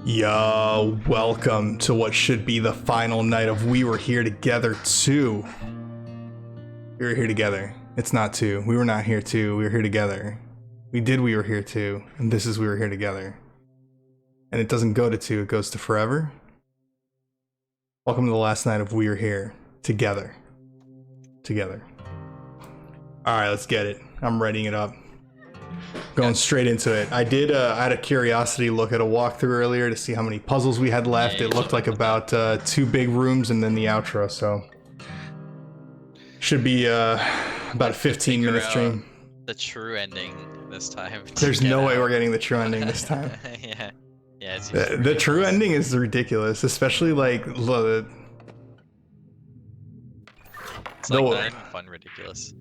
Yo, welcome to what should be the final night of We Were Here Together 2. We were here together. It's not 2. We were not here 2. We were here together. We were here 2. And this is We Were Here Together. And it doesn't go to 2, it goes to forever. Welcome to the last night of We Were Here Together. Together. Alright, let's get it. I'm readying it up. Going straight into it. I had a curiosity look at a walkthrough earlier to see how many puzzles we had left. It looked like about 2 big rooms and then the outro, so should be about a 15-minute stream. The true ending this time. There's no way we're getting the true ending this time. Yeah. It's the true ending is ridiculous, especially like it's like not even fun ridiculous.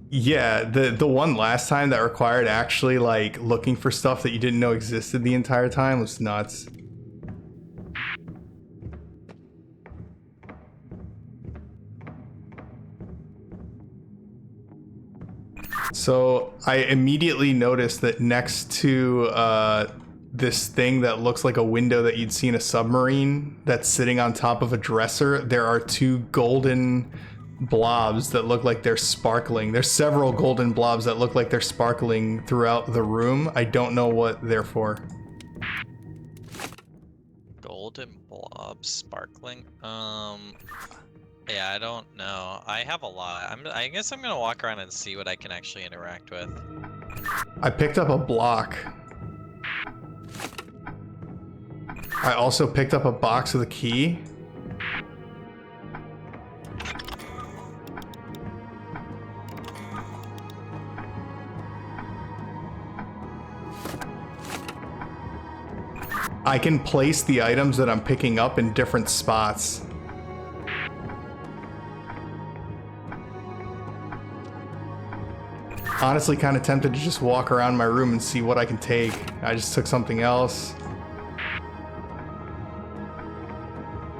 Yeah, the one last time that required actually like looking for stuff that you didn't know existed the entire time was nuts. So I immediately noticed that next to this thing that looks like a window that you'd see in a submarine that's sitting on top of a dresser, there are 2 golden blobs that look like they're sparkling. There's several golden blobs that look like they're sparkling throughout the room. I don't know what they're for. Golden blobs sparkling? Yeah, I don't know. I have a lot. I guess I'm gonna walk around and see what I can actually interact with. I picked up a block. I also picked up a box with a key. I can place the items that I'm picking up in different spots. Honestly, kind of tempted to just walk around my room and see what I can take. I just took something else.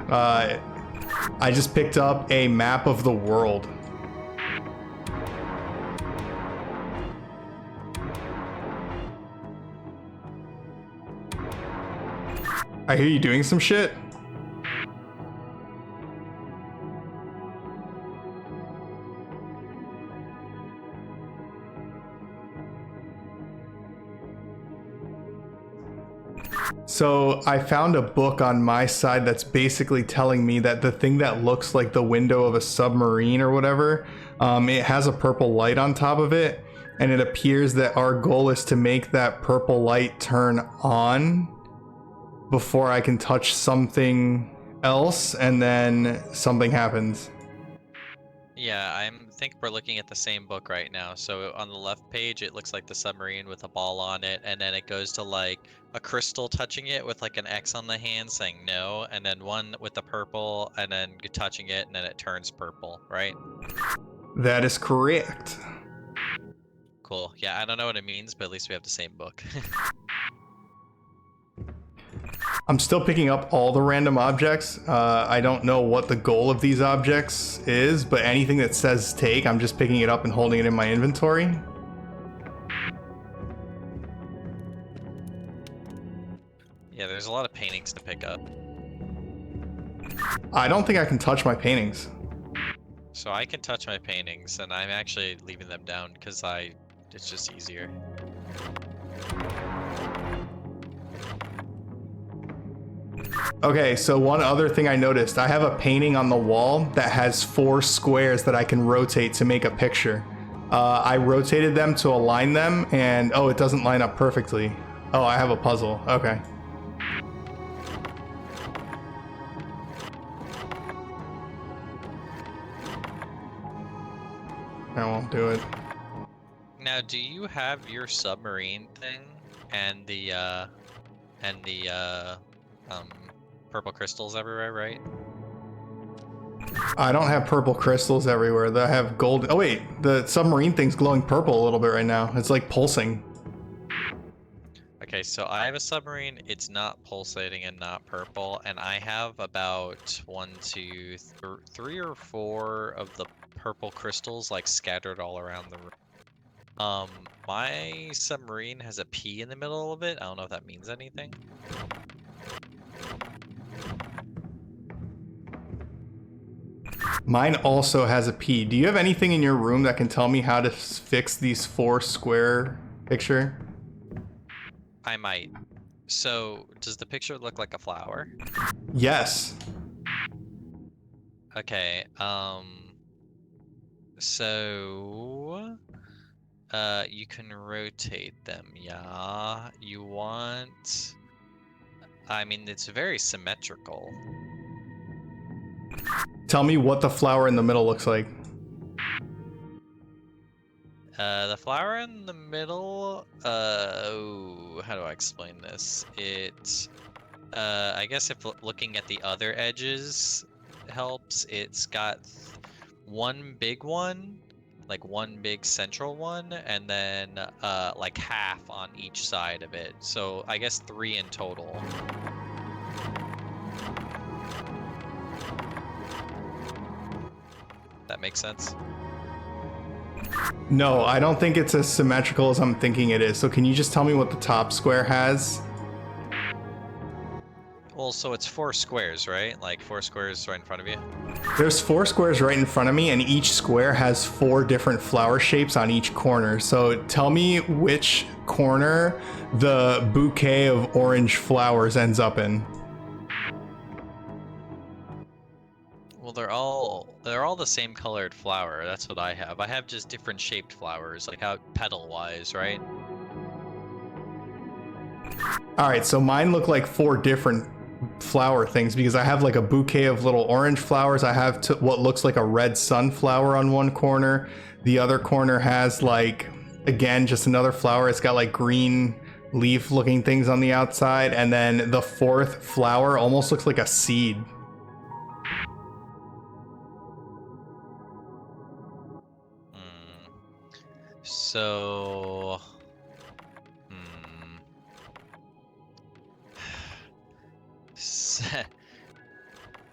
I just picked up a map of the world. I hear you doing some shit. So I found a book on my side that's basically telling me that the thing that looks like the window of a submarine or whatever, it has a purple light on top of it, and it appears that our goal is to make that purple light turn on before I can touch something else, and then something happens. Yeah, I think we're looking at the same book right now. So on the left page, it looks like the submarine with a ball on it, and then it goes to like a crystal touching it with like an X on the hand saying no, and then one with the purple, and then touching it, and then it turns purple, right? That is correct. Cool. Yeah, I don't know what it means, but at least we have the same book. I'm still picking up all the random objects. I don't know what the goal of these objects is, but anything that says take, I'm just picking it up and holding it in my inventory. Yeah, there's a lot of paintings to pick up. I don't think I can touch my paintings. So I can touch my paintings, and I'm actually leaving them down because it's just easier. Okay, so one other thing I noticed, I have a painting on the wall that has 4 squares that I can rotate to make a picture. I rotated them to align them, and oh, it doesn't line up perfectly. Oh, I have a puzzle. Okay. I won't do it. Now, do you have your submarine thing and the purple crystals everywhere, right? I don't have purple crystals everywhere. I have gold. Oh wait, the submarine thing's glowing purple a little bit right now. It's like pulsing. Okay, so I have a submarine. It's not pulsating and not purple, and I have about 1, 2, 3 or 4 of the purple crystals like scattered all around the room. My submarine has a P in the middle of it. I don't know if that means anything. Mine also has a P. Do you have anything in your room that can tell me how to fix these 4 square picture? I might. So, does the picture look like a flower? Yes. Okay, so you can rotate them, yeah. You want, I mean, it's very symmetrical. Tell me what the flower in the middle looks like. The flower in the middle, ooh, how do I explain this? I guess if looking at the other edges helps, it's got one big one, like one big central one, and then like half on each side of it. So I guess 3 in total. That makes sense? No, I don't think it's as symmetrical as I'm thinking it is. So can you just tell me what the top square has? Well, so it's 4 squares, right? Like 4 squares right in front of you. There's 4 squares right in front of me, and each square has 4 different flower shapes on each corner. So tell me which corner the bouquet of orange flowers ends up in. Well, they're all the same colored flower. That's what I have. I have just different shaped flowers, like how petal-wise, right? All right, so mine look like 4 different flower things because I have like a bouquet of little orange flowers. I have what looks like a red sunflower on one corner. The other corner has like, again, just another flower. It's got like green leaf looking things on the outside. And then the 4th flower almost looks like a seed. So,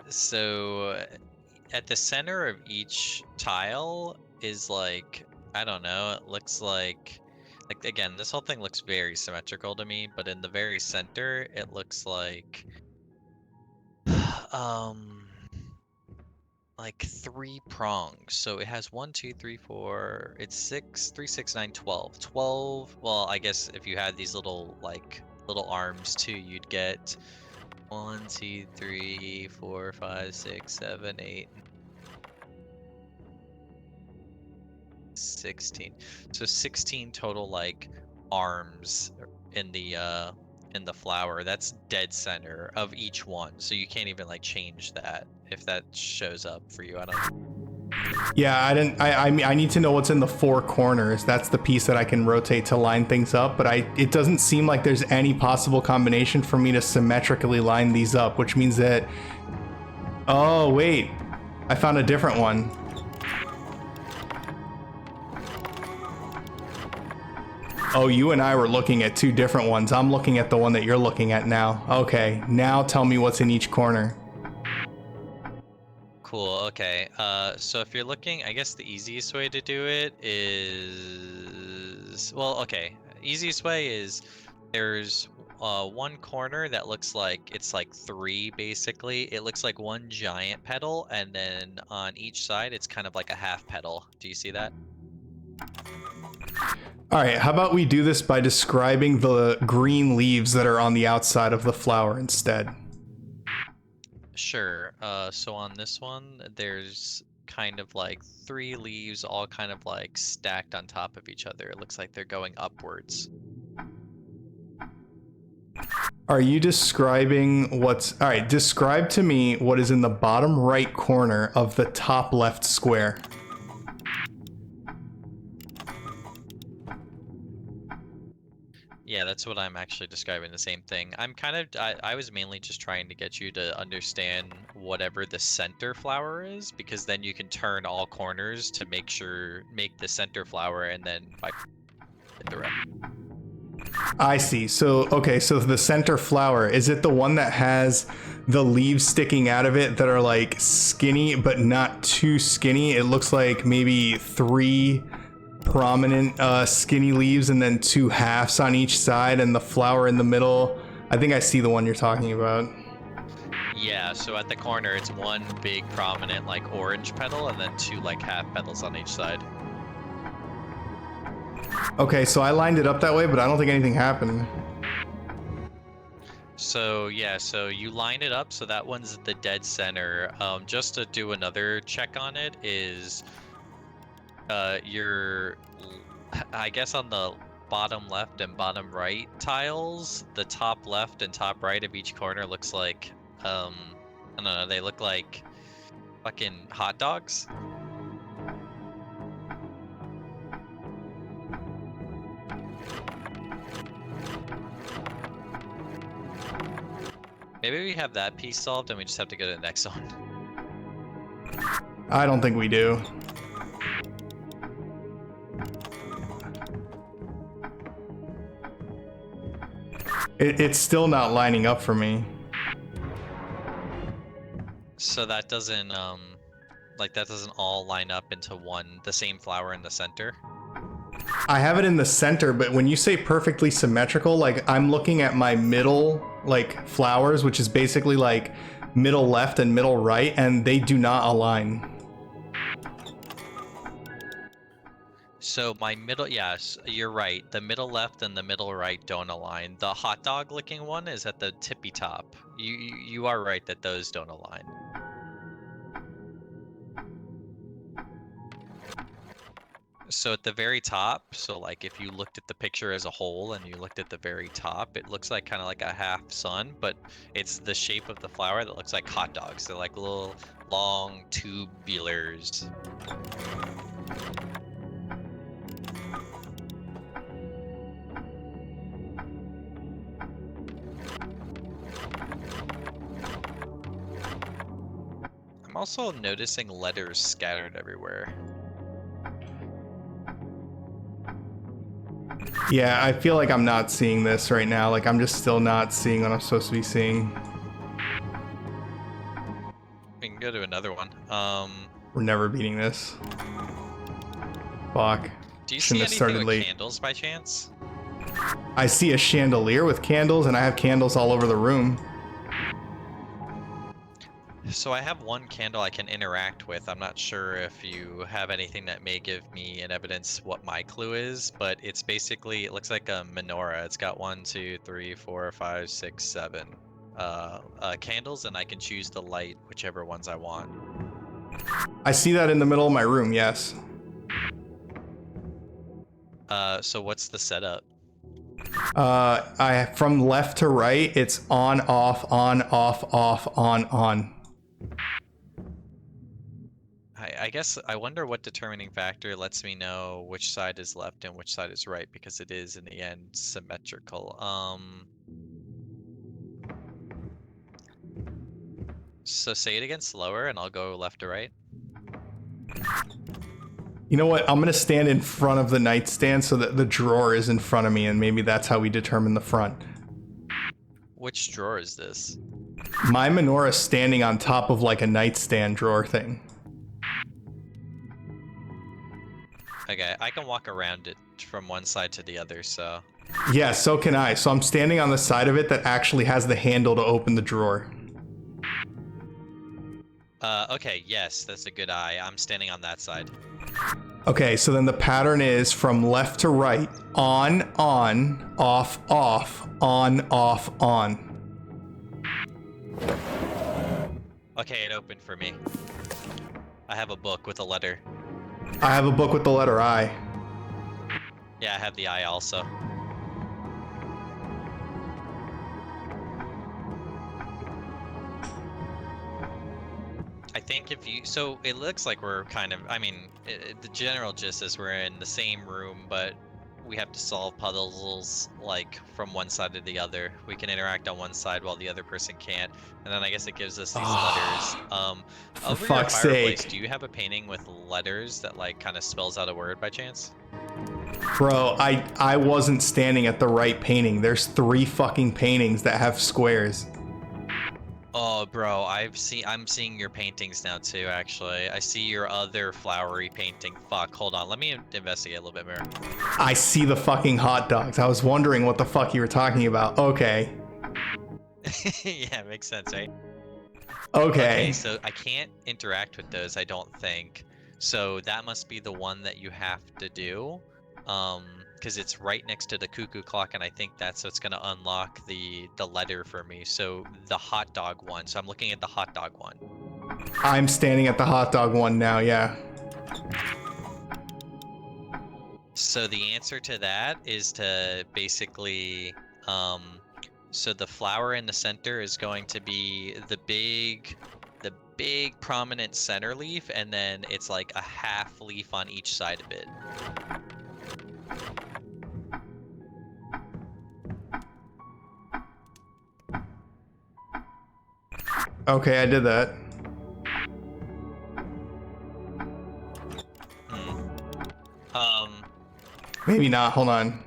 so at the center of each tile is like, I don't know, it looks like again, this whole thing looks very symmetrical to me, but in the very center, it looks like, like 3 prongs. So it has 1, 2, 3, 4. It's 6, 3, 6, 9, 12. 12. Well, I guess if you had these little little arms too, you'd get 1, 2, 3, 4, 5, 6, 7, 8, 16. So 16 total like arms in the flower. That's dead center of each one. So you can't even like change that if that shows up for you. I don't. Yeah, I need to know what's in the 4 corners. That's the piece that I can rotate to line things up, but it doesn't seem like there's any possible combination for me to symmetrically line these up, which means that, oh wait, I found a different one. Oh, you and I were looking at 2 different ones. I'm looking at the one that you're looking at now. Okay, now tell me what's in each corner. Cool, okay. So if you're looking, I guess the easiest way to do it is, well, okay. Easiest way is there's one corner that looks like it's like 3 basically. It looks like one giant petal, and then on each side it's kind of like a half petal. Do you see that? All right, how about we do this by describing the green leaves that are on the outside of the flower instead? Sure. So on this one, there's kind of like 3 leaves all kind of like stacked on top of each other. It looks like they're going upwards. Are you describing what's... All right, describe to me what is in the bottom right corner of the top left square. Yeah, that's what I'm actually describing, the same thing. I was mainly just trying to get you to understand whatever the center flower is, because then you can turn all corners to make the center flower and then the rest. I see. So, okay, so the center flower, is it the one that has the leaves sticking out of it that are like skinny, but not too skinny? It looks like maybe 3 prominent skinny leaves and then 2 halves on each side and the flower in the middle. I think I see the one you're talking about. Yeah, so at the corner, it's one big prominent like orange petal and then two like half petals on each side. Okay, so I lined it up that way, but I don't think anything happened. So yeah, so you line it up so that one's the dead center. Just to do another check on it is I guess on the bottom left and bottom right tiles, the top left and top right of each corner looks like I don't know, they look like fucking hot dogs. Maybe we have that piece solved and we just have to go to the next one. I don't think we do. It's still not lining up for me. So that doesn't like that doesn't all line up into the same flower in the center. I have it in the center, but when you say perfectly symmetrical, like I'm looking at my middle like flowers, which is basically like middle left and middle right, and they do not align. So my middle, yes, you're right. The middle left and the middle right don't align. The hot dog looking one is at the tippy top. You are right that those don't align. So at the very top, so like if you looked at the picture as a whole and you looked at the very top, it looks like kind of like a half sun, but it's the shape of the flower that looks like hot dogs. They're like little long tubulars. I'm also noticing letters scattered everywhere. Yeah, I feel like I'm not seeing this right now. Like I'm just still not seeing what I'm supposed to be seeing. We can go to another one. We're never beating this. Fuck. Do you Shouldn't see have anything started with late. candles by chance? I see a chandelier with candles, and I have candles all over the room. So I have one candle I can interact with. I'm not sure if you have anything that may give me an evidence what my clue is, but it's basically, it looks like a menorah. It's got 1, 2, 3, 4, 5, 6, 7 candles, and I can choose to light whichever ones I want. I see that in the middle of my room, yes. So what's the setup? From left to right, it's on, off, on, off, off, on. I guess I wonder what determining factor lets me know which side is left and which side is right, because it is in the end symmetrical. So say it again slower and I'll go left to right. You know what? I'm gonna stand in front of the nightstand so that the drawer is in front of me, and maybe that's how we determine the front. Which drawer is this? My menorah is standing on top of like a nightstand drawer thing. Okay, I can walk around it from one side to the other, so... Yeah, so can I. So I'm standing on the side of it that actually has the handle to open the drawer. Okay, yes, that's a good eye. I'm standing on that side. Okay, so then the pattern is from left to right. On, off, off, on, off, on. Okay, it opened for me. I have a book with a letter. I have a book with the letter I. Yeah, I have the eye also. I think if you... So it looks like we're kind of... I mean, the general gist is we're in the same room, but we have to solve puzzles like from one side to the other. We can interact on one side while the other person can't, and then I guess it gives us these letters. For Over fuck's your fireplace, sake. do you have a painting with letters that like kind of spells out a word by chance? Bro, I wasn't standing at the right painting. There's 3 fucking paintings that have squares. Oh, bro, I'm seeing your paintings now too. Actually, I see your other flowery painting. Fuck, hold on. Let me investigate a little bit more. I see the fucking hot dogs. I was wondering what the fuck you were talking about. Okay. Yeah, makes sense, right? Okay. so I can't interact with those, I don't think. So that must be the one that you have to do. Because it's right next to the cuckoo clock, and I think that's what's gonna unlock the letter for me. So the hot dog one. So I'm looking at the hot dog one. I'm standing at the hot dog one now, yeah. So the answer to that is to basically, so the flower in the center is going to be the big prominent center leaf, and then it's like a half leaf on each side of it. Okay, I did that. Maybe not, hold on.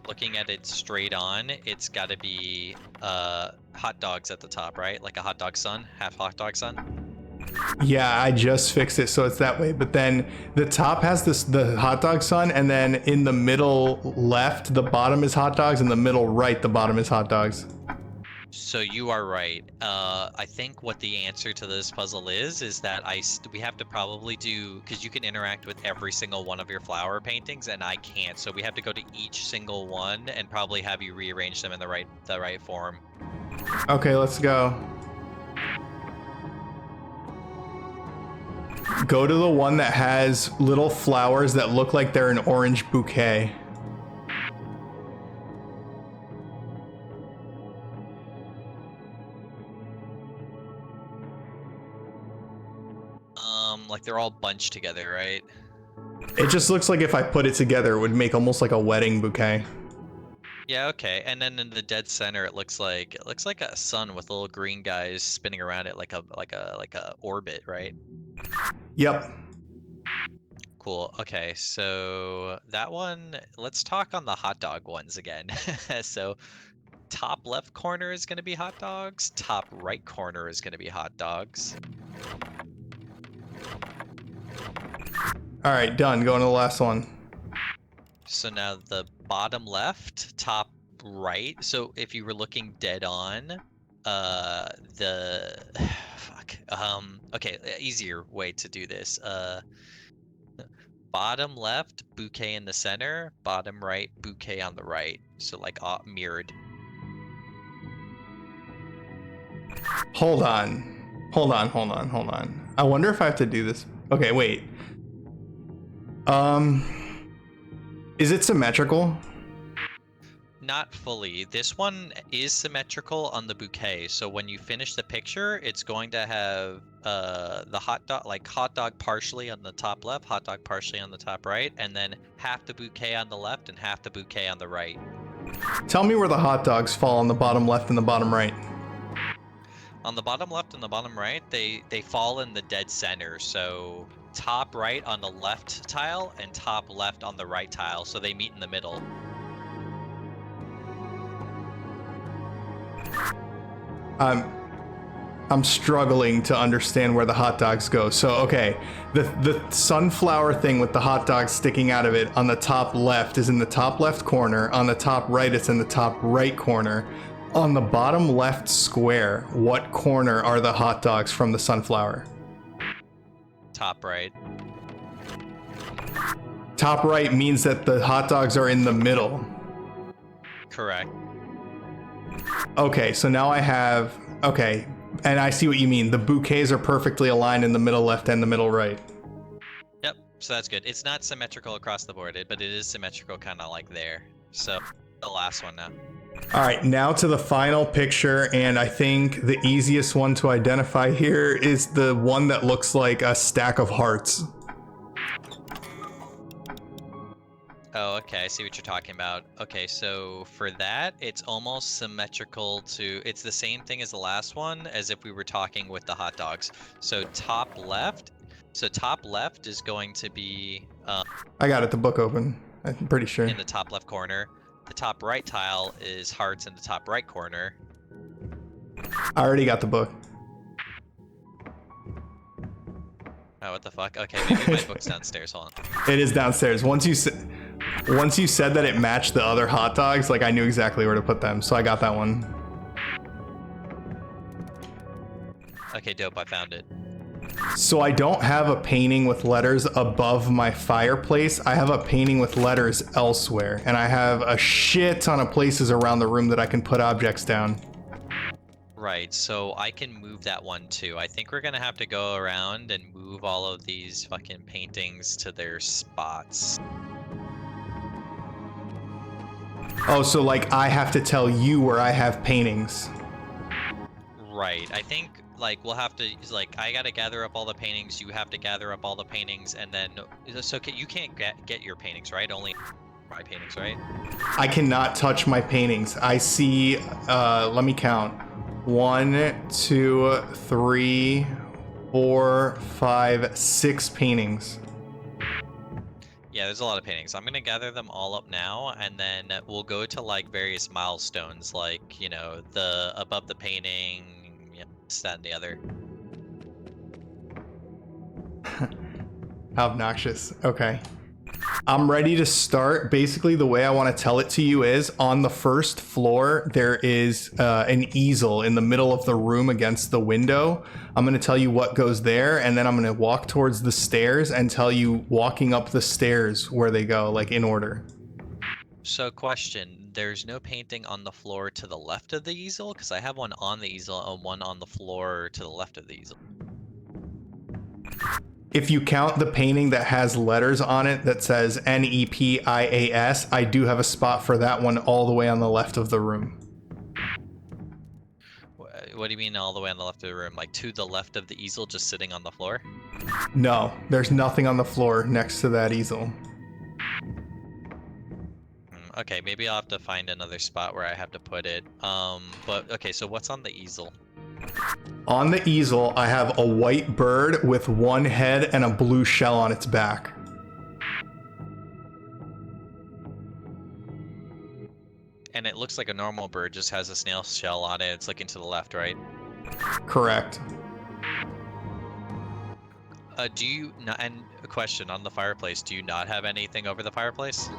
Looking at it straight on, it's got to be hot dogs at the top, right? Like a hot dog sun, half hot dog sun. Yeah, I just fixed it so it's that way. But then the top has the hot dog sun, and then in the middle left, the bottom is hot dogs, and the middle right, the bottom is hot dogs. So you are right. I think what the answer to this puzzle is that we have to probably do, because you can interact with every single one of your flower paintings, and I can't. So we have to go to each single one and probably have you rearrange them in the right form. Okay, let's go. Go to the one that has little flowers that look like they're an orange bouquet. Like they're all bunched together, right? It just looks like if I put it together, it would make almost like a wedding bouquet. Yeah, okay. And then in the dead center, it looks like a sun with little green guys spinning around it like a orbit, right? Yep. Cool. Okay, so that one, let's talk on the hot dog ones again. So top left corner is going to be hot dogs, top right corner is going to be hot dogs. All right, done. Going to the last one. So now the bottom left, top right. So if you were looking dead on, okay, easier way to do this. Bottom left, bouquet in the center, bottom right, bouquet on the right. So like mirrored. Hold on. I wonder if I have to do this. Okay, wait. Is it symmetrical? Not fully. This one is symmetrical on the bouquet. So when you finish the picture, it's going to have the hot dog partially on the top left, hot dog partially on the top right, and then half the bouquet on the left and half the bouquet on the right. Tell me where the hot dogs fall on the bottom left and the bottom right. On the bottom left and the bottom right, they fall in the dead center. So top right on the left tile and top left on the right tile. So they meet in the middle. I'm struggling to understand where the hot dogs go. So, okay, the sunflower thing with the hot dogs sticking out of it on the top left is in the top left corner. On the top right, it's in the top right corner. On the bottom left square, what corner are the hot dogs from the sunflower? Top right. Top right means that the hot dogs are in the middle. Correct. Okay, so now I have, okay, and I see what you mean. The bouquets are perfectly aligned in the middle left and the middle right. Yep, so that's good. It's not symmetrical across the board, but it is symmetrical kind of like there. So the last one now. All right, now to the final picture, and I think the easiest one to identify here is the one that looks like a stack of hearts. Oh, okay, I see what you're talking about. Okay, so for that, it's almost symmetrical to, it's the same thing as the last one, as if we were talking with the hot dogs. So top left is going to be... I got it, the book open, I'm pretty sure. In the top left corner. The top right tile is hearts in the top right corner. I already got the book. Oh, what the fuck? Okay, maybe my book's downstairs, hold on. It is downstairs. Once you said that it matched the other hot dogs, like I knew exactly where to put them, so I got that one. Okay, dope. I found it. So I don't have a painting with letters above my fireplace. I have a painting with letters elsewhere, and I have a shit ton of places around the room that I can put objects down. Right, so I can move that one too. I think we're gonna have to go around and move all of these fucking paintings to their spots. Oh, so like I have to tell you where I have paintings. Right, I think like we'll have to like I gotta gather up all the paintings. You have to gather up all the paintings, and then so you can't get your paintings, right? Only my paintings, right? I cannot touch my paintings. I see, let me count. 1, 2, 3, 4, 5, 6 paintings. Yeah, there's a lot of paintings. I'm gonna gather them all up now, and then we'll go to like various milestones, like you know the above the painting, yeah, this, that, and the other. How obnoxious. Okay. I'm ready to start. Basically, the way I want to tell it to you is on the first floor, there is an easel in the middle of the room against the window. I'm going to tell you what goes there, and then I'm going to walk towards the stairs and tell you walking up the stairs where they go, like in order. So question, there's no painting on the floor to the left of the easel? Because I have one on the easel and one on the floor to the left of the easel. If you count the painting that has letters on it that says NEPIAS, I do have a spot for that one all the way on the left of the room. What do you mean all the way on the left of the room? Like to the left of the easel, just sitting on the floor? No, there's nothing on the floor next to that easel. Okay, maybe I'll have to find another spot where I have to put it. But okay, so what's on the easel? On the easel, I have a white bird with one head and a blue shell on its back. And it looks like a normal bird, just has a snail shell on it. It's looking to the left, right? Correct. Do you not, and a question on the fireplace, do you not have anything over the fireplace?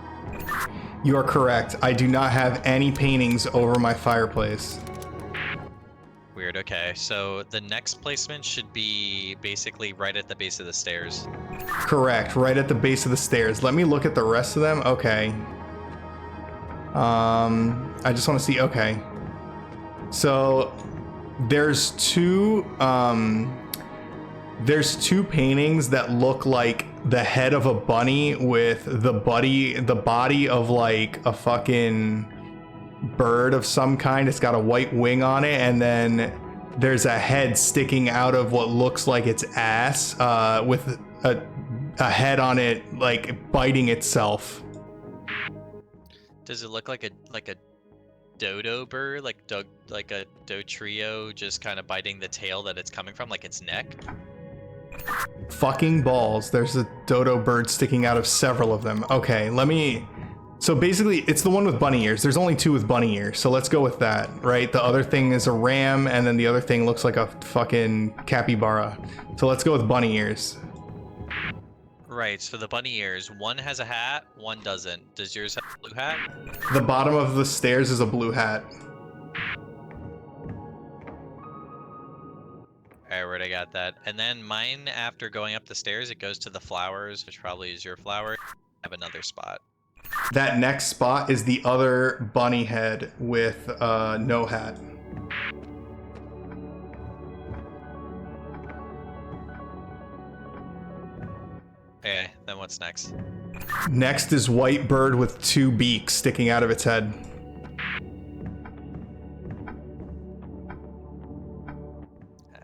You are correct. I do not have any paintings over my fireplace. Weird, okay. So the next placement should be basically right at the base of the stairs. Correct, right at the base of the stairs. Let me look at the rest of them. Okay. I just want to see. Okay. So there's two paintings that look like the head of a bunny with the body of like a fucking bird of some kind. It's got a white wing on it, and then there's a head sticking out of what looks like its ass, with a head on it, like biting itself. Does it look like a dodo bird, like a dotrio, just kind of biting the tail that it's coming from, like its neck? Fucking balls. There's a dodo bird sticking out of several of them. Okay, let me... So basically, it's the one with bunny ears. There's only two with bunny ears, so let's go with that, right? The other thing is a ram, and then the other thing looks like a fucking capybara. So let's go with bunny ears. Right, so the bunny ears, one has a hat, one doesn't. Does yours have a blue hat? The bottom of the stairs is a blue hat. Alright, where'd I got that? And then mine, after going up the stairs, it goes to the flowers, which probably is your flower. I have another spot. That next spot is the other bunny head with no hat. Okay, then what's next? Next is white bird with two beaks sticking out of its head.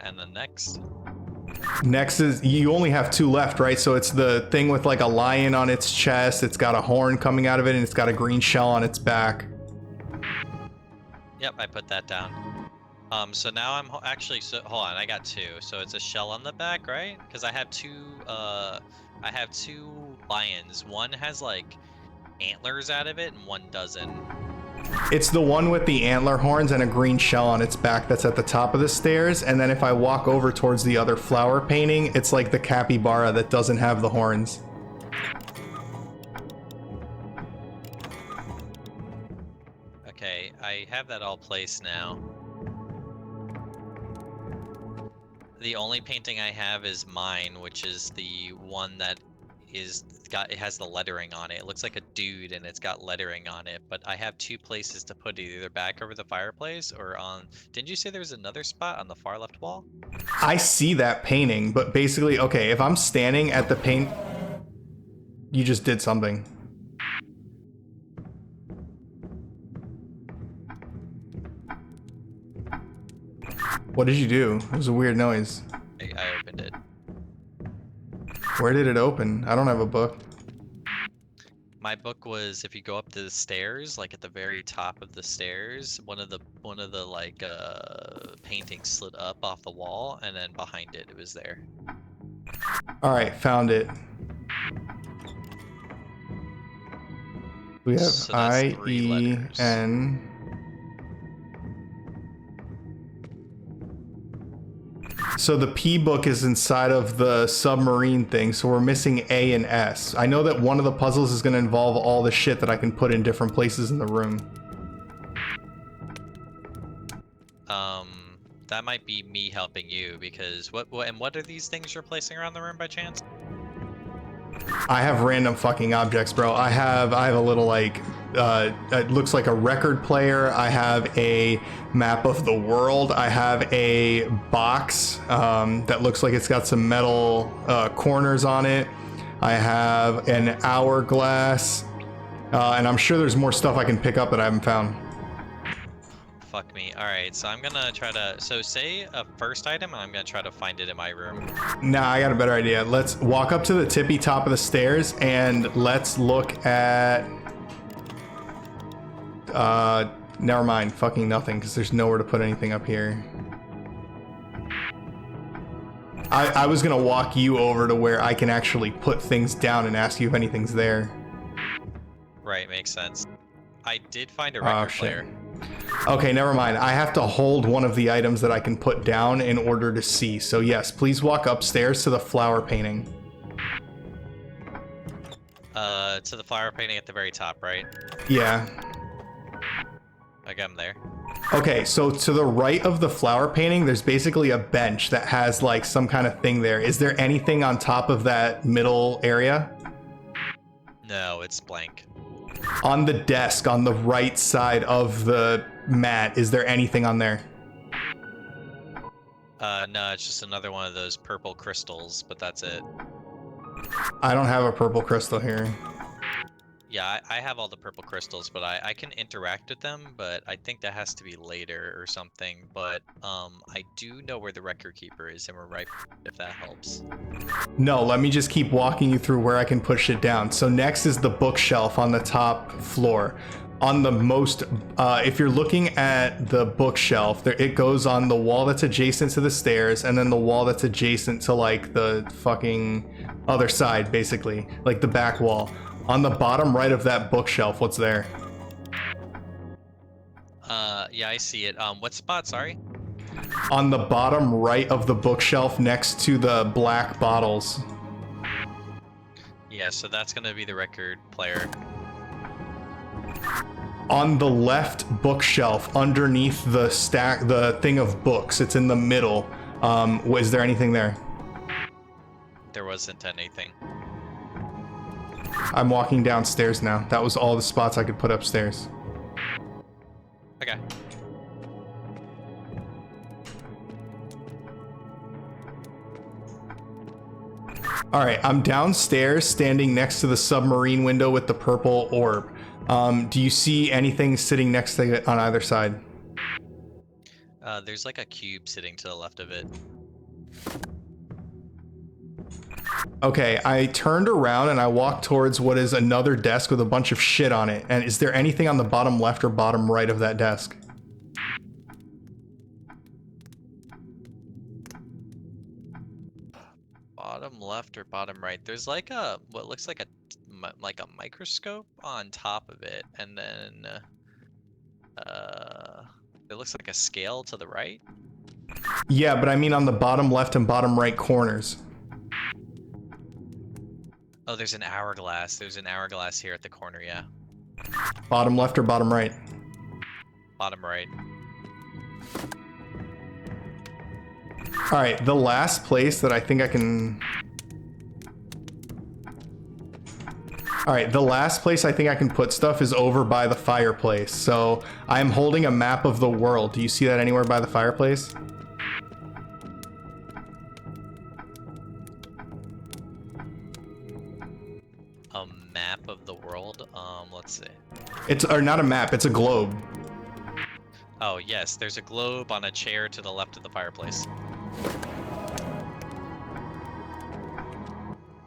And then next? Next is, you only have two left, right? So it's the thing with like a lion on its chest, it's got a horn coming out of it, and it's got a green shell on its back. Yep, I put that down. So now I'm actually, so hold on, I got two. So it's a shell on the back, right? Because I have two lions. One has like antlers out of it and one doesn't. It's the one with the antler horns and a green shell on its back that's at the top of the stairs, and then if I walk over towards the other flower painting, it's like the capybara that doesn't have the horns. Okay, I have that all placed now. The only painting I have is mine, which is the one that it has the lettering on it. It looks like a dude and it's got lettering on it, but I have 2 places to put it, either back over the fireplace or on. Didn't you say there was another spot on the far left wall? I see that painting, but basically, okay, if I'm standing at the paint, you just did something. What did you do? It was a weird noise. I opened it. Where did it open? I don't have a book. My book was, if you go up the stairs, like at the very top of the stairs, one of the like paintings slid up off the wall, and then behind it, it was there. All right, found it. We have So that's 3 letters. IEN. So the P book is inside of the submarine thing, so we're missing A and S. I know that one of the puzzles is going to involve all the shit that I can put in different places in the room. That might be me helping you, because what are these things you're placing around the room by chance? I have random fucking objects, bro. I have a little, like, it looks like a record player. I have a map of the world. I have a box that looks like it's got some metal corners on it. I have an hourglass, and I'm sure there's more stuff I can pick up that I haven't found. Fuck me. Alright, so I'm gonna try to... So say a first item, and I'm gonna try to find it in my room. Nah, I got a better idea. Let's walk up to the tippy top of the stairs, and let's look at... never mind. Fucking nothing, because there's nowhere to put anything up here. I was gonna walk you over to where I can actually put things down and ask you if anything's there. Right, makes sense. I did find a record player. Okay, never mind. I have to hold one of the items that I can put down in order to see. So yes, please walk upstairs to the flower painting. To the flower painting at the very top, right? Yeah. Okay, I'm there. Okay, so to the right of the flower painting, there's basically a bench that has like some kind of thing there. Is there anything on top of that middle area? No, it's blank. On the desk, on the right side of the mat, is there anything on there? No, it's just another one of those purple crystals, but that's it. I don't have a purple crystal here. Yeah, I have all the purple crystals, but I can interact with them, but I think that has to be later or something. But I do know where the record keeper is, and we're right, if that helps. No, let me just keep walking you through where I can push it down. So next is the bookshelf on the top floor. On the most, if you're looking at the bookshelf, there it goes on the wall that's adjacent to the stairs, and then the wall that's adjacent to like the fucking other side, basically, like the back wall. On the bottom right of that bookshelf, what's there? Yeah, I see it. What spot, sorry? On the bottom right of the bookshelf next to the black bottles. Yeah, so that's gonna be the record player. On the left bookshelf, underneath the stack, the thing of books, it's in the middle. Is there anything there? There wasn't anything. I'm walking downstairs now. That was all the spots I could put upstairs. Okay. All right, I'm downstairs standing next to the submarine window with the purple orb. Do you see anything sitting next to it on either side? There's like a cube sitting to the left of it. Okay, I turned around and I walked towards what is another desk with a bunch of shit on it. And is there anything on the bottom left or bottom right of that desk? Bottom left or bottom right? There's like a, what looks like a microscope on top of it, and then it looks like a scale to the right. Yeah, but I mean on the bottom left and bottom right corners. Oh, there's an hourglass. There's an hourglass here at the corner, yeah. Bottom left or bottom right? Bottom right. All right, the last place that I think I can... All right, the last place I think I can put stuff is over by the fireplace. So I'm holding a map of the world. Do you see that anywhere by the fireplace? A map of the world? Let's see. It's or not a map, it's a globe. Oh, yes, there's a globe on a chair to the left of the fireplace.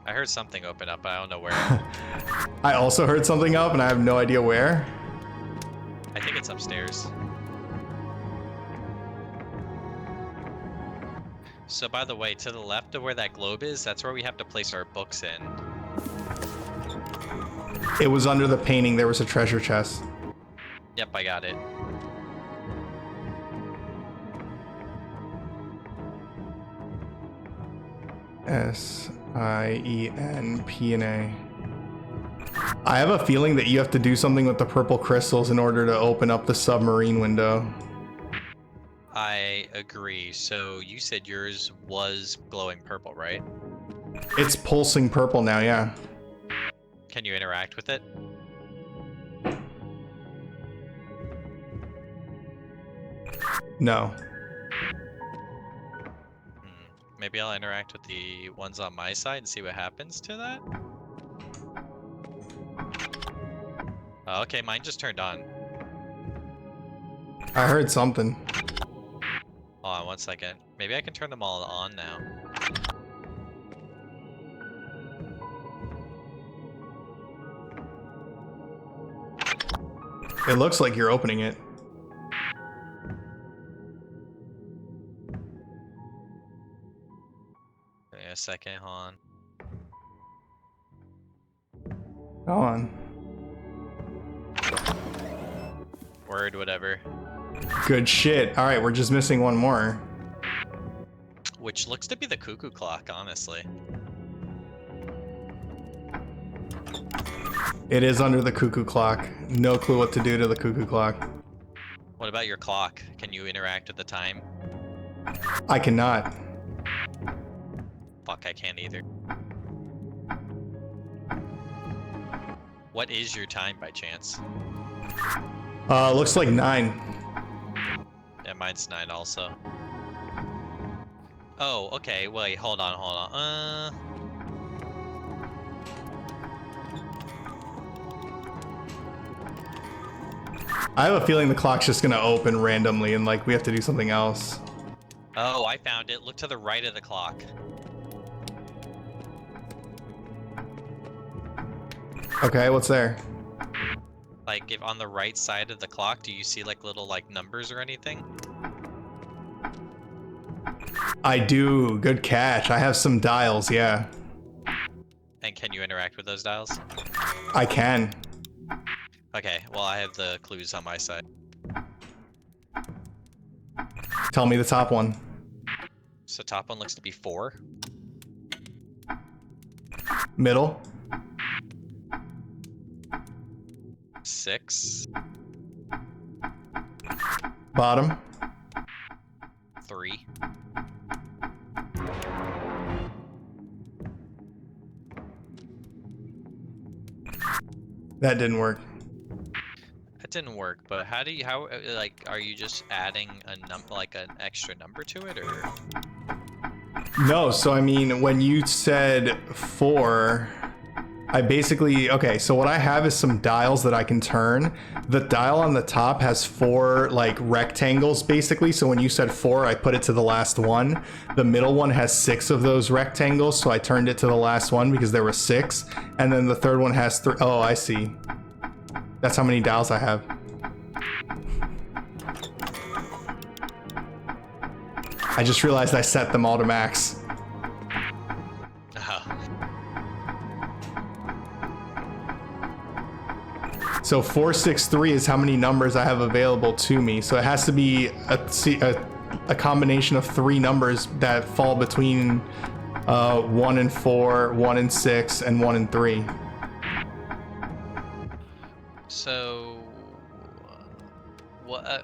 I heard something open up, but I don't know where. I also heard something up and I have no idea where. I think it's upstairs. So by the way, to the left of where that globe is, that's where we have to place our books in. It was under the painting, there was a treasure chest. Yep, I got it. S-I-E-N-P-N-A. I have a feeling that you have to do something with the purple crystals in order to open up the submarine window. I agree. So you said yours was glowing purple, right? It's pulsing purple now, yeah. Can you interact with it? No. Maybe I'll interact with the ones on my side and see what happens to that. Oh, okay, mine just turned on. I heard something. Hold on 1 second. Maybe I can turn them all on now. It looks like you're opening it. Give me a second, hold on. Go on. Word, whatever. Good shit. All right, we're just missing one more. Which looks to be the cuckoo clock, honestly. It is under the cuckoo clock. No clue what to do to the cuckoo clock. What about your clock? Can you interact with the time? I cannot. Fuck, I can't either. What is your time by chance? Looks like 9. Yeah, mine's 9 also. Oh, okay, wait, hold on. I have a feeling the clock's just gonna open randomly and like we have to do something else. Oh, I found it. Look to the right of the clock. Okay, what's there? Like, if on the right side of the clock, do you see like little like numbers or anything? I do. Good catch. I have some dials, yeah. And can you interact with those dials? I can. Okay, well I have the clues on my side. Tell me the top one. So top one looks to be 4. Middle. 6. Bottom. 3. That didn't work. That didn't work, but how like, are you just adding a like an extra number to it, or? No, so I mean, when you said 4, I basically, okay, so what I have is some dials that I can turn. The dial on the top has 4 like rectangles basically, so when you said 4, I put it to the last one. The middle one has 6 of those rectangles, so I turned it to the last one because there were 6. And then the third one has 3. Oh, I see. That's how many dials I have. I just realized I set them all to max. So 463 is how many numbers I have available to me. So it has to be a combination of 3 numbers that fall between 1 and 4, 1 and 6, and 1 and 3. So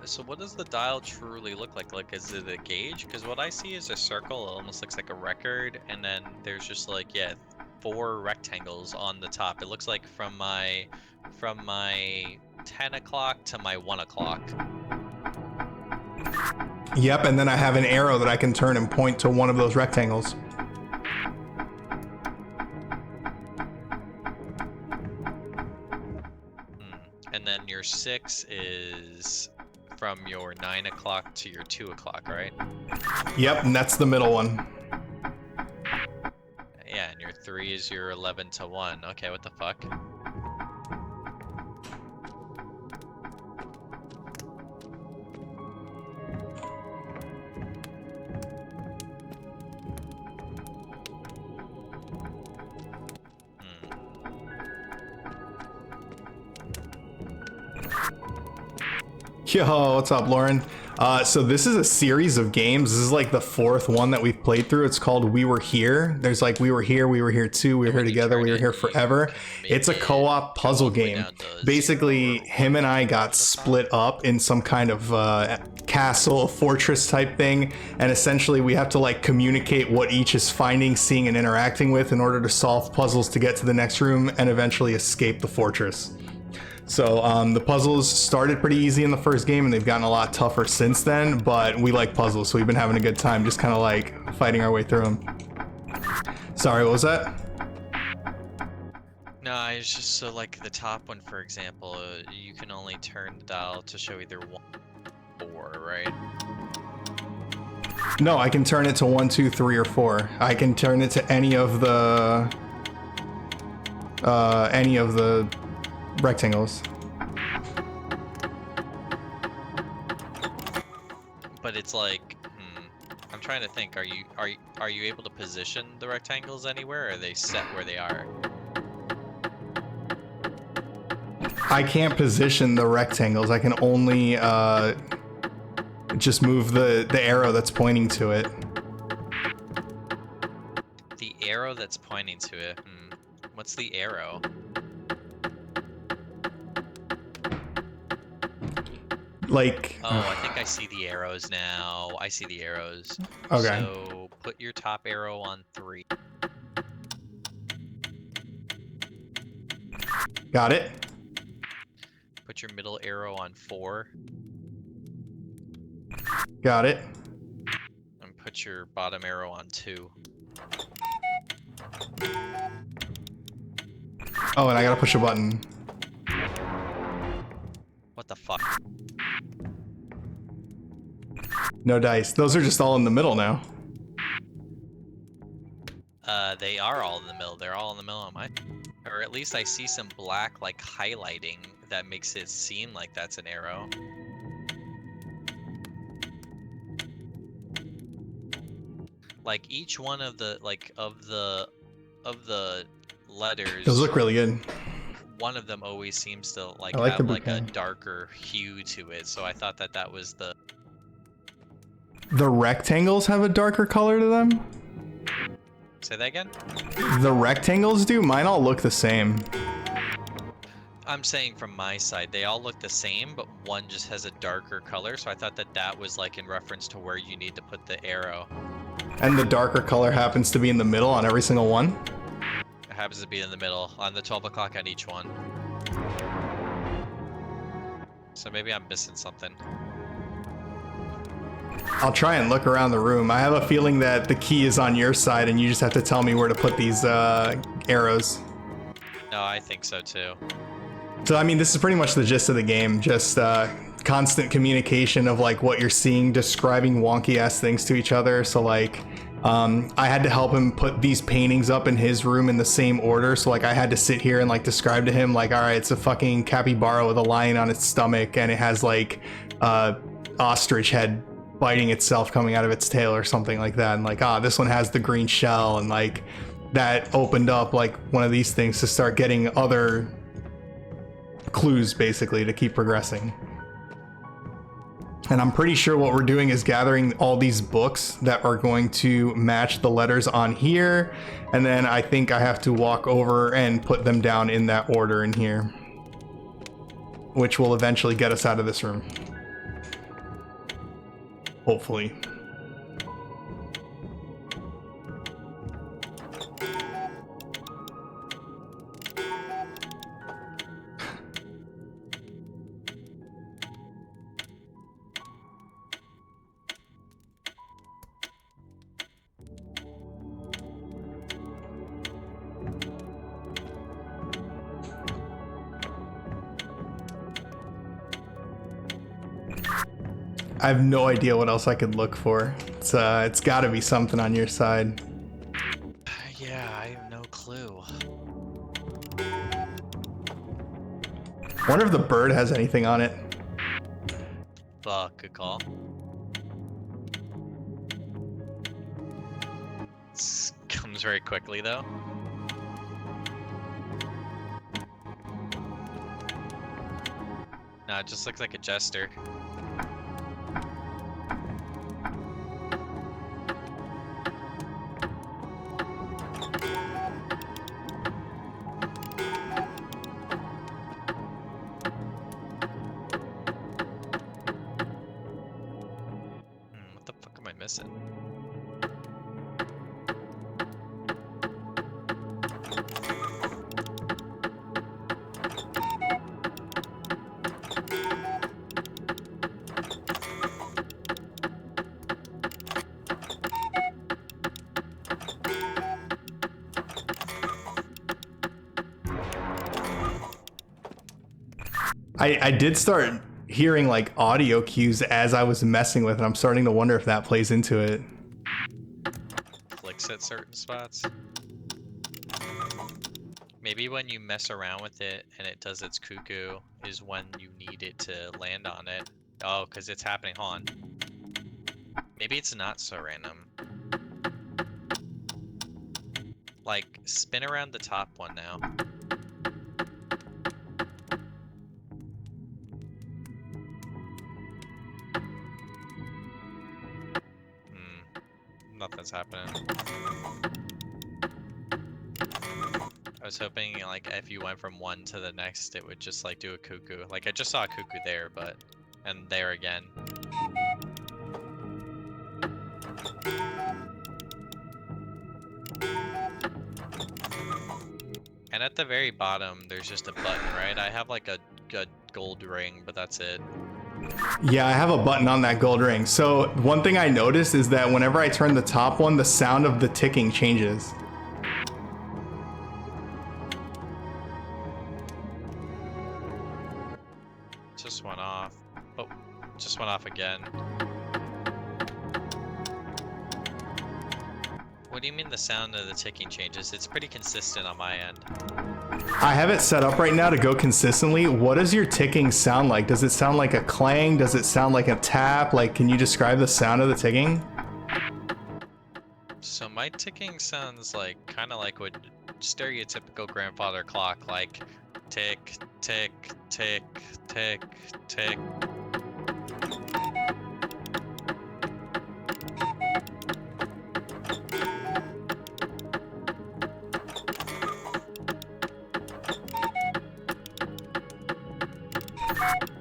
So what does the dial truly look like? Like, is it a gauge? Because what I see is a circle. It almost looks like a record, and then there's just like, yeah, 4 rectangles on the top. It looks like from my 10 o'clock to my 1 o'clock. Yep, and then I have an arrow that I can turn and point to one of those rectangles. And then your 6 is from your 9 o'clock to your 2 o'clock, right? Yep, and that's the middle one. Yeah, and your 3 is your 11 to 1. Okay, what the fuck? Yo, what's up, Lauren? So this is a series of games. This is like the 4th one that we've played through. It's called We Were Here. There's like We Were Here too, We Were Here Together, We Were Here Forever. It's a co-op puzzle game. Basically, him and I got split up in some kind of castle, fortress type thing, and essentially we have to like communicate what each is finding, seeing, and interacting with in order to solve puzzles to get to the next room and eventually escape the fortress. So the puzzles started pretty easy in the first game and they've gotten a lot tougher since then, but we like puzzles, so we've been having a good time just kind of like fighting our way through them. Sorry, what was that? No, it's just so like the top one, for example, you can only turn the dial to show either 1 or 4, right? No, I can turn it to 1, 2, 3, or 4. I can turn it to any of the rectangles. But it's like, I'm trying to think. Are you able to position the rectangles anywhere, or are they set where they are? I can't position the rectangles. I can only just move the arrow that's pointing to it. The arrow that's pointing to it. What's the arrow? Like. Oh, I think I see the arrows now. I see the arrows. Okay. So put your top arrow on 3. Got it. Put your middle arrow on 4. Got it. And put your bottom arrow on 2. Oh, and I gotta push a button. What the fuck? No dice. Those are just all in the middle now. They are all in the middle. They're all in the middle of mine. Or at least I see some black, like, highlighting that makes it seem like that's an arrow. Like, each one of the, of the letters... Those look really good. One of them always seems to, like, like have, like, a darker hue to it. So I thought that that was the... The rectangles have a darker color to them? Say that again? The rectangles do? Mine all look the same. I'm saying from my side, they all look the same, but one just has a darker color, so I thought that that was like in reference to where you need to put the arrow. And the darker color happens to be in the middle on every single one? It happens to be in the middle, on the 12 o'clock on each one. So maybe I'm missing something. I'll try and look around the room. I have a feeling that the key is on your side and you just have to tell me where to put these arrows. No, I think so too. So, I mean, this is pretty much the gist of the game. Just constant communication of like what you're seeing, describing wonky ass things to each other. So like, I had to help him put these paintings up in his room in the same order. So like I had to sit here and like describe to him like, all right, it's a fucking capybara with a lion on its stomach and it has like ostrich head biting itself coming out of its tail or something like that. And like, this one has the green shell, and like that opened up like one of these things to start getting other clues basically to keep progressing. And I'm pretty sure what we're doing is gathering all these books that are going to match the letters on here, and then I think I have to walk over and put them down in that order in here, which will eventually get us out of this room. Hopefully. I have no idea what else I could look for. It's got to be something on your side. Yeah, I have no clue. Wonder if the bird has anything on it. Fuck, good call. This comes very quickly though. No, it just looks like a jester. What the fuck am I missing? I did start hearing like audio cues as I was messing with it. I'm starting to wonder if that plays into it. Clicks at certain spots. Maybe when you mess around with it and it does its cuckoo is when you need it to land on it. Oh, because it's happening. Hold on. Maybe it's not so random. Like, spin around the top one now. Nothing's happening. I was hoping, like, if you went from one to the next, it would just, like, do a cuckoo. Like, I just saw a cuckoo there, but... And there again. And at the very bottom, there's just a button, right? I have, like, a gold ring, but that's it. Yeah, I have a button on that gold ring. So one thing I noticed is that whenever I turn the top one, the sound of the ticking changes. Just went off. Oh, just went off again. What do you mean the sound of the ticking changes? It's pretty consistent on my end. I have it set up right now to go consistently. What does your ticking sound like? Does it sound like a clang? Does it sound like a tap? Like, can you describe the sound of the ticking? So my ticking sounds like kind of like what stereotypical grandfather clock, like tick, tick, tick, tick, tick.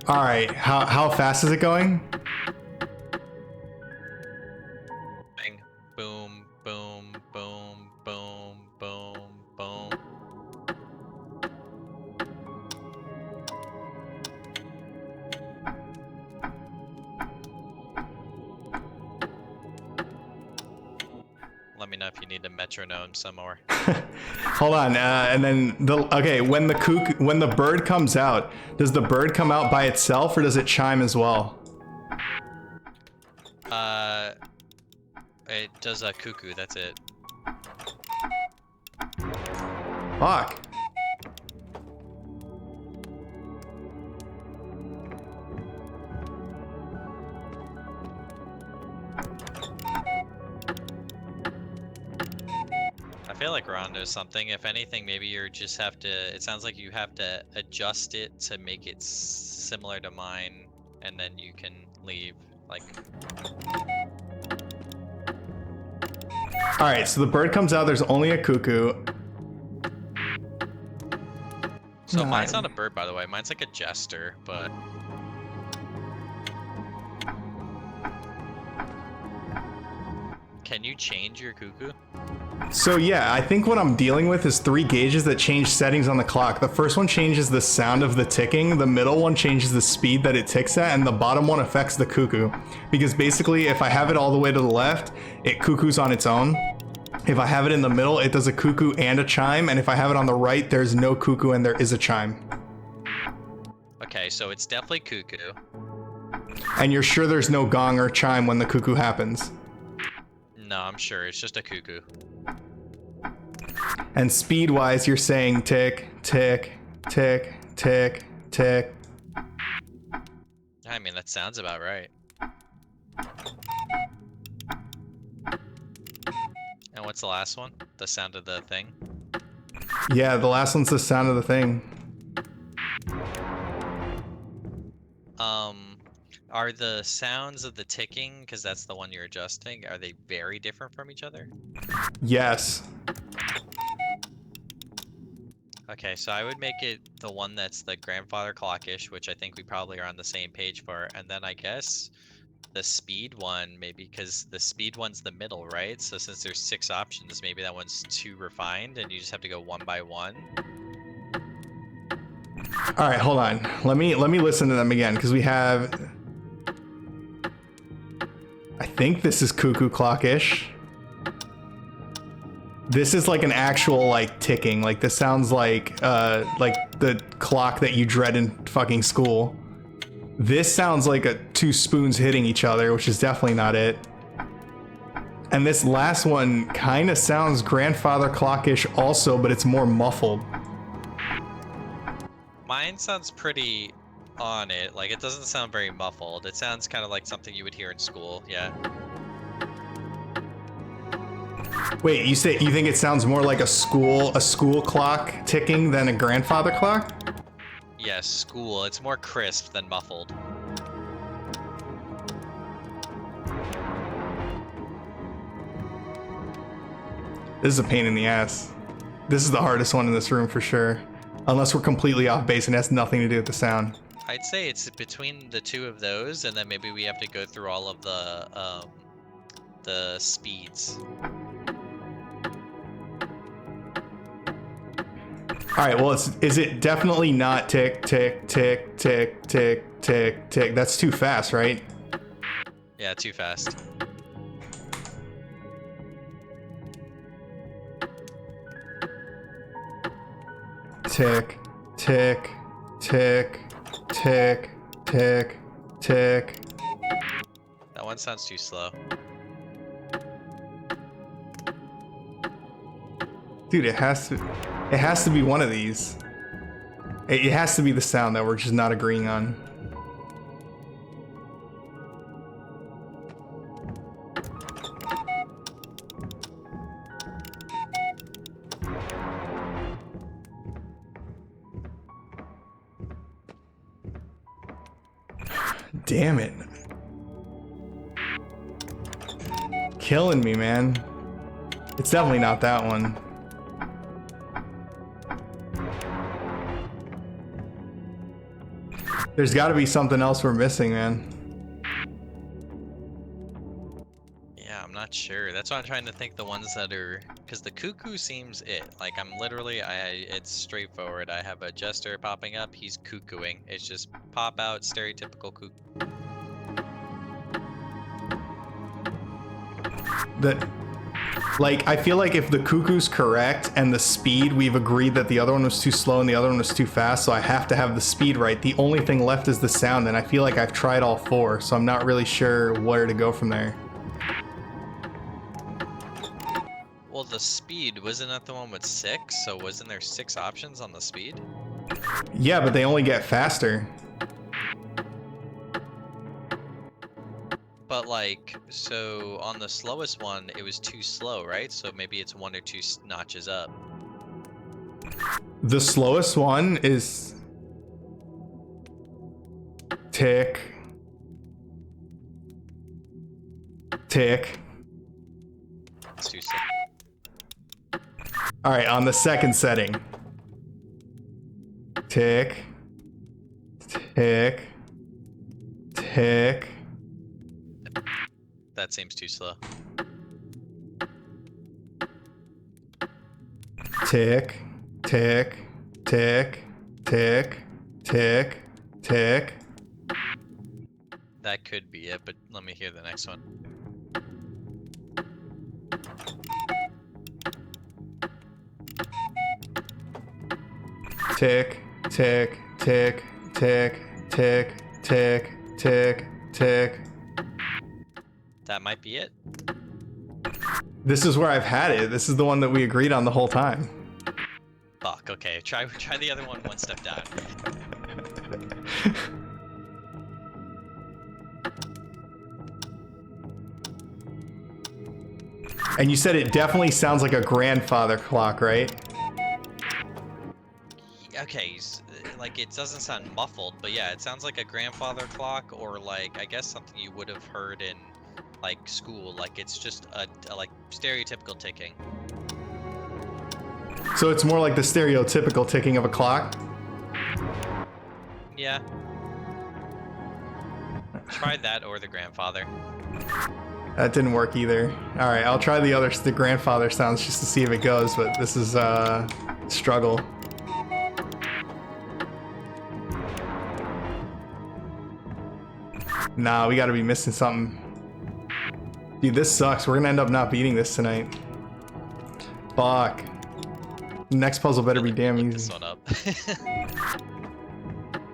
All right, how fast is it going? Bang, boom, boom, boom, boom, boom, boom. Let me know if you need a metronome some more. Hold on, and then when the bird comes out, does the bird come out by itself or does it chime as well? It does a cuckoo, that's it. Fuck. I feel like Ron knows something. If anything, maybe you just have to, it sounds like you have to adjust it to make it similar to mine, and then you can leave, like... Alright, so the bird comes out, there's only a cuckoo. So mine's not a bird, by the way. Mine's like a jester, but... Can you change your cuckoo? So yeah, I think what I'm dealing with is 3 gauges that change settings on the clock. The first one changes the sound of the ticking, the middle one changes the speed that it ticks at, and the bottom one affects the cuckoo. Because basically, if I have it all the way to the left, it cuckoos on its own. If I have it in the middle, it does a cuckoo and a chime, and if I have it on the right, there's no cuckoo and there is a chime. Okay, so it's definitely cuckoo. And you're sure there's no gong or chime when the cuckoo happens? No, I'm sure it's just a cuckoo. And speed-wise, you're saying tick, tick, tick, tick, tick. I mean, that sounds about right. And what's the last one? The sound of the thing? Yeah, the last one's the sound of the thing. Are the sounds of the ticking, because that's the one you're adjusting, are they very different from each other? Yes. Okay, so I would make it the one that's the grandfather clockish, which I think we probably are on the same page for, and then I guess the speed one, maybe, because the speed one's the middle, right? So since there's 6 options, maybe that one's too refined, and you just have to go one by one. All right, hold on. Let me listen to them again, because we have. I think this is cuckoo clockish. This is like an actual like ticking. Like this sounds like the clock that you dread in fucking school. This sounds like 2 spoons hitting each other, which is definitely not it. And this last one kind of sounds grandfather clockish also, but it's more muffled. Mine sounds pretty on it. Like, it doesn't sound very muffled. It sounds kind of like something you would hear in school, yeah. Wait, you think it sounds more like a school clock ticking than a grandfather clock? Yes, school. It's more crisp than muffled. This is a pain in the ass. This is the hardest one in this room for sure. Unless we're completely off base and it has nothing to do with the sound. I'd say it's between the 2 of those, and then maybe we have to go through all of the speeds. All right, well, is it definitely not tick, tick, tick, tick, tick, tick, tick? That's too fast, right? Yeah, too fast. Tick, tick, tick, tick, tick, tick. That one sounds too slow. Dude, it has to be one of these. It has to be the sound that we're just not agreeing on. Damn it. Killing me, man. It's definitely not that one. There's got to be something else we're missing, man. Yeah, I'm not sure. That's why I'm trying to think the ones that are, because the cuckoo seems it. Like I'm literally, it's straightforward. I have a jester popping up. He's cuckooing. It's just pop out, stereotypical cuckoo. Like, I feel like if the cuckoo's correct and the speed, we've agreed that the other one was too slow and the other one was too fast, so I have to have the speed right. The only thing left is the sound, and I feel like I've tried all 4, so I'm not really sure where to go from there. Well, the speed, wasn't that the one with 6? So wasn't there 6 options on the speed? Yeah, but they only get faster. But like, so on the slowest one, it was too slow, right? So maybe it's 1 or 2 notches up. The slowest one is tick, tick. It's too slow. All right, on the second setting. Tick, tick, tick. That seems too slow. Tick, tick, tick, tick, tick, tick. That could be it, but let me hear the next one. Tick, tick, tick, tick, tick, tick, tick, tick. That might be it. This is where I've had it. This is the one that we agreed on the whole time. Fuck, okay. Try the other one step down. And you said it definitely sounds like a grandfather clock, right? Okay, like it doesn't sound muffled, but yeah, it sounds like a grandfather clock, or like I guess something you would have heard in like school. Like it's just a like stereotypical ticking. So it's more like the stereotypical ticking of a clock? Yeah. Try that or the grandfather. That didn't work either. All right, I'll try the grandfather sounds just to see if it goes, but this is struggle. Nah, we gotta be missing something. Dude, this sucks. We're gonna end up not beating this tonight. Fuck. Next puzzle better be damn Look easy. this one up.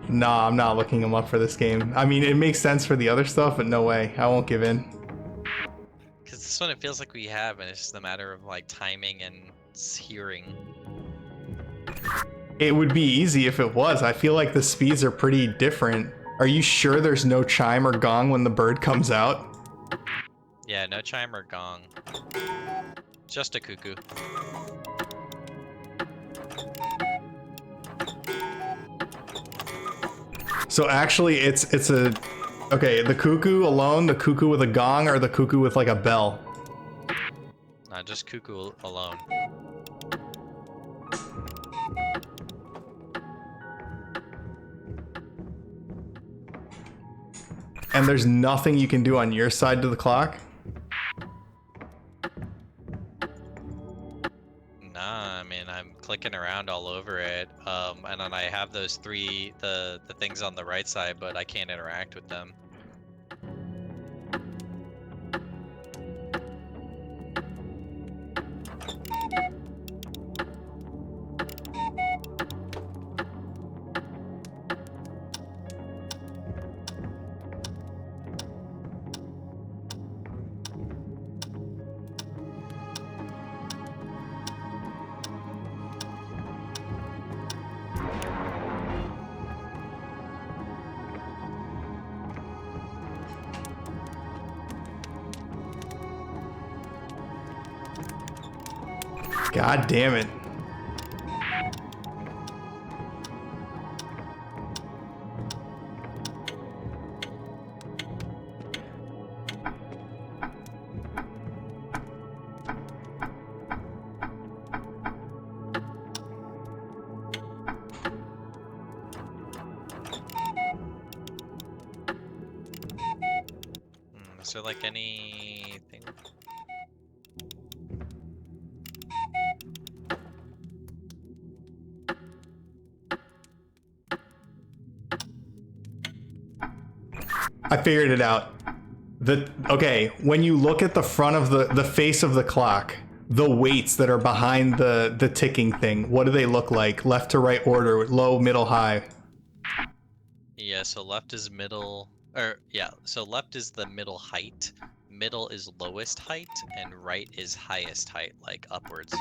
Nah, I'm not looking them up for this game. I mean, it makes sense for the other stuff, but no way. I won't give in. Because this one it feels like we have, and it's just a matter of like timing and hearing. It would be easy if it was. I feel like the speeds are pretty different. Are you sure there's no chime or gong when the bird comes out? Yeah, no chime or gong. Just a cuckoo. So actually, it's a... Okay, the cuckoo alone, the cuckoo with a gong, or the cuckoo with like a bell? Not just cuckoo alone. And there's nothing you can do on your side to the clock? Nah, I mean, I'm clicking around all over it, and then I have those three, the things on the right side, but I can't interact with them. God damn it. Is there like anything? I figured it out. Okay, when you look at the front of the face of the clock, the weights that are behind the ticking thing, what do they look like? Left to right order, low, middle, high. Yeah, so left is middle, or yeah, so left is the middle height, middle is lowest height, and right is highest height, like upwards.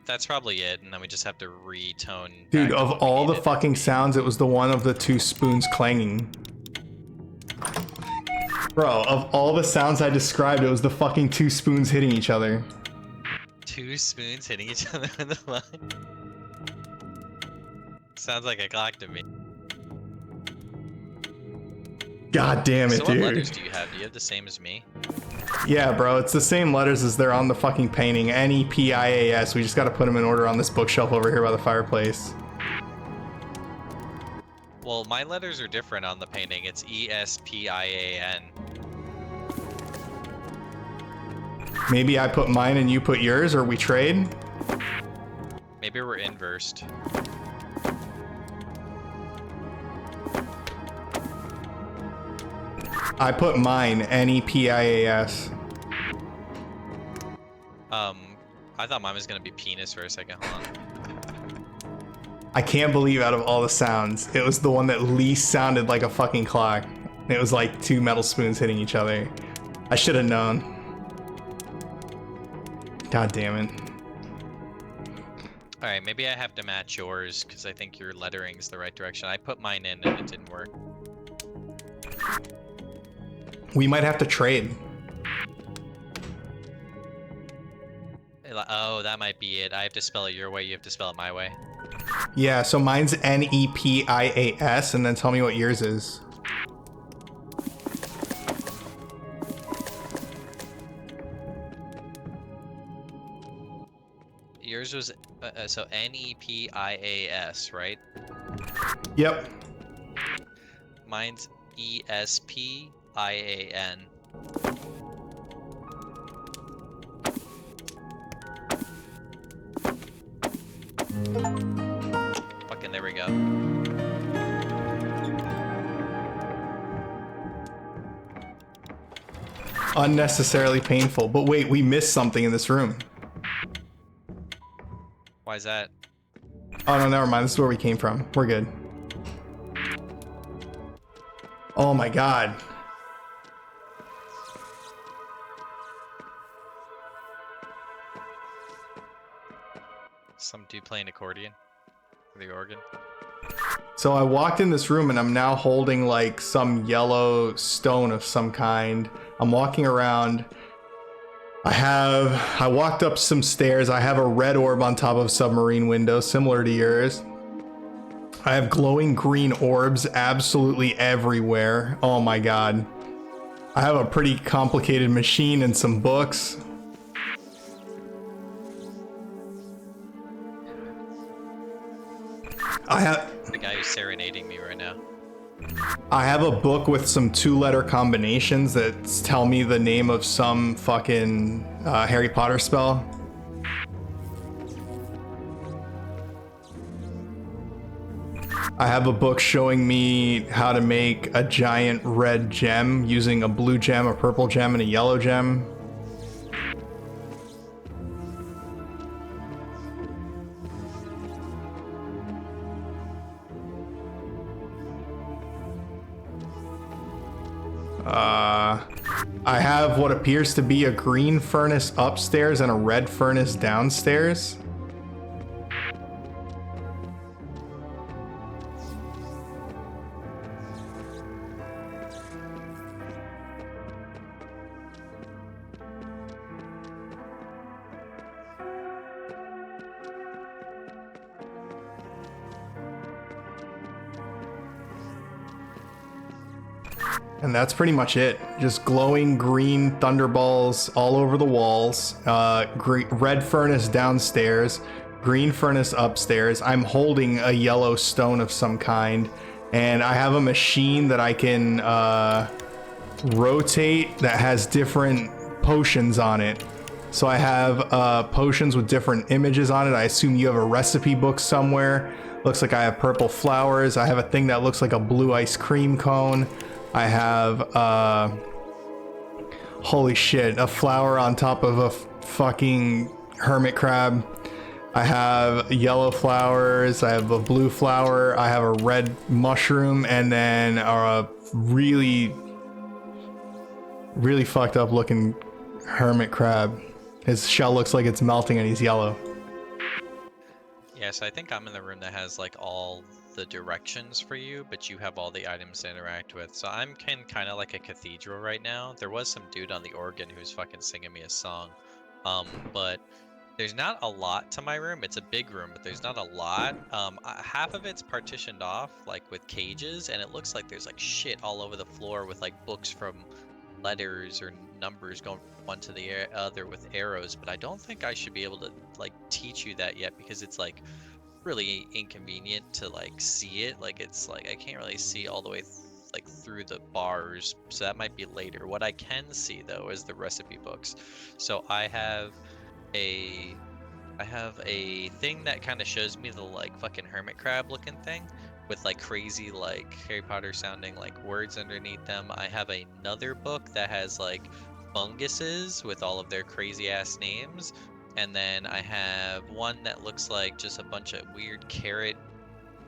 That's probably it, and then we just have to retone. Dude, back to of what we all the needed. fucking sounds, it was the one of the two spoons clanging. Bro, of all the sounds I described, it was the fucking two spoons hitting each other. Two spoons hitting each other in the line. Sounds like a clock to me. God damn it, So what letters dude. do you have? Do you have the same as me? Yeah, bro, it's the same letters as they're on the fucking painting. N-E-P-I-A-S. We just gotta put them in order on this bookshelf over here by the fireplace. Well, my letters are different on the painting. It's ESPIAN. Maybe I put mine and you put yours, or we trade? Maybe we're inversed. I put mine, NEPIAS. I thought mine was gonna be penis for a second. Hold on. I can't believe out of all the sounds, it was the one that least sounded like a fucking clock. It was like two metal spoons hitting each other. I should have known. God damn it. All right, maybe I have to match yours because I think your lettering's the right direction. I put mine in and it didn't work. We might have to trade. Oh, that might be it. I have to spell it your way. You have to spell it my way. Yeah, so mine's NEPIAS, and then tell me what yours is. Yours was so NEPIAS, right? Yep. Mine's ESPIAN. Fucking there we go. Unnecessarily painful. But wait, we missed something in this room. Why is that? Oh no, never mind. This is where we came from. We're good. Oh my god. Some dude playing accordion for the organ. So I walked in this room and I'm now holding like some yellow stone of some kind. I'm walking around. I walked up some stairs. I have a red orb on top of a submarine window, similar to yours. I have glowing green orbs absolutely everywhere. Oh my god. I have a pretty complicated machine and some books. I have The guy who's serenading me right now. I have a book with some 2-letter combinations that tell me the name of some fucking Harry Potter spell. I have a book showing me how to make a giant red gem using a blue gem, a purple gem, and a yellow gem. I have what appears to be a green furnace upstairs and a red furnace downstairs. And that's pretty much it. Just glowing green thunderballs all over the walls. Red furnace downstairs, green furnace upstairs. I'm holding a yellow stone of some kind, and I have a machine that I can rotate that has different potions on it. So I have potions with different images on it. I assume you have a recipe book somewhere. Looks like I have purple flowers. I have a thing that looks like a blue ice cream cone. I have, holy shit, a flower on top of a fucking hermit crab. I have yellow flowers, I have a blue flower, I have a red mushroom, and then a really fucked up looking hermit crab. His shell looks like it's melting and he's yellow. Yeah, so I think I'm in the room that has like all the directions for you, but you have all the items to interact with. So I'm kind of like a cathedral right now. There was some dude on the organ who's fucking singing me a song. But there's not a lot to my room. It's a big room, but there's not a lot. Half of it's partitioned off like with cages, and it looks like there's like shit all over the floor with like books from letters or numbers going from one to the other with arrows, but I don't think I should be able to like teach you that yet because it's like really inconvenient to like see it. Like it's like I can't really see all the way like through the bars, so that might be later. What I can see though is the recipe books. So I have a thing that kind of shows me the like fucking hermit crab looking thing with like crazy like Harry Potter sounding like words underneath them. I have another book that has like funguses with all of their crazy ass names. And then I have one that looks like just a bunch of weird carrot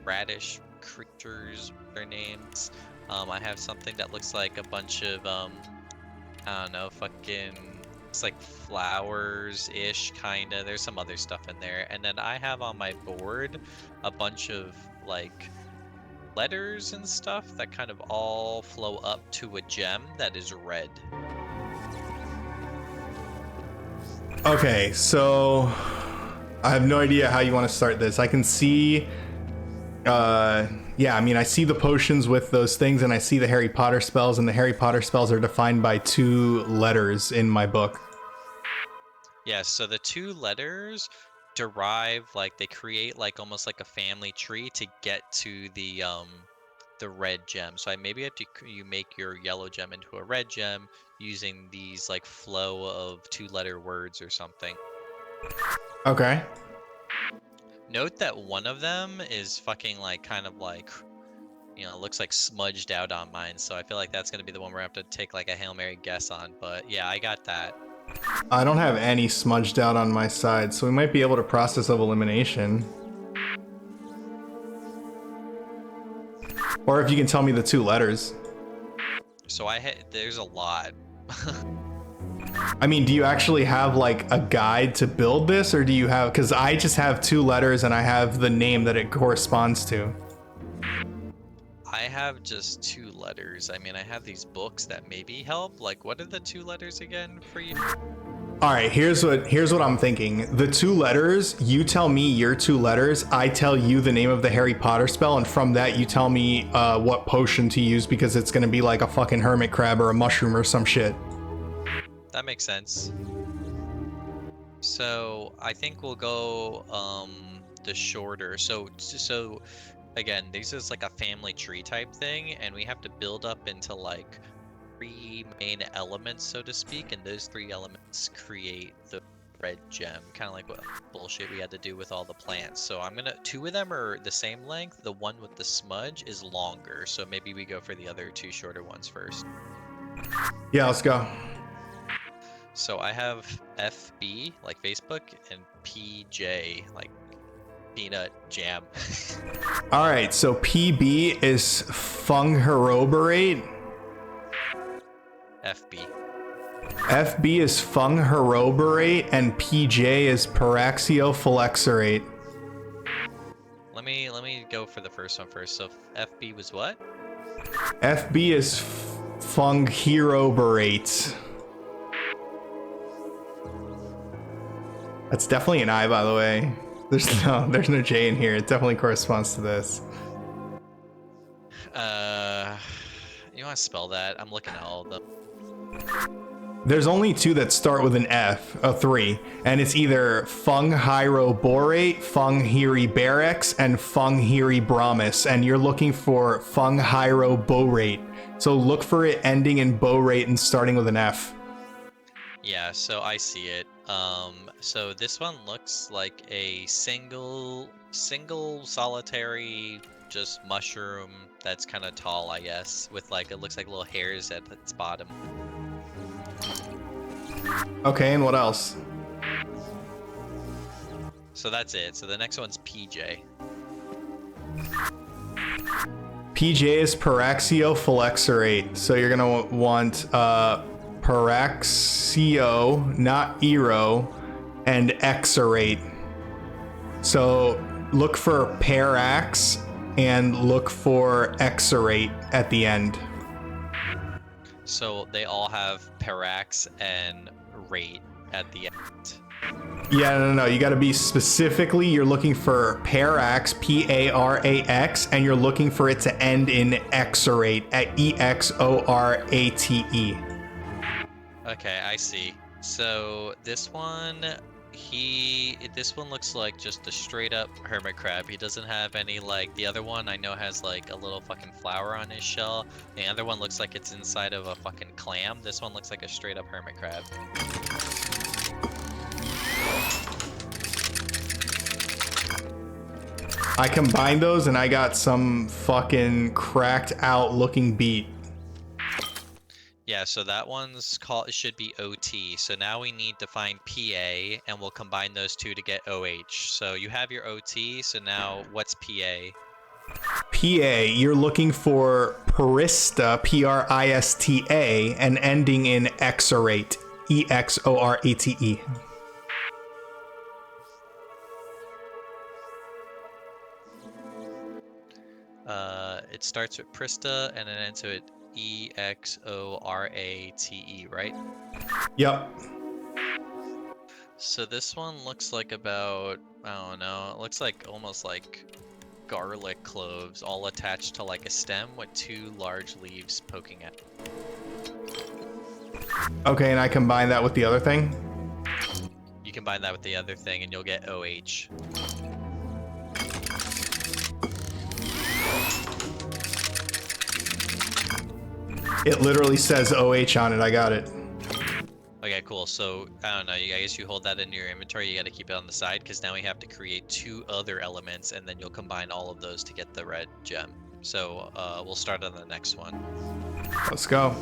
radish creatures, their names. I have something that looks like a bunch of I don't know, fucking it's like flowers-ish kinda. There's some other stuff in there. And then I have on my board a bunch of like letters and stuff that kind of all flow up to a gem that is red. Okay, so I have no idea how you want to start this. I can see, yeah, I mean, I see the potions with those things, and I see the Harry Potter spells, and the Harry Potter spells are defined by 2 letters in my book. Yeah, so the 2 letters derive like they create like almost like a family tree to get to the red gem. So maybe have to you make your yellow gem into a red gem using these like flow of 2-letter words or something. Okay. Note that one of them is fucking like kind of like, you know, looks like smudged out on mine. So I feel like that's gonna be the one we're gonna have to take like a Hail Mary guess on. But yeah, I got that. I don't have any smudged out on my side, so we might be able to process of elimination. Or if you can tell me the 2 letters. So there's a lot. I mean, do you actually have like a guide to build this, or do you have, because I just have 2 letters and I have the name that it corresponds to. I have just 2 letters. I mean, I have these books that maybe help. Like, what are the 2 letters again for you? All right, here's what I'm thinking. The 2 letters, you tell me your 2 letters, I tell you the name of the Harry Potter spell, and from that you tell me what potion to use, because it's gonna be like a fucking hermit crab or a mushroom or some shit. That makes sense. So I think we'll go the shorter. So again, this is like a family tree type thing, and we have to build up into like 3 main elements, so to speak, and those 3 elements create the red gem, kind of like what bullshit we had to do with all the plants. So 2 of them are the same length. The one with the smudge is longer, so maybe we go for the other 2 shorter ones first. Yeah, let's go. So I have FB, like Facebook, and PJ, like peanut jam. All right, so PB is fungheroborate. FB. FB is fungheroborate, and PJ is paraxiophylexorate. Let me go for the first one first. So FB was what? FB is fungheroborate. That's definitely an I, by the way. There's no J in here. It definitely corresponds to this. You want to spell that? I'm looking at all of them. There's only 2 that start with an F, 3, and it's either fungheroborate, fungheribarex, and fungheribramus, and you're looking for fungheroborate. So look for it ending in borate and starting with an F. Yeah, so I see it. So this one looks like a single solitary just mushroom that's kind of tall, I guess, with like it looks like little hairs at its bottom. Okay, and what else? So that's it. So the next one's PJ. PJ is paraxiophylexorate. So you're gonna want paraxio, not ero, and exorate. So look for parax and look for exorate at the end. So they all have parax and rate at the end. Yeah, no. You got to be specifically, you're looking for parax, P-A-R-A-X, and you're looking for it to end in exorate, at E-X-O-R-A-T-E. Okay, I see. So this one This one looks like just a straight up hermit crab. He doesn't have any, like, the other one I know has like a little fucking flower on his shell. The other one looks like it's inside of a fucking clam. This one looks like a straight up hermit crab. I combined those and I got some fucking cracked out looking beat. Yeah, so that one's called, it should be OT. So now we need to find PA and we'll combine those two to get OH. So you have your OT, so now what's PA? PA, you're looking for Prista, Prista, and ending in exorate, EXORATE. It starts with Prista and then ends with EXORATE, right? Yep. So this one looks like about, I don't know, it looks like almost like garlic cloves all attached to like a stem with two large leaves poking out. Okay, and I combine that with the other thing? You combine that with the other thing and you'll get OH. It literally says OH on it. I got it. Okay, cool. So, I don't know, I guess you hold that in your inventory. You got to keep it on the side because now we have to create two other elements and then you'll combine all of those to get the red gem. So, we'll start on the next one. Let's go.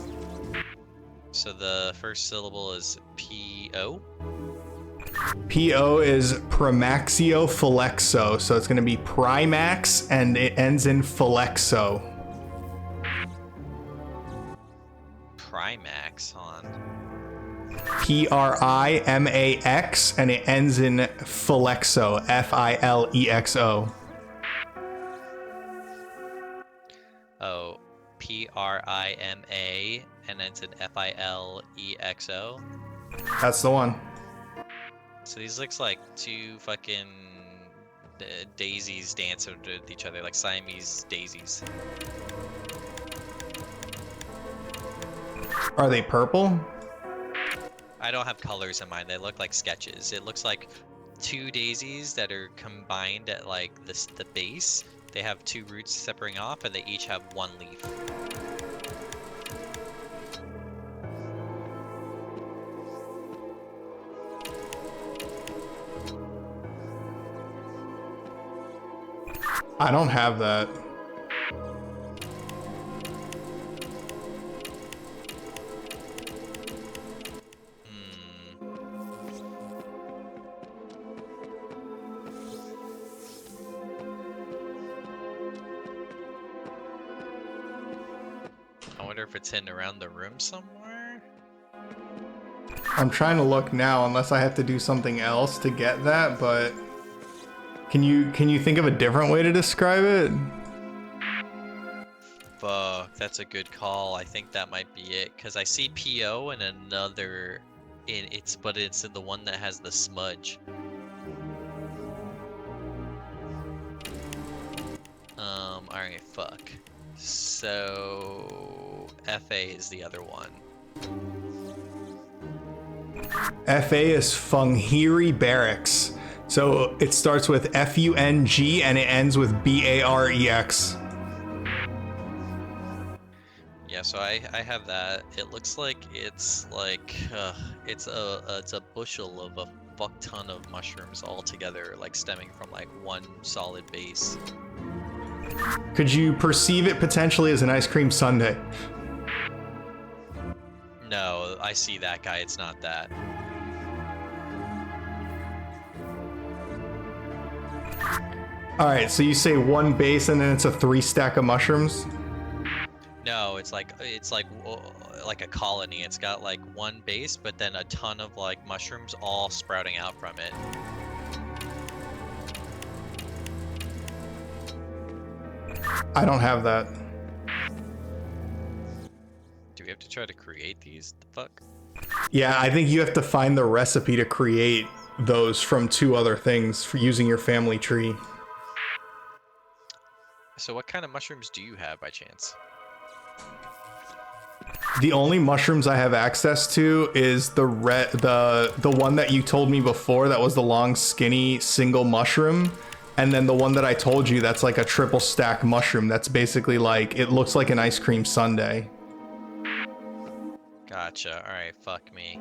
So the first syllable is P-O. PO is Primaxio-Phylexo, so it's going to be Primax, and it ends in Phylexo. Primax, hold on. Primax, and it ends in Phylexo, Filexo. Oh, Prima and ends in Filexo. That's the one. So these looks like two fucking daisies dancing with each other, like Siamese daisies. Are they purple? I don't have colors in mind. They look like sketches. It looks like two daisies that are combined at like the base. They have two roots separating off, and they each have one leaf. I don't have that. I wonder if it's hidden around the room somewhere. I'm trying to look now, unless I have to do something else to get that, but can you think of a different way to describe it? Fuck, that's a good call. I think that might be it, because I see PO and another but it's in the one that has the smudge. Alright, fuck. So FA is the other one. FA is Funghiri Barracks. So it starts with FUNG and it ends with BAREX. Yeah, so I have that. It looks like it's like it's a bushel of a fuck ton of mushrooms all together, like stemming from like one solid base. Could you perceive it potentially as an ice cream sundae? No, I see that guy. It's not that. All right, so you say one base and then it's a 3 stack of mushrooms? No, it's like a colony. It's got like one base, but then a ton of like mushrooms all sprouting out from it. I don't have that. Do we have to try to create these? The fuck? Yeah, I think you have to find the recipe to create those from 2 other things for using your family tree. So what kind of mushrooms do you have by chance? The only mushrooms I have access to is the one that you told me before that was the long skinny single mushroom, and then the one that I told you that's like a triple stack mushroom that's basically like it looks like an ice cream sundae. Gotcha. All right, fuck me.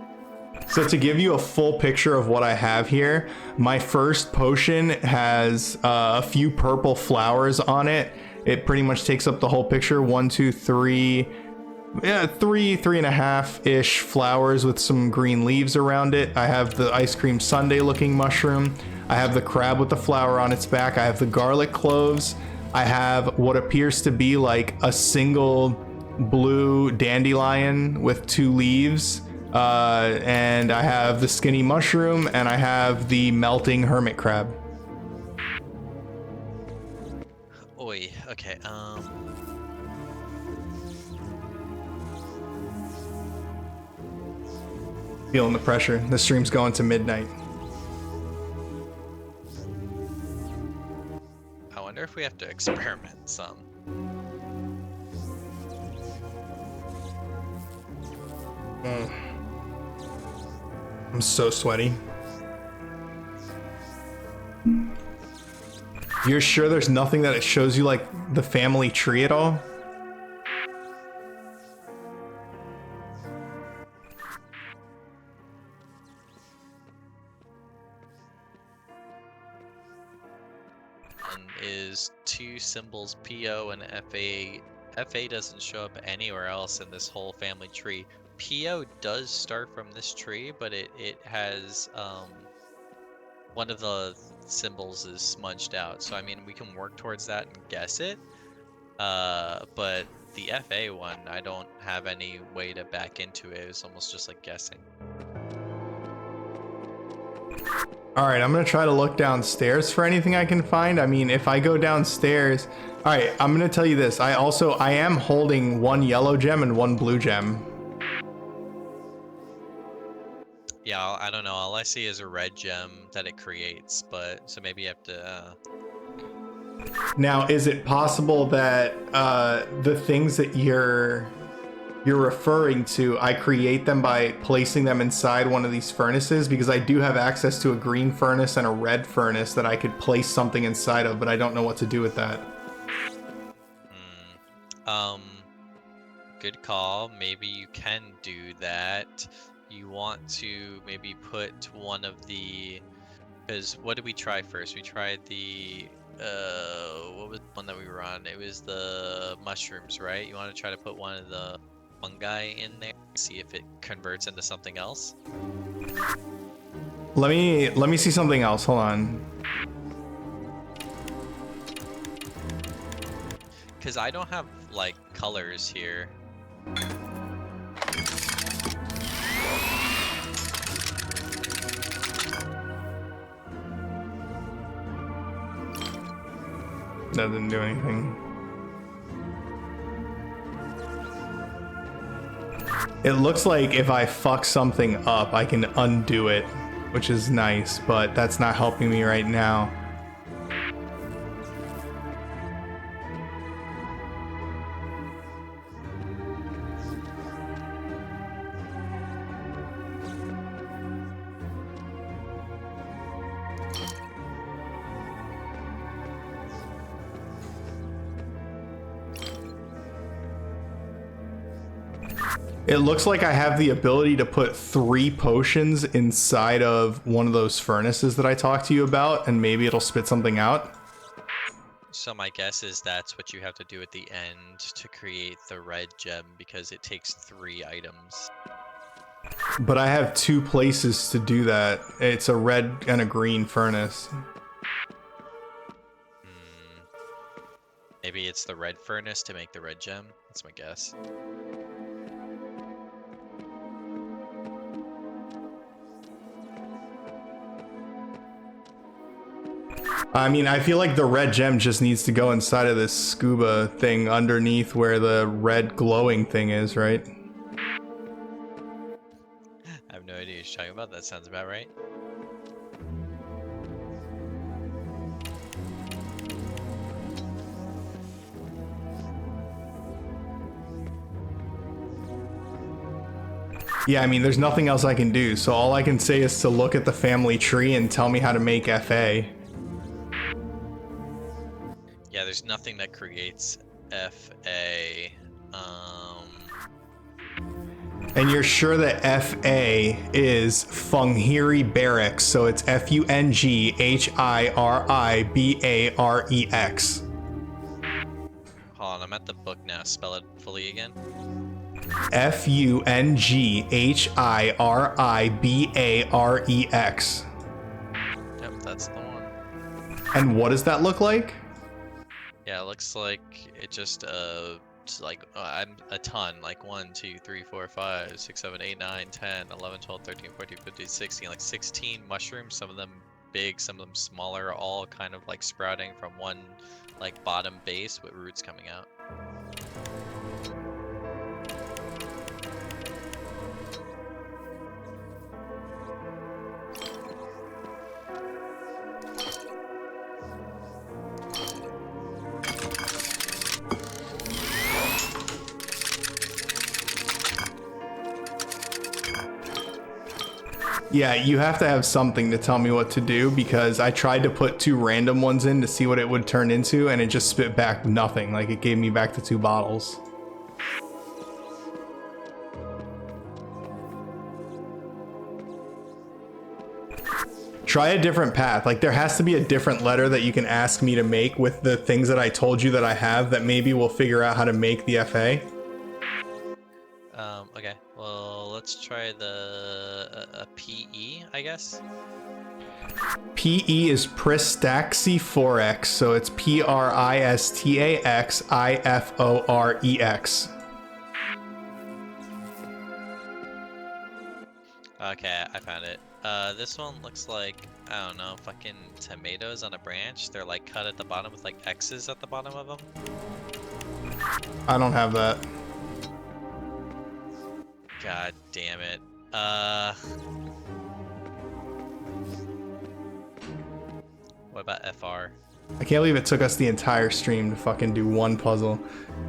So to give you a full picture of what I have here, my first potion has a few purple flowers on it. It pretty much takes up the whole picture. 1, 2, 3. Yeah, three and a half ish flowers with some green leaves around it. I have the ice cream sundae looking mushroom. I have the crab with the flower on its back. I have the garlic cloves. I have what appears to be like a single blue dandelion with 2 leaves. And I have the skinny mushroom, and I have the melting hermit crab. Oi. Okay. Feeling the pressure. The stream's going to midnight. I wonder if we have to experiment some. I'm so sweaty. You're sure there's nothing that it shows you like the family tree at all? Is 2 symbols PO and FA. FA doesn't show up anywhere else in this whole family tree. PO does start from this tree, but it has one of the symbols is smudged out. So I mean we can work towards that and guess it. But the FA one, I don't have any way to back into it. It's almost just like guessing. All right, I'm gonna try to look downstairs for anything I can find. I mean, if I go downstairs, all right, I'm gonna tell you this. I am holding 1 yellow gem and 1 blue gem. Yeah, I don't know. All I see is a red gem that it creates, but so maybe you have to. Now, is it possible that the things that you're referring to, I create them by placing them inside one of these furnaces? Because I do have access to a green furnace and a red furnace that I could place something inside of, but I don't know what to do with that. Good call. Maybe you can do that. You want to maybe put one of the, because what did we try first? We tried the what was the one that we were on? It was the mushrooms, right? You want to try to put one of the fungi in there, see if it converts into something else. Let me see something else. Hold on. Because I don't have like colors here. That didn't do anything. It looks like if I fuck something up, I can undo it, which is nice, but that's not helping me right now. It looks like I have the ability to put 3 potions inside of one of those furnaces that I talked to you about, and maybe it'll spit something out. So my guess is that's what you have to do at the end to create the red gem, because it takes 3 items. But I have 2 places to do that. It's a red and a green furnace. Maybe it's the red furnace to make the red gem. That's my guess. I mean, I feel like the red gem just needs to go inside of this scuba thing underneath where the red glowing thing is, right? I have no idea what you're talking about. That sounds about right. Yeah, I mean, there's nothing else I can do, so all I can say is to look at the family tree and tell me how to make FA. Yeah, there's nothing that creates FA. And you're sure that FA is Funghiri Barracks, so it's FUNGHIRIBAREX. Hold on, I'm at the book now. Spell it fully again. FUNGHIRIBAREX. Yep, that's the one. And what does that look like? Yeah, it looks like it just it's like I'm a ton, like 1, 2, 3, 4, 5, 6, 7, 8, 9, 10, 11, 12, 13, 14, 15, 16, like 16 mushrooms, some of them big, some of them smaller, all kind of like sprouting from one like bottom base with roots coming out. Yeah, you have to have something to tell me what to do, because I tried to put 2 random ones in to see what it would turn into, and it just spit back nothing. Like, it gave me back the 2 bottles. Try a different path. Like, there has to be a different letter that you can ask me to make with the things that I told you that I have that maybe we'll figure out how to make the FA. Okay, well, let's try the PE, I guess. PE is Pristaxiforex, so it's Pristaxiforex. Okay, I found it. This one looks like, I don't know, fucking tomatoes on a branch. They're like cut at the bottom with like X's at the bottom of them. I don't have that. God damn it. What about FR? I can't believe it took us the entire stream to fucking do one puzzle,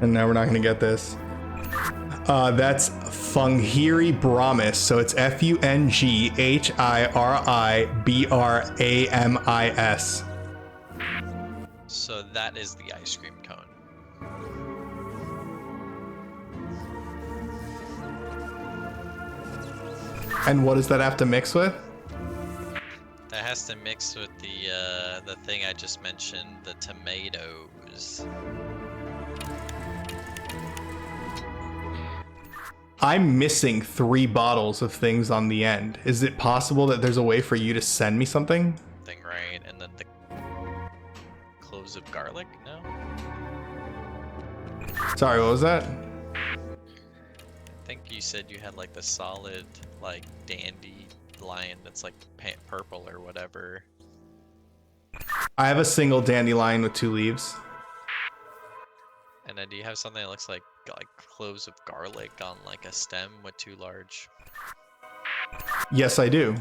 and now we're not gonna get this. That's Funghiri Bramis, so it's FUNGHIRIBRAMIS. So that is the ice cream cone. And what does that have to mix with? That has to mix with the thing I just mentioned, the tomatoes. I'm missing 3 bottles of things on the end. Is it possible that there's a way for you to send me something? Thing, right? And then the cloves of garlic? No? Sorry, what was that? I think you said you had like the solid, like, dandelion that's like purple or whatever. I have a single dandelion with 2 leaves. And then do you have something that looks like cloves of garlic on like a stem with 2 large? Yes, I do.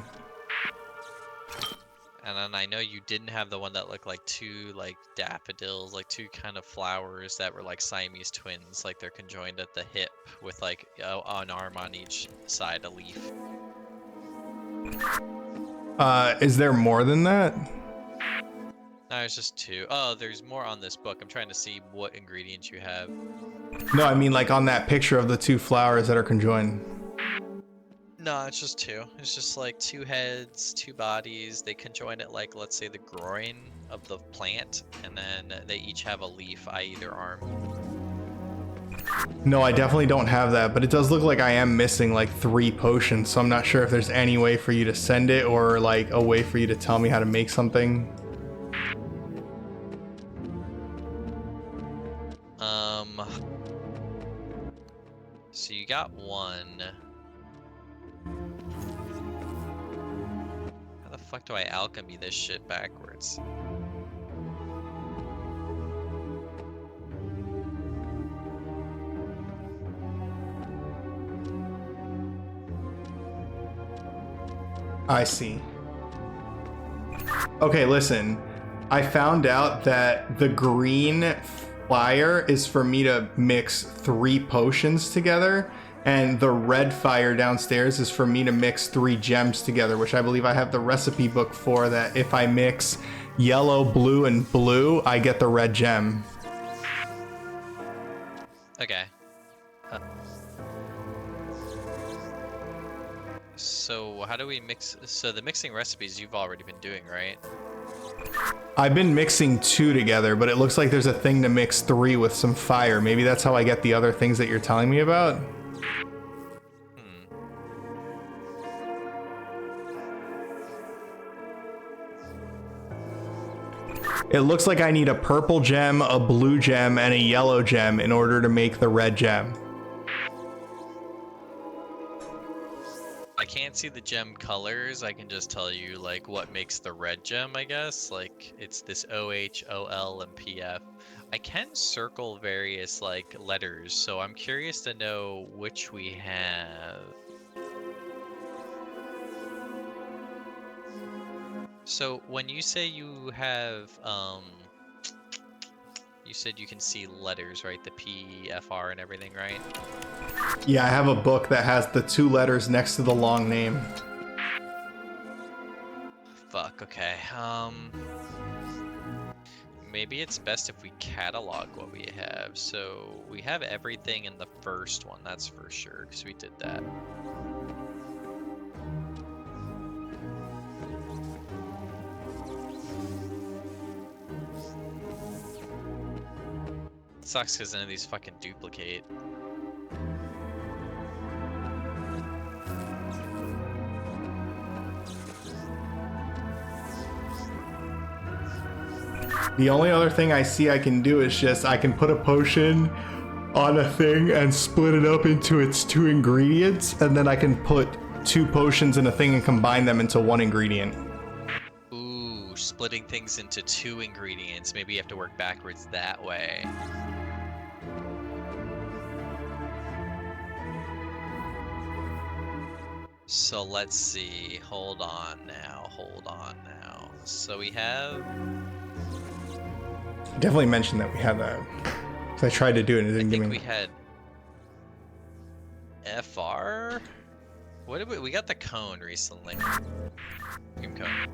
And then I know you didn't have the one that looked like 2 like daffodils, like 2 kind of flowers that were like Siamese twins, like they're conjoined at the hip with like an arm on each side, a leaf. Is there more than that? No, it's just 2. Oh, there's more on this book. I'm trying to see what ingredients you have. No, I mean like on that picture of the 2 flowers that are conjoined. No, it's just 2. It's just like 2 heads, 2 bodies. They conjoin at like, let's say, the groin of the plant, and then they each have a leaf, i.e. their arm. No, I definitely don't have that, but it does look like I am missing like 3 potions, so I'm not sure if there's any way for you to send it or like a way for you to tell me how to make something. So you got 1. How the fuck do I alchemy this shit backwards? I see. Okay, listen. I found out that the green fire is for me to mix 3 potions together, And the red fire downstairs is for me to mix 3 gems together, which I believe I have the recipe book for, that if I mix yellow, blue, and blue, I get the red gem. Okay. So how do we mix? So the mixing recipes you've already been doing, right? I've been mixing 2 together, but it looks like there's a thing to mix 3 with some fire. Maybe that's how I get the other things that you're telling me about. It looks like I need a purple gem, a blue gem, and a yellow gem in order to make the red gem. I can't see the gem colors. I can just tell you like what makes the red gem, I guess. Like it's this OH, OL, and PF. I can circle various like letters, so I'm curious to know which we have. So when you say you have, you said you can see letters, right? The P, F, R, and everything, right? Yeah, I have a book that has the 2 letters next to the long name. Fuck, okay. Maybe it's best if we catalog what we have. So we have everything in the first one, that's for sure, because we did that. Sucks because none of these fucking duplicate. The only other thing I see I can do is just I can put a potion on a thing and split it up into its 2 ingredients, and then I can put 2 potions in a thing and combine them into 1 ingredient. Ooh, splitting things into 2 ingredients. Maybe you have to work backwards that way. So let's see. Hold on now. Hold on now. So we have. Definitely mentioned that we had that. So I tried to do it and it didn't give me. I think we had FR. What did we got the cone recently? Cone.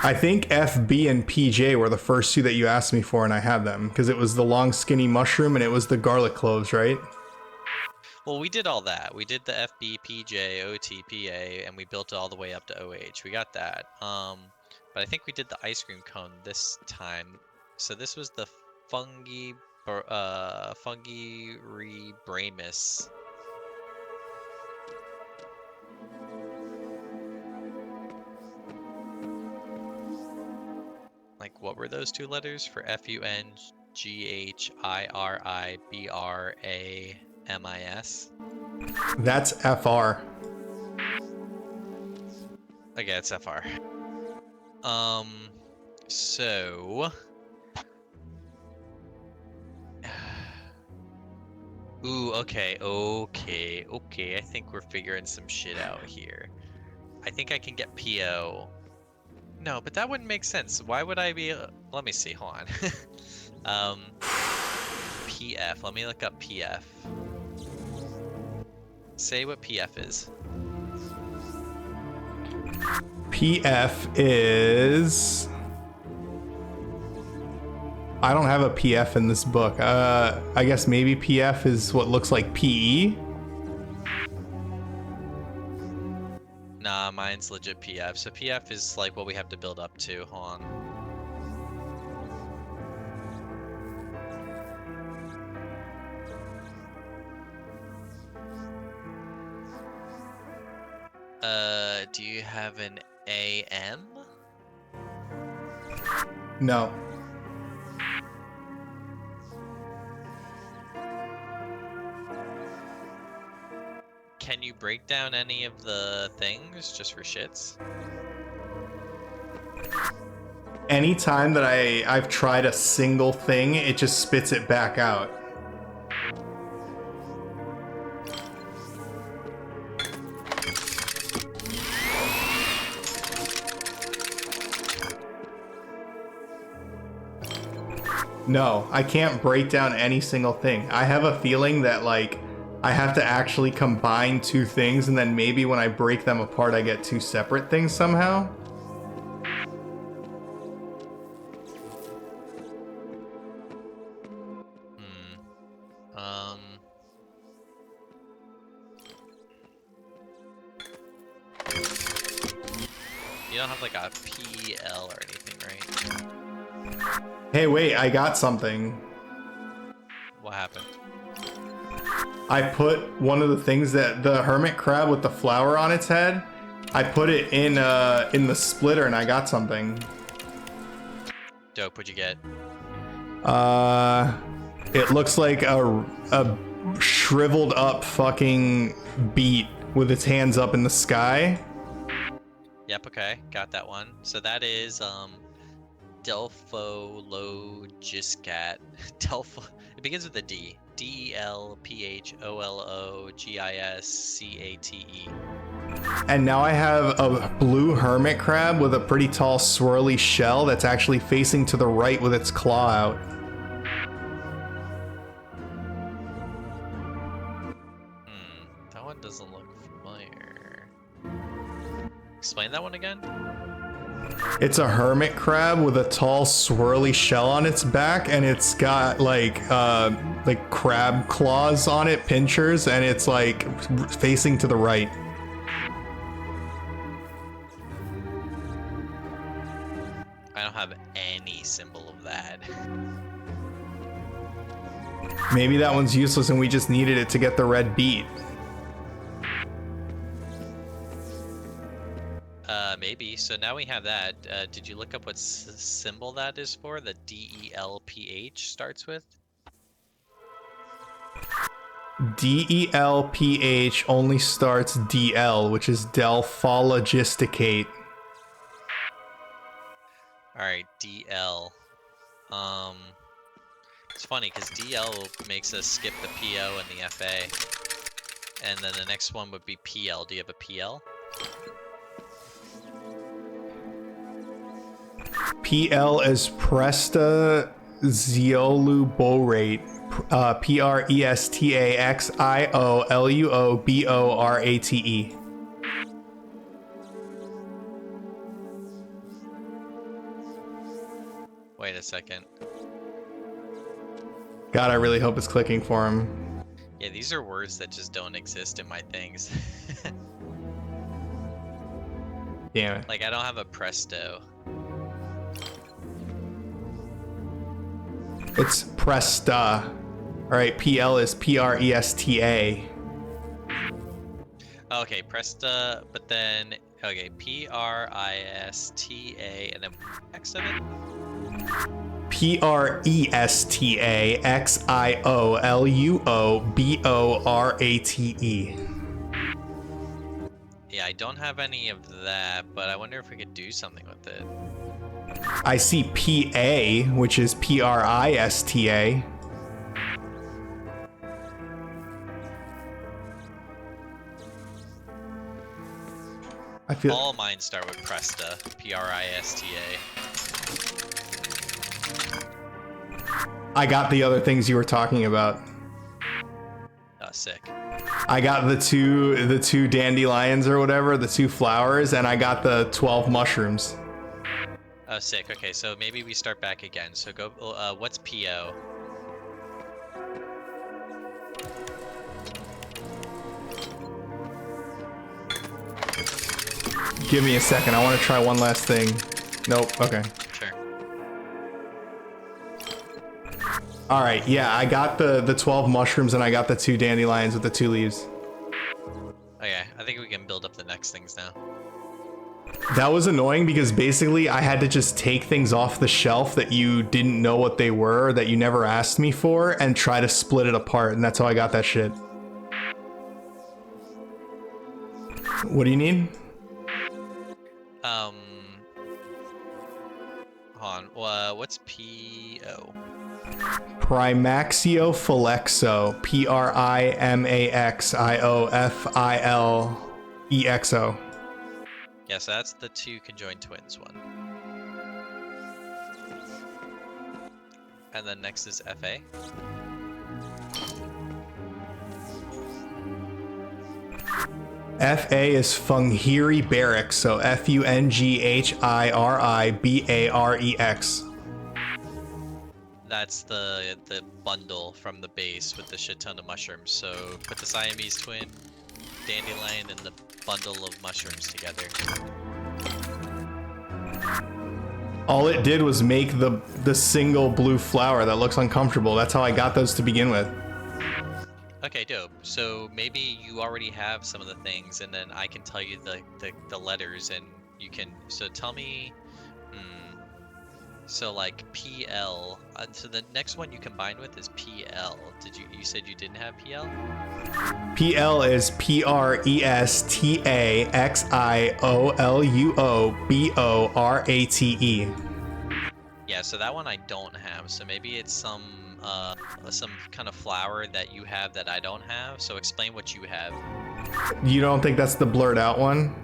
I think FB and PJ were the first 2 that you asked me for, and I have them because it was the long skinny mushroom and it was the garlic cloves, right? Well, we did all that. We did the FB, PJ, OT, PA, and we built it all the way up to OH. We got that. But I think we did the ice cream cone this time. So this was the fungi rebramus. Like, what were those 2 letters for FUNGHIRIBRAMIS? That's FR. Okay, it's FR. So. Ooh, okay. I think we're figuring some shit out here. I think I can get PO. No, but that wouldn't make sense. Why would I be... Let me see, hold on. PF, let me look up PF. Say what PF is. PF is... I don't have a PF in this book. I guess maybe PF is what looks like PE? Nah, mine's legit PF. So PF is like what we have to build up to. Hold on. Do you have an AM? No. Can you break down any of the things just for shits? Anytime that I've tried a single thing, it just spits it back out. No, I can't break down any single thing. I have a feeling that, like, I have to actually combine two things, and then maybe when I break them apart, I get two separate things somehow. You don't have like a PL or anything, right? Hey, wait, I got something. What happened? I put one of the things that the hermit crab with the flower on its head, I put it in the splitter and I got something. Dope, what'd you get? It looks like a shriveled up fucking beet with its hands up in the sky. Yep, okay, got that one. So that is Delphologiscat. It begins with a D. DELPHOLOGISCATE. And now I have a blue hermit crab with a pretty tall swirly shell that's actually facing to the right with its claw out. That one doesn't look familiar. Explain that one again? It's a hermit crab with a tall swirly shell on its back, and it's got like crab claws on it, pinchers, and it's like facing to the right. I don't have any symbol of that. Maybe that one's useless and we just needed it to get the red beet. Maybe. So now we have that. Did you look up what symbol that is for? The DELPH starts with? DELPH only starts DL, which is Delphologisticate. Alright, DL. It's funny because DL makes us skip the PO and the FA. And then the next one would be PL. Do you have a PL? PL is Presta Zeoluborate. PRESTAXIOLUOBORATE. Wait a second. God, I really hope it's clicking for him. Yeah, these are words that just don't exist in my things. Damn it. Like, I don't have a Presto. It's Presta. Alright, PL is PRESTA. Okay, Presta, but then, okay, PRISTA, and then X of it? PRESTAXIOLUOBORATE. Yeah, I don't have any of that, but I wonder if we could do something with it. I see PA, which is PRISTA. I feel All mine start with Presta, PRISTA. I got the other things you were talking about. Oh, sick. I got the two dandelions or whatever, the two flowers, and I got the 12 mushrooms. Oh, sick. Okay, so maybe we start back again. So go, what's PO? Give me a second. I want to try one last thing. Nope. Okay. Sure. All right. Yeah, I got the 12 mushrooms and I got the two dandelions with the 2 leaves. Okay, I think we can build up the next things now. That was annoying because basically I had to just take things off the shelf that you didn't know what they were, that you never asked me for, and try to split it apart, and that's how I got that shit. What do you need? Hold on. What's PO? Primaxiofilexo. PRIMAXIOFILEXO. Yeah, so that's the 2 conjoined twins one. And then next is FA. FA is Funghiri Barracks, so Funghiribarex. That's the bundle from the base with the shit ton of mushrooms. So put the Siamese twin, dandelion, and the bundle of mushrooms together. All it did was make the single blue flower that looks uncomfortable. That's how I got those to begin with. Okay, dope. So maybe you already have some of the things, and then I can tell you the letters, and you can. So tell me. So like PL. So the next one you combine with is PL. You said you didn't have PL? PL is Prestaxioluoborate. Yeah, so that one I don't have. So maybe it's some kind of flower that you have that I don't have. So explain what you have. You don't think that's the blurred out one?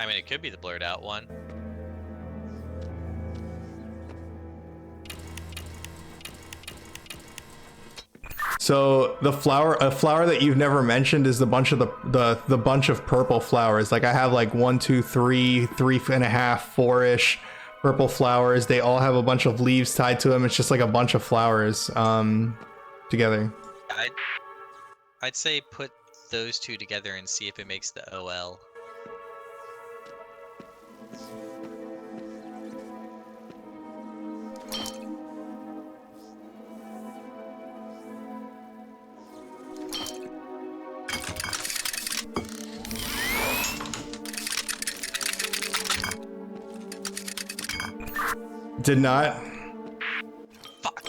I mean, it could be the blurred out one. So a flower that you've never mentioned is the bunch of the bunch of purple flowers. Like I have like 1, 2, 3, 3.5, 4-ish purple flowers. They all have a bunch of leaves tied to them. It's just like a bunch of flowers together. I'd say put those two together and see if it makes the OL. Did not. Fuck.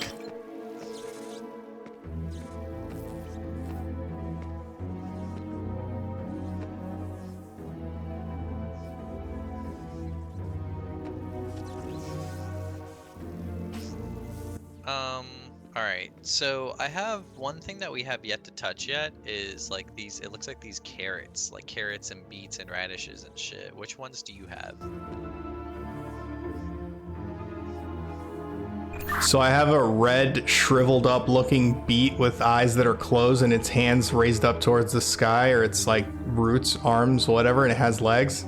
Alright, so I have one thing that we have yet to touch yet is like these, it looks like these carrots, like carrots and beets and radishes and shit. Which ones do you have? So I have a red, shriveled up looking beet with eyes that are closed and its hands raised up towards the sky, or its like roots, arms, whatever, and it has legs.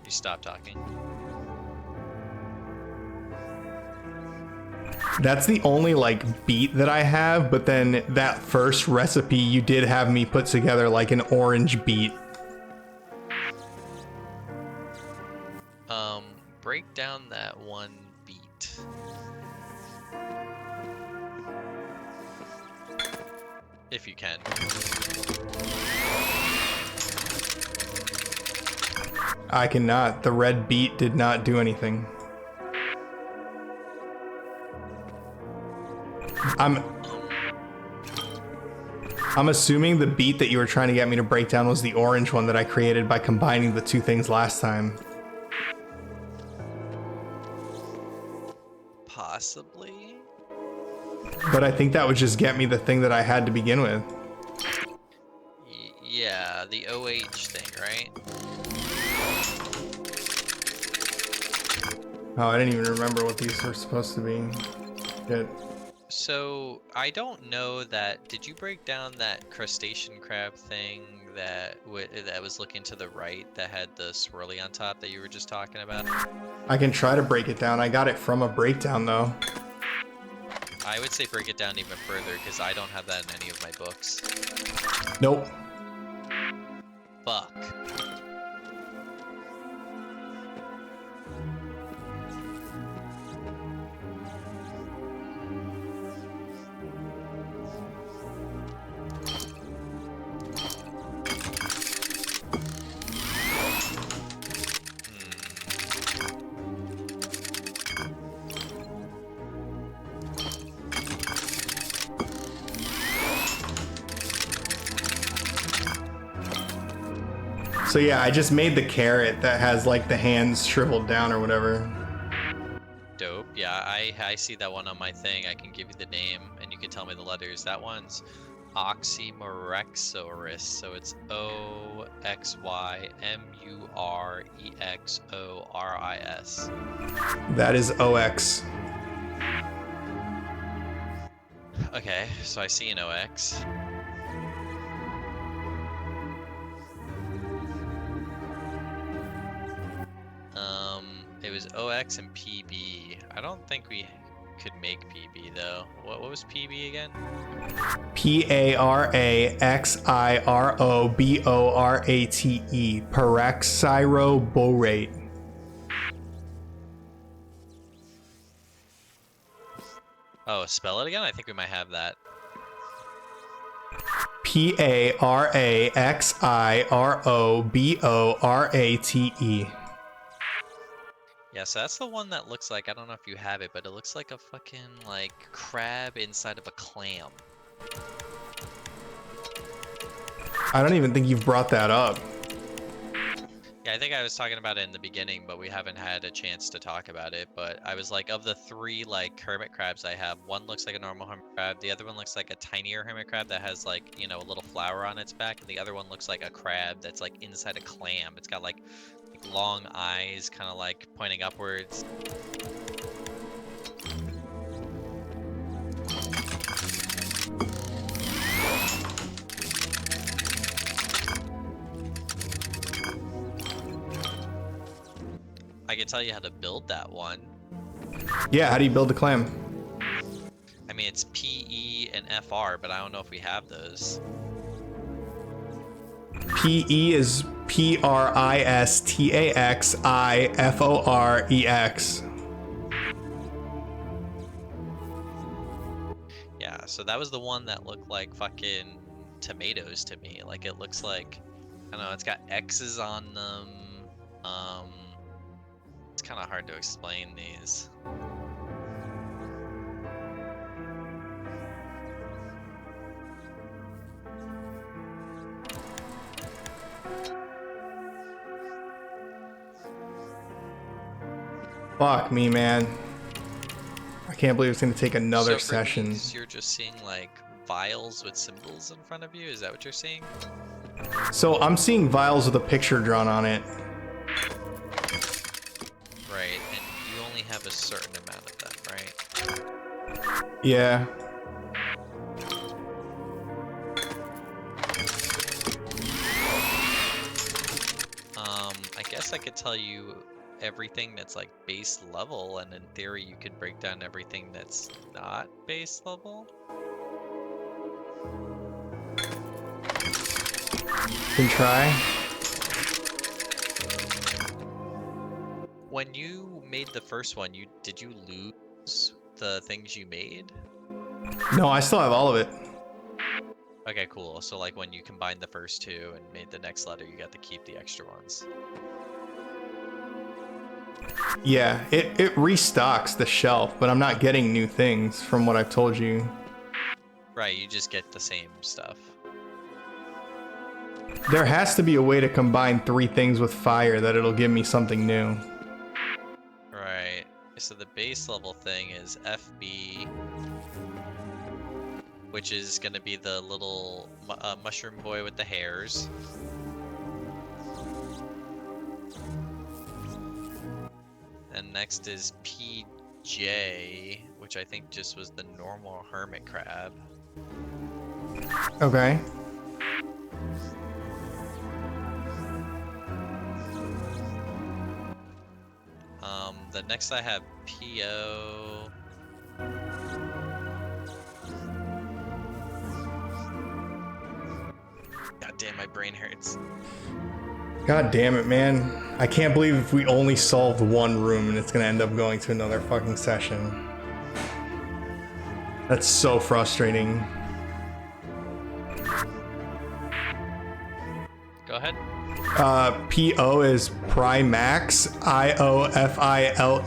You stop talking. That's the only like beet that I have, but then that first recipe you did have me put together like an orange beet. Break down that one beet. If you can. I cannot. The red beet did not do anything. I'm assuming the beet that you were trying to get me to break down was the orange one that I created by combining the two things last time. Possibly. But I think that would just get me the thing that I had to begin with. Yeah, the OH thing, right? Oh, I didn't even remember what these were supposed to be. Good. So, I don't know that... Did you break down that crustacean crab thing that was looking to the right that had the swirly on top that you were just talking about? I can try to break it down. I got it from a breakdown, though. I would say break it down even further, because I don't have that in any of my books. Nope. Fuck. So yeah, I just made the carrot that has like the hands shriveled down or whatever. Dope. Yeah, I see that one on my thing. I can give you the name, and you can tell me the letters. That one's Oxymorexoris, so it's Oxymurexoris. That is OX. Okay, so I see an OX. It was OX and PB. I don't think we could make PB though. What was PB again? Paraxiroborate. Peroxyroborate. Oh, spell it again? I think we might have that. Paraxiroborate. Yeah, so that's the one that looks like, I don't know if you have it, but it looks like a fucking, like, crab inside of a clam. I don't even think you've brought that up. Yeah, I think I was talking about it in the beginning, but we haven't had a chance to talk about it. But I was like, of the three, like, hermit crabs I have, one looks like a normal hermit crab, the other one looks like a tinier hermit crab that has, like, you know, a little flower on its back, and the other one looks like a crab that's, like, inside a clam. It's got, like long eyes, kind of, like, pointing upwards. I can tell you how to build that one. Yeah, how do you build a clam? I mean, it's PE and FR, but I don't know if we have those. PE is Pristaxifores. Yeah, so that was the one that looked like fucking tomatoes to me. Like, it looks like, I don't know, it's got X's on them. It's kind of hard to explain these. Fuck me, man. I can't believe it's gonna take another So for session. these, you're just seeing like vials with symbols in front of you? Is that what you're seeing? So I'm seeing vials with a picture drawn on it. Right, and you only have a certain amount of them, right? Yeah. I guess I could tell you everything that's like base level, and in theory you could break down everything that's not base level. Can try. When you made the first one, did you lose the things you made? No, I still have all of it. Okay, cool. So like when you combined the first two and made the next letter, you got to keep the extra ones. Yeah, it restocks the shelf, but I'm not getting new things from what I've told you. Right, you just get the same stuff. There has to be a way to combine 3 things with fire that it'll give me something new. Right. So the base level thing is FB, which is going to be the little mushroom boy with the hairs. And next is PJ, which I think just was the normal hermit crab. Okay. The next I have PO. God damn, my brain hurts. God damn it, man. I can't believe if we only solved one room and it's gonna end up going to another fucking session. That's so frustrating. Go ahead. PO is Primax, IOFILEXO.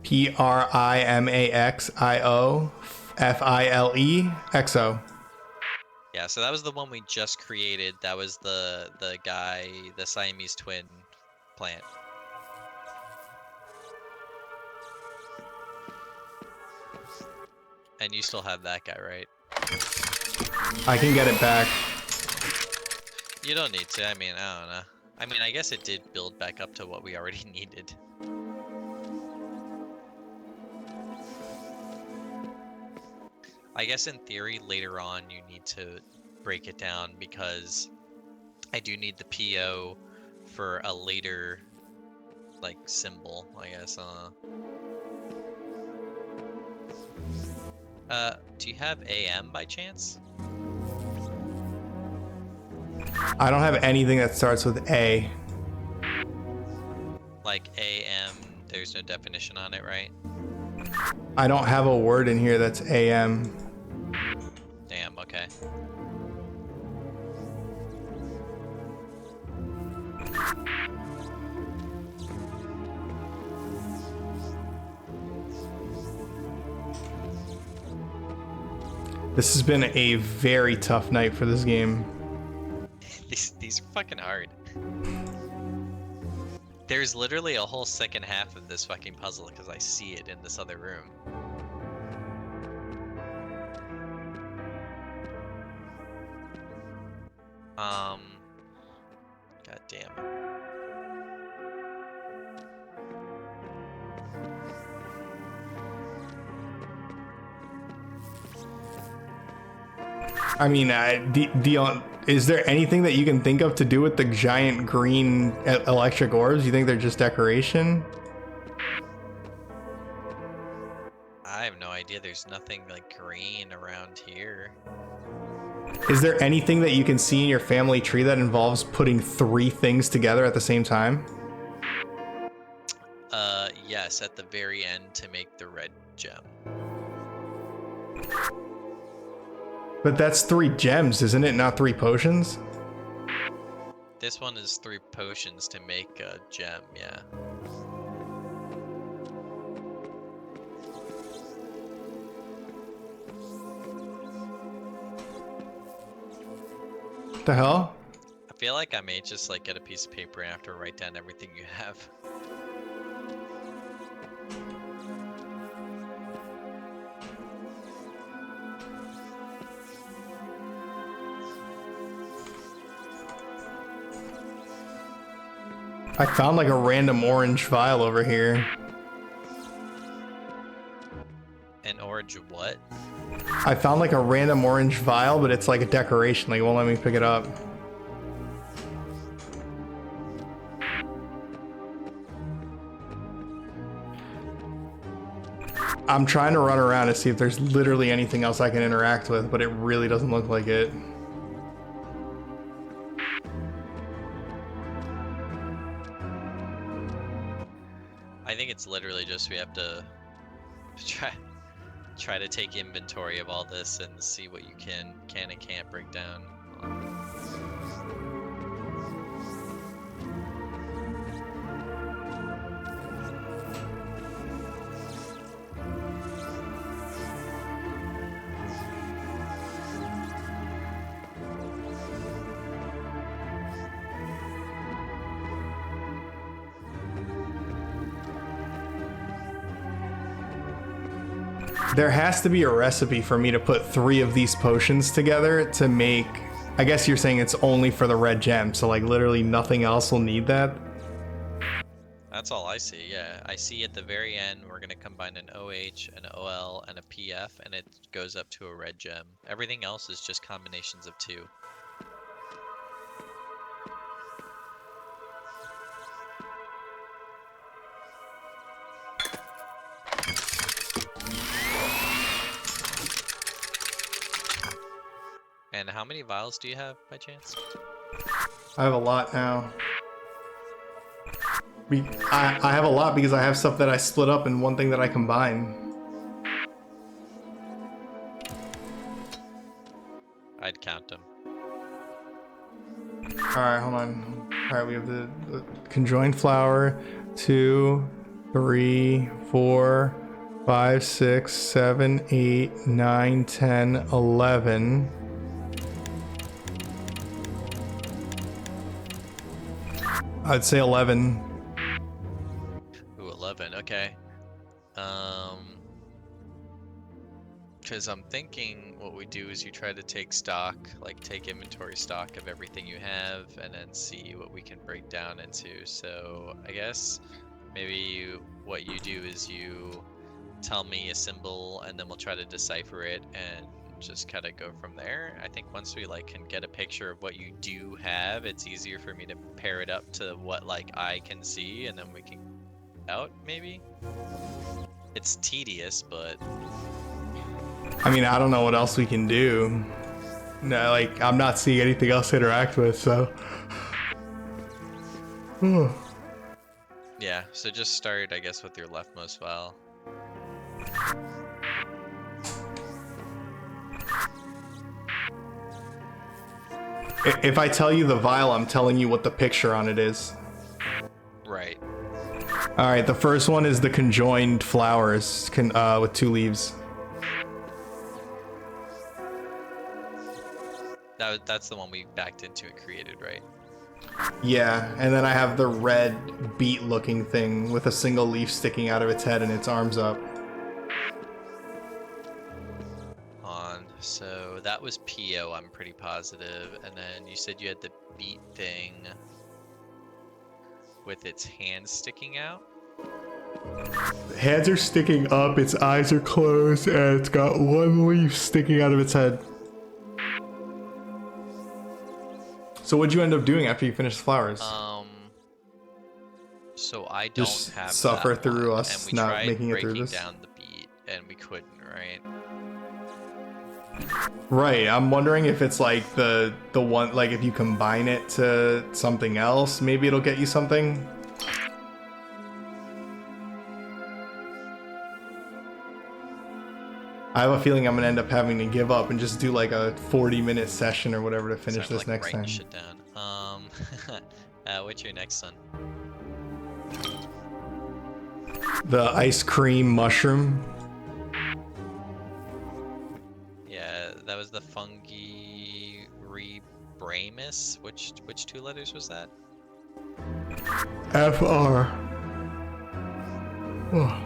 PRIMAXIOFILEXO. Yeah, so that was the one we just created. That was the guy, the Siamese twin plant. And you still have that guy, right? I can get it back. You don't need to. I mean, I don't know. I mean, I guess it did build back up to what we already needed. I guess in theory, later on, you need to break it down because I do need the PO for a later, like, symbol, I guess. Do you have AM by chance? I don't have anything that starts with A. Like AM, there's no definition on it, right? I don't have a word in here that's AM. Damn, okay. This has been a very tough night for this game. These are fucking hard. There's literally a whole second half of this fucking puzzle because I see it in this other room. God damn it. I mean, is there anything that you can think of to do with the giant green electric orbs? You think they're just decoration? I have no idea. There's nothing like green around here. Is there anything that you can see in your family tree that involves putting 3 things together at the same time? Yes, at the very end to make the red gem. But that's 3 gems, isn't it? Not 3 potions? This one is 3 potions to make a gem, yeah. What the hell? I feel like I may just like get a piece of paper and have to write down everything you have. I found like a random orange vial over here. An orange what? I found like a random orange vial, but it's like a decoration. Like, it won't let me pick it up. I'm trying to run around to see if there's literally anything else I can interact with, but it really doesn't look like it. I think it's literally just we have to try to take inventory of all this and see what you can and can't break down. There has to be a recipe for me to put 3 of these potions together to make... I guess you're saying it's only for the red gem, so like literally nothing else will need that? That's all I see, yeah. I see at the very end we're gonna combine an OH, an OL, and a PF, and it goes up to a red gem. Everything else is just combinations of 2. And how many vials do you have by chance? I have a lot now. I have a lot because I have stuff that I split up and one thing that I combine. I'd count them. Alright, hold on. Alright, we have the conjoined flower. 2, 3, 4, 5, 6, 7, 8, 9, 10, 11. I'd say 11. Ooh, 11, okay. Because I'm thinking what we do is you try to take stock, like take inventory stock of everything you have, and then see what we can break down into. So I guess maybe what you do is you tell me a symbol, and then we'll try to decipher it and just kind of go from there. I think once we like can get a picture of what you do have, it's easier for me to pair it up to what like I can see, and then we can out maybe. It's tedious, but I mean, I don't know what else we can do. No, like, I'm not seeing anything else to interact with, so. yeah, so just start, I guess, with your leftmost file. If I tell you the vial, I'm telling you what the picture on it is. Right. Alright, the first one is the conjoined flowers with 2 leaves. That's the one we backed into and created, right? Yeah, and then I have the red beet looking thing with a single leaf sticking out of its head and its arms up. So that was PO, I'm pretty positive. And then you said you had the beet thing with its hands sticking out? The hands are sticking up, its eyes are closed, and it's got 1 leaf sticking out of its head. So what'd you end up doing after you finished the flowers? So I don't Just have suffer that through one, us and we not tried making it through breaking this? down the beet, and we couldn't, right? Right, I'm wondering if it's like the one, like if you combine it to something else, maybe it'll get you something. I have a feeling I'm gonna end up having to give up and just do like a 40-minute session or whatever to finish So I'm, this like, next writing time. shit down. What's your next one? The ice cream mushroom. Yeah, that was the fungi rebramus. Which 2 letters was that? FR. Oh.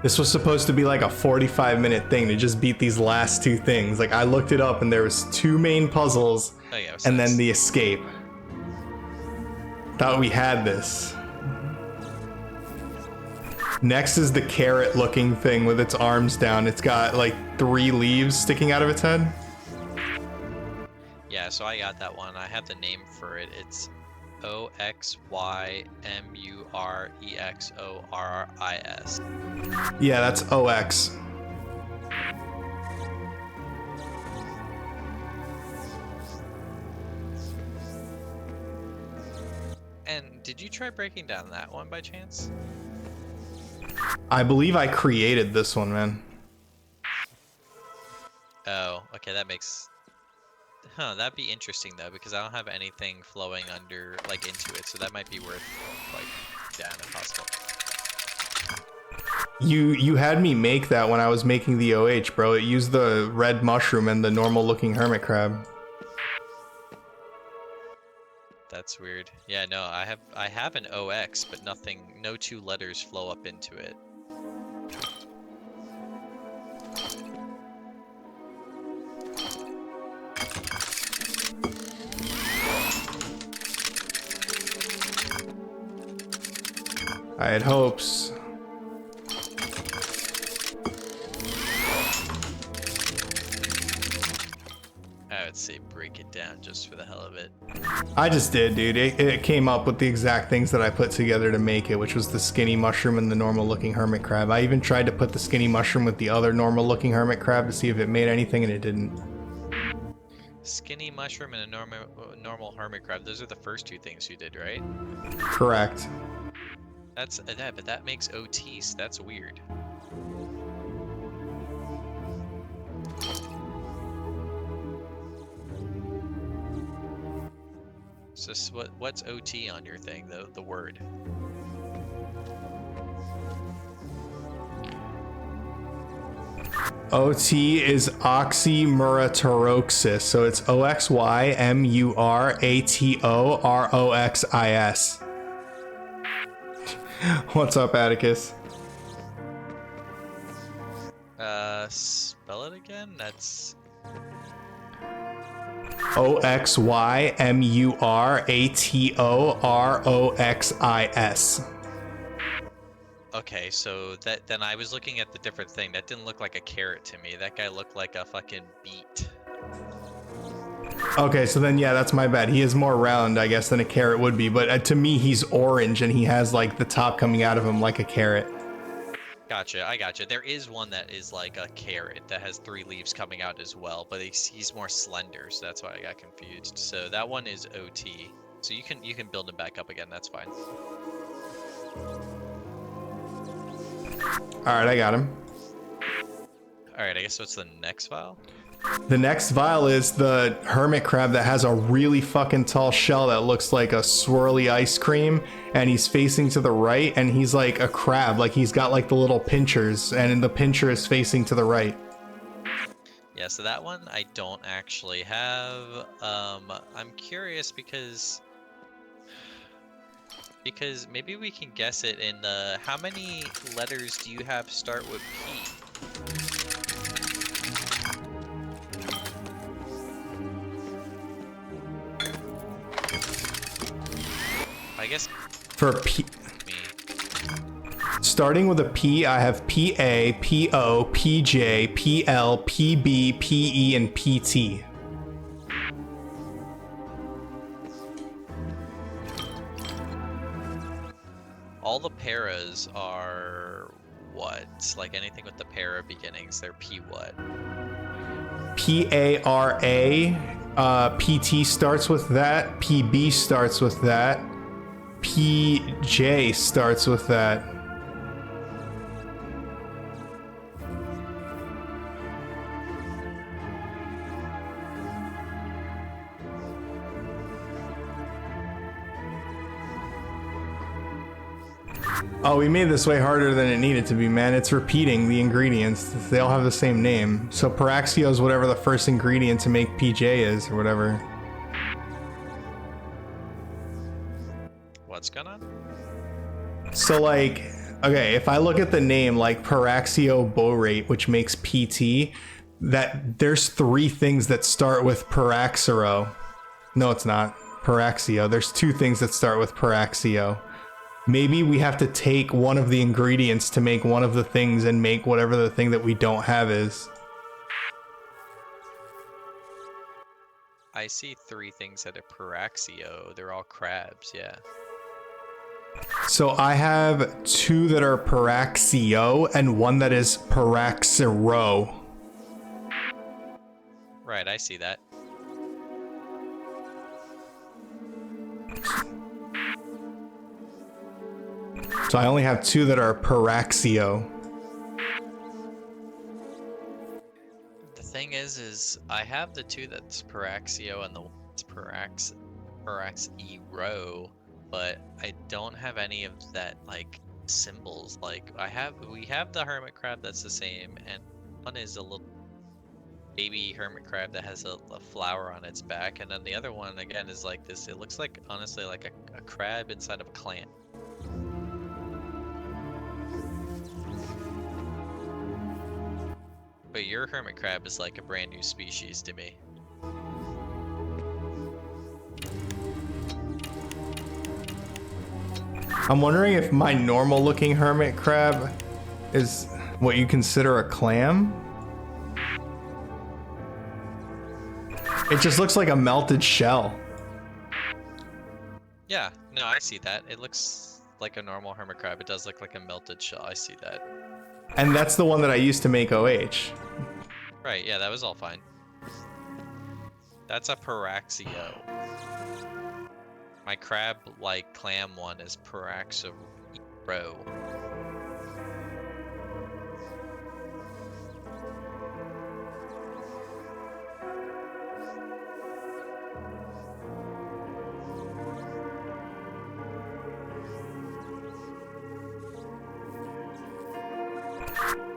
This was supposed to be like a 45-minute thing to just beat these last 2 things. Like, I looked it up and there was 2 main puzzles Oh yeah, and then the escape. Thought we had this. Next is the carrot looking thing with its arms down. It's got like 3 leaves sticking out of its head. Yeah, so I got that one. I have the name for it. It's OXYMUREXORRIS. Yeah, that's OX. And did you try breaking down that one by chance? I believe I created this one, man. Oh, okay, that makes... Huh, that'd be interesting though, because I don't have anything flowing under, like, into it, so that might be worth, like, down if possible. You had me make that when I was making the OH, bro. It used the red mushroom and the normal looking hermit crab. That's weird. Yeah, no, I have an OX, but nothing, no 2 letters flow up into it. I had hopes. I would say break it down just for the hell of it. I just did, dude. It came up with the exact things that I put together to make it, which was the skinny mushroom and the normal looking hermit crab. I even tried to put the skinny mushroom with the other normal looking hermit crab to see if it made anything, and it didn't. Skinny mushroom and a normal hermit crab. Those are the first 2 things you did, right? Correct. That's that, but that makes OT, so that's weird. So what's OT on your thing, though? The word. OT is oxymuratoroxis, so it's OXYMURATOROXIS. What's up, Atticus? spell it again? That's Oxymuratorroxis. okay. So then I was looking at the different thing. That didn't look like a carrot to me. That guy looked like a fucking beet. Okay, so then yeah, that's my bad. He is more round, I guess, than a carrot would be. But to me, he's orange, and he has like the top coming out of him like a carrot. Gotcha, I gotcha. There is one that is like a carrot that has 3 leaves coming out as well, but he's more slender, so that's why I got confused. So that one is OT. So you can build him back up again. That's fine. All right, I got him. All right, I guess what's the next file? The next vial is the hermit crab that has a really fucking tall shell that looks like a swirly ice cream, and he's facing to the right, and he's like a crab, like he's got like the little pinchers, and the pincher is facing to the right. Yeah, so that one I don't actually have. I'm curious because maybe we can guess it in the how many letters do you have start with P? I guess For P, me. starting with a P, I have PA, PO, PJ, PL, PB, PE, and PT. All the paras are what? Like anything with the para beginnings, they're P what? PARA, PT starts with that, PB starts with that, PJ starts with that. Oh, we made this way harder than it needed to be, man. It's repeating the ingredients. They all have the same name. So Paraxio is whatever the first ingredient to make PJ is, or whatever. What's going on? So like, okay, if I look at the name like Paraxio borate, which makes PT, that there's 3 things that start with Paraxero. No, it's not. Paraxio. There's 2 things that start with Paraxio. Maybe we have to take one of the ingredients to make one of the things and make whatever the thing that we don't have is. I see 3 things that are Paraxio. They're all crabs, yeah. So I have 2 that are Paraxio and 1 that is Paraxero. Right, I see that. So I only have 2 that are Paraxio. The thing is I have the 2 that's Paraxio and the one's Paraxero, but I don't have any of that like symbols. Like we have the hermit crab that's the same, and one is a little baby hermit crab that has a flower on its back, and then the other one again is like this. It looks like honestly like a crab inside of a clam. But your hermit crab is like a brand new species to me. I'm wondering if my normal looking hermit crab is what you consider a clam? It just looks like a melted shell. Yeah, no, I see that. It looks like a normal hermit crab. It does look like a melted shell. I see that. And that's the one that I used to make OH. Right, yeah, that was all fine. That's a Paraxio. My crab-like clam one is Paraxero.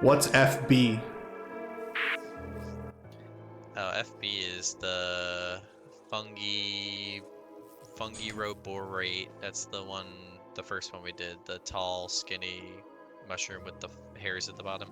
What's FB? Oh, FB is the fungiroborate. That's the one, the first one we did. The tall, skinny mushroom with the hairs at the bottom.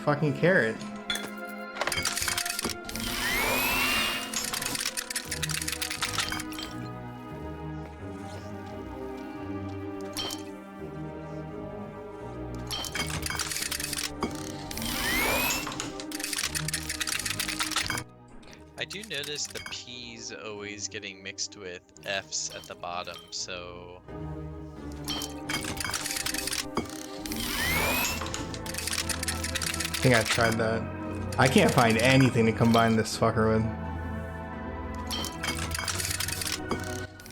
fucking carrot. I do notice the P's always getting mixed with F's at the bottom, so... I think I tried that. I can't find anything to combine this fucker with.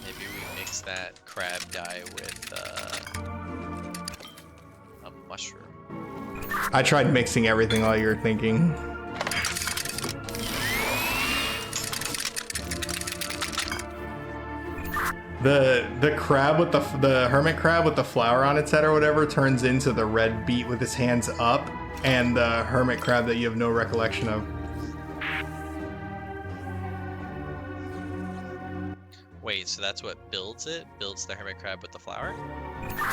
Maybe we mix that crab dye with a mushroom. I tried mixing everything while you were thinking. The crab with the hermit crab with the flower on its head or whatever turns into the red beet with his hands up, and the hermit crab that you have no recollection of. Wait, so that's what builds it? Builds the hermit crab with the flower?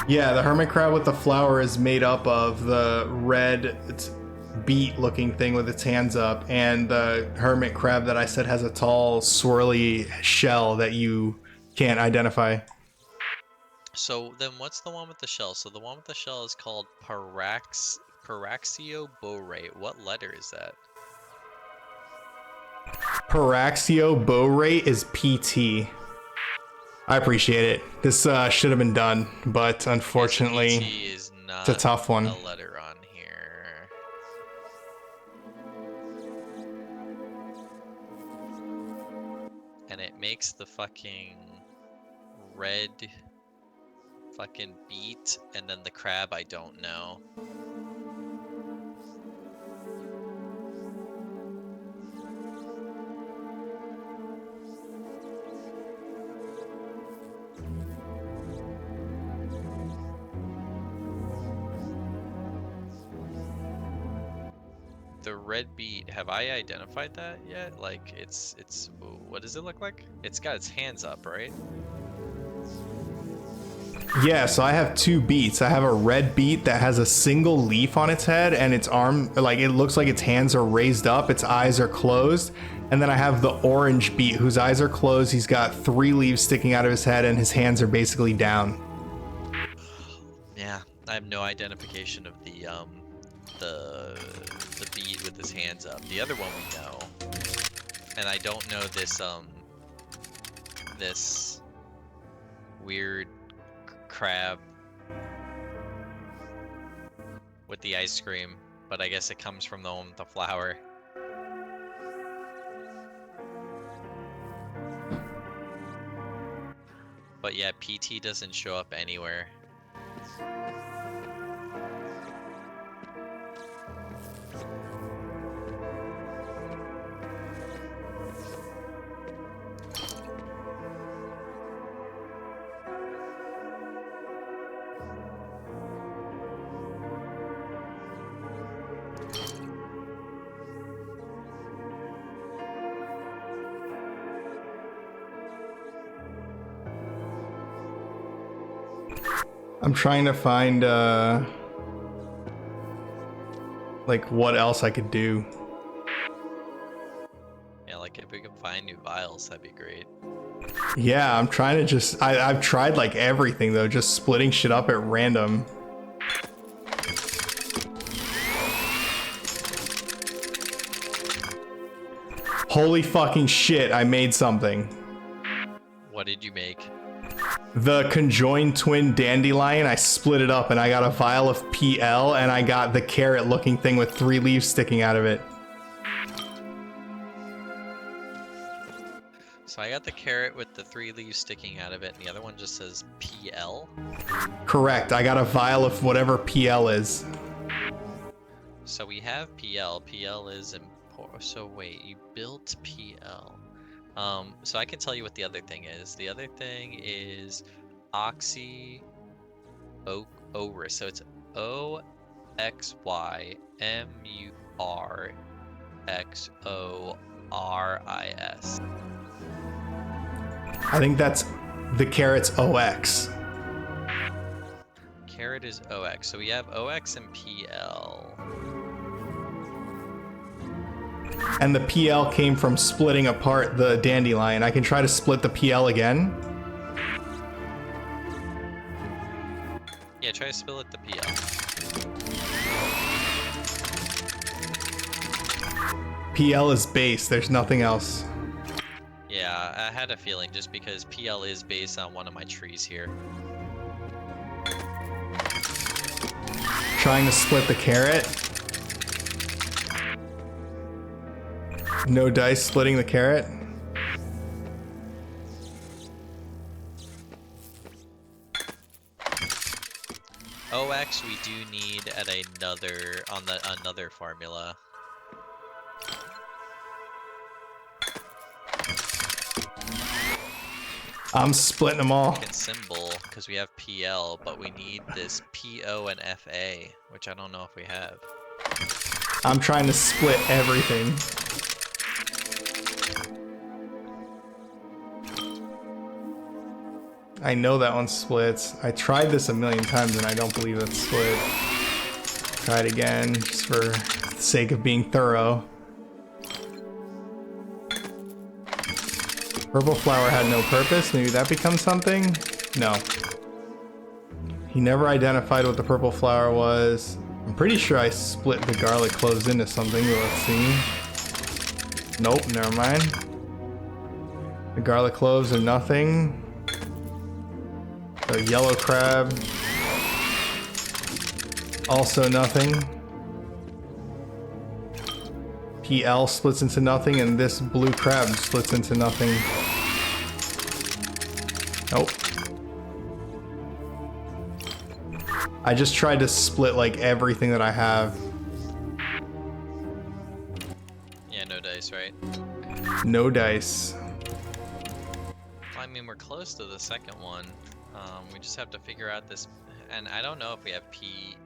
Yeah, the hermit crab with the flower is made up of the red beet looking thing with its hands up, and the hermit crab that I said has a tall swirly shell that you can't identify. So then what's the one with the shell? So the one with the shell is called Paraxio Borate. What letter is that? Paraxio Borate is PT. I appreciate it. This should have been done, but unfortunately, PT is not it's a tough one. a letter on here. And it makes the fucking red fucking beet, and then the crab I don't know. The red beet, have I identified that yet? Like, it's, what does it look like? It's got its hands up, right? Yeah, so I have two beets. I have a red beet that has a single leaf on its head, and its arm, like, it looks like its hands are raised up, its eyes are closed. And then I have the orange beet whose eyes are closed. He's got 3 leaves sticking out of his head, and his hands are basically down. Yeah, I have no identification of the beet with his hands up. The other one we know, and I don't know this this weird crab with the ice cream, but I guess it comes from the one with the flower. But yeah, PT doesn't show up anywhere. I'm trying to find, like, what else I could do. Yeah, like if we can find new vials, that'd be great. Yeah, I'm trying to just... I've tried, like, everything, though, just splitting shit up at random. Holy fucking shit, I made something. What did you make? The conjoined twin dandelion, I split it up and I got a vial of PL, and I got the carrot looking thing with 3 leaves sticking out of it. So I got the carrot with the 3 leaves sticking out of it, and the other one just says PL. Correct, I got a vial of whatever PL is. So we have PL. PL is important. So wait, you built PL. So I can tell you what the other thing is. The other thing is oxy oris. So it's OXYMURXORIS. I think that's the carrot's OX. Carrot is OX. So we have OX and PL. And the PL came from splitting apart the dandelion. I can try to split the PL again. Yeah, try to split the PL. PL is base, there's nothing else. Yeah, I had a feeling just because PL is based on one of my trees here. Trying to split the carrot. No dice splitting the carrot. OX we do need at another formula. I'm splitting them all. Second symbol, because we have PL, but we need this PO and FA, which I don't know if we have. I'm trying to split everything. I know that one splits. I tried this a million times and I don't believe it's split. Try it again, just for the sake of being thorough. Purple flower had no purpose. Maybe that becomes something? No. He never identified what the purple flower was. I'm pretty sure I split the garlic cloves into something, but let's see. Nope, never mind. The garlic cloves are nothing. The yellow crab, also nothing. PL splits into nothing, and this blue crab splits into nothing. Nope. I just tried to split like everything that I have. Yeah, no dice, right? No dice. Well, I mean, we're close to the second one. We just have to figure out this, and I don't know if we have PO.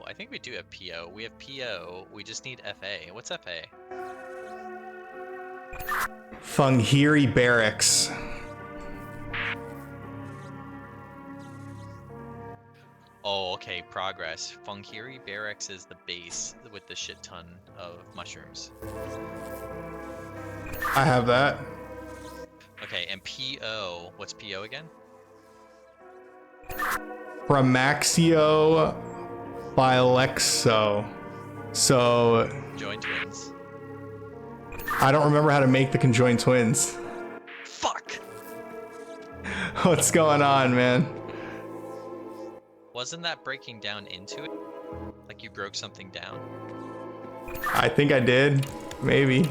I think we do have PO. We have PO. We just need FA. What's FA? Funghiri Barracks. Oh, okay. Progress. Funghiri Barracks is the base with the shit ton of mushrooms. I have that. Okay, and PO. What's PO again? Pramaxio Bilexo. So Join twins. I don't remember how to make the conjoined twins. Fuck! What's going on, man? Wasn't that breaking down into it? Like you broke something down? I think I did. Maybe.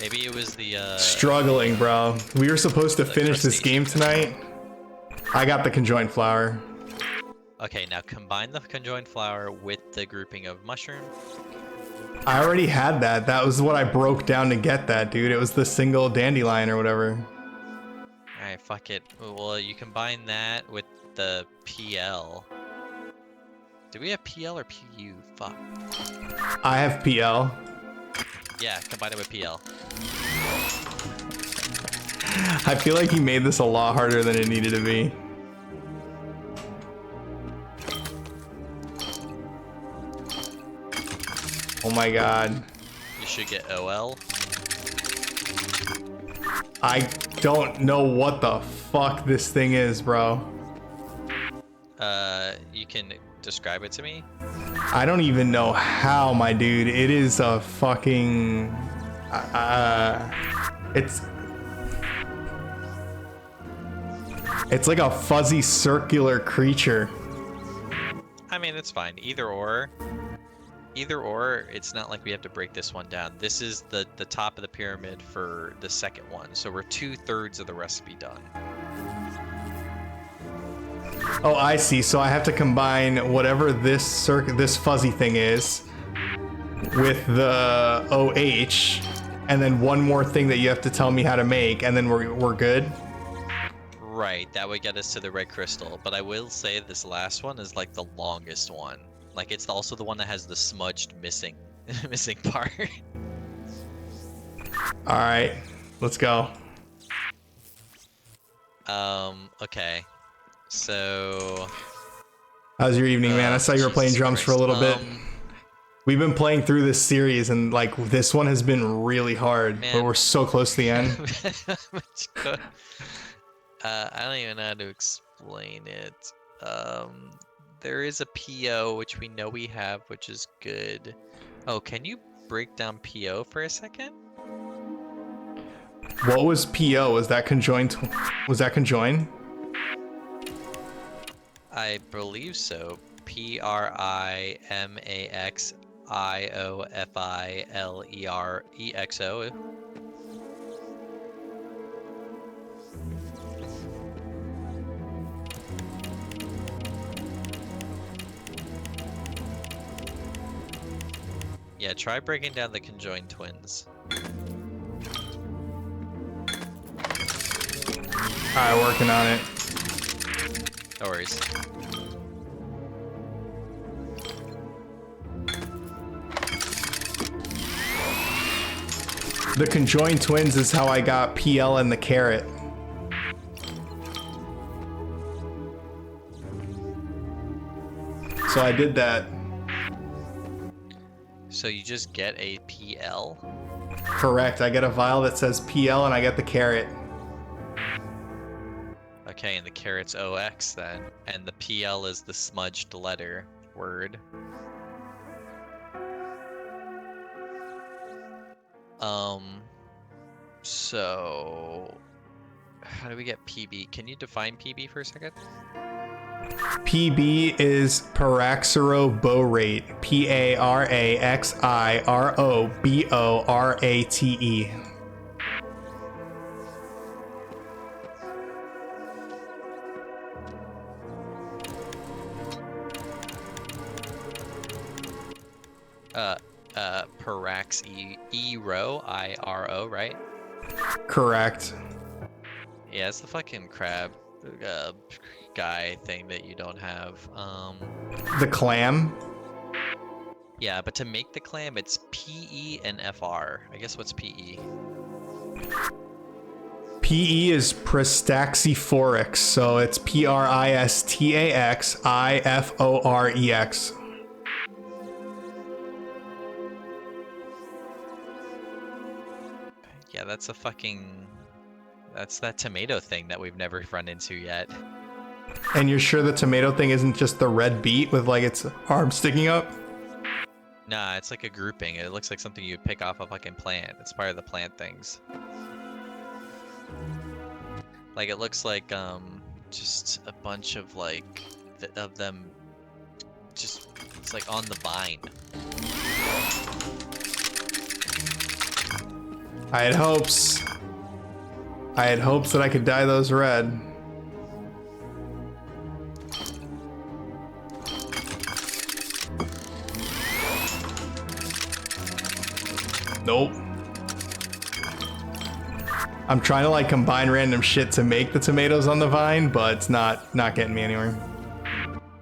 Maybe it was the, Struggling, bro. We were supposed to finish this game tonight. I got the conjoined flower. Okay, now combine the conjoined flower with the grouping of mushroom. I already had that. That was what I broke down to get that, dude. It was the single dandelion or whatever. Alright, fuck it. Well, you combine that with the PL. Do we have PL or PU? Fuck. I have PL. Yeah, combine it with PL. I feel like he made this a lot harder than it needed to be. Oh my god. You should get OL. I don't know what the fuck this thing is, bro. You can describe it to me? I don't even know how, my dude. It is a fucking... It's like a fuzzy circular creature. I mean, it's fine. Either or. Either or, it's not like we have to break this one down. This is the top of the pyramid for the second one. So we're 2/3 of the recipe done. Oh, I see. So I have to combine whatever this fuzzy thing is with the OH, and then one more thing that you have to tell me how to make, and then we're good. Right, that would get us to the red crystal. But I will say this last one is like the longest one. Like it's also the one that has the smudged missing missing part. All right, let's go. Okay. So How's your evening, man? I saw you were playing Jesus drums for a Christ. little bit. We've been playing through this series, and like this one has been really hard, Man. but we're so close to the end. I don't even know how to explain it. There is a PO, which we know we have, which is good. Oh, can you break down PO for a second? What was PO? Was that conjoined? Was that conjoined? I believe so. PRIMAXIOFILEREXO. Yeah, try breaking down the conjoined twins. Alright, working on it. No worries. The conjoined twins is how I got PL and the carrot. So I did that. So you just get a PL? Correct. I get a vial that says PL and I get the carrot. Okay, and the carrot's OX then. And the PL is the smudged letter word. So how do we get PB? Can you define PB for a second? PB is paraxaroborate. PARAXIROBORATE. Paraxiro, IRO, right? Correct. Yeah, it's the fucking crab guy thing that you don't have. The clam. Yeah, but to make the clam, it's PE and FR. I guess what's PE? PE is Pristaxiforix, so it's PRISTAXIFOREX. Yeah, that's a fucking... That's that tomato thing that we've never run into yet. And you're sure the tomato thing isn't just the red beet with like its arm sticking up? Nah, it's like a grouping. It looks like something you'd pick off a fucking plant. It's part of the plant things. Like it looks like just a bunch of like of them just it's like on the vine. I had hopes. I had hopes that I could dye those red. Nope. I'm trying to like combine random shit to make the tomatoes on the vine, but it's not getting me anywhere.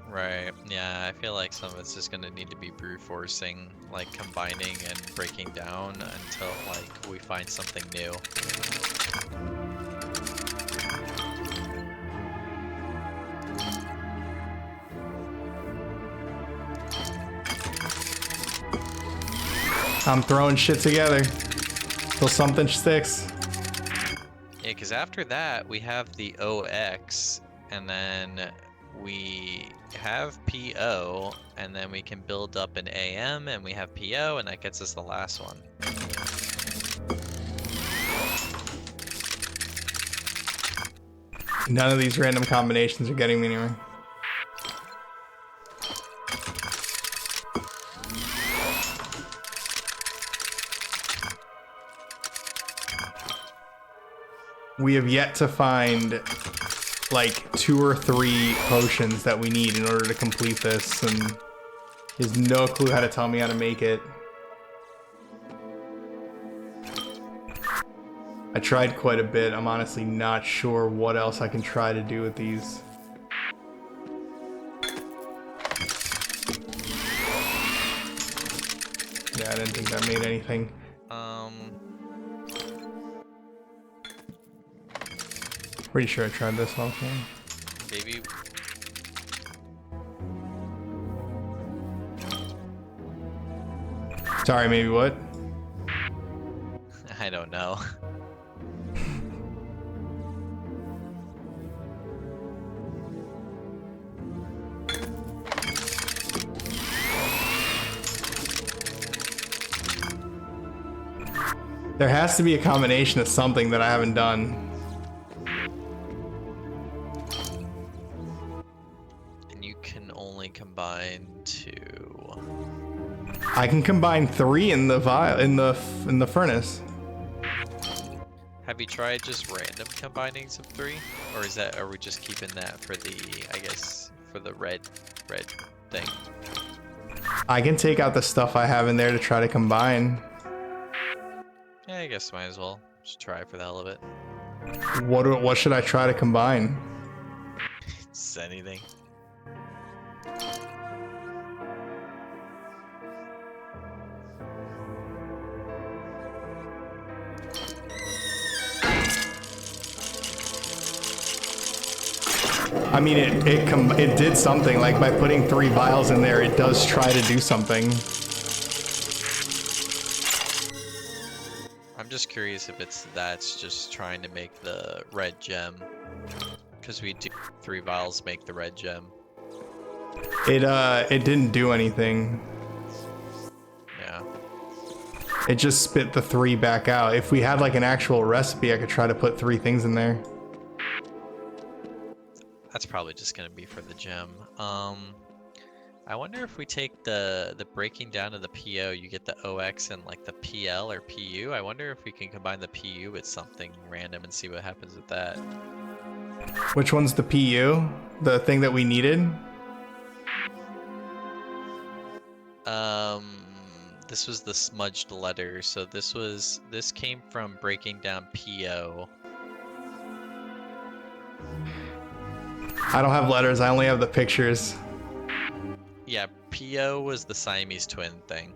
Right. Yeah, I feel like some of it's just gonna need to be brute forcing, like combining and breaking down until like we find something new. I'm throwing shit together till something sticks. Yeah, because after that we have the OX, and then we have PO, and then we can build up an AM, and we have PO, and that gets us the last one. None of these random combinations are getting me anywhere. We have yet to find like 2 or 3 potions that we need in order to complete this, and he has no clue how to tell me how to make it. I tried quite a bit. I'm honestly not sure what else I can try to do with these. Yeah, I didn't think that made anything. Pretty sure I tried this also. Maybe. Sorry, maybe what? I don't know. There has to be a combination of something that I haven't done. And you can only combine 2. I can combine 3 in the vial in the furnace. Have you tried just random combinings of 3? Or are we just keeping that for the, I guess, for the red thing? I can take out the stuff I have in there to try to combine. Yeah, I guess might as well. Just try for the hell of it. What should I try to combine? Just anything. I mean, it did something. Like by putting 3 vials in there, it does try to do something. I'm just curious if that's just trying to make the red gem. Because we do 3 vials make the red gem. It didn't do anything. Yeah. It just spit the 3 back out. If we had like an actual recipe, I could try to put 3 things in there. That's probably just gonna be for the gem. I wonder if we take the breaking down of the PO, you get the OX and like the PL or PU. I wonder if we can combine the PU with something random and see what happens with that. Which one's the PU? The thing that we needed? This was the smudged letter, so this came from breaking down PO. I don't have letters, I only have the pictures. Yeah, PO was the Siamese twin thing.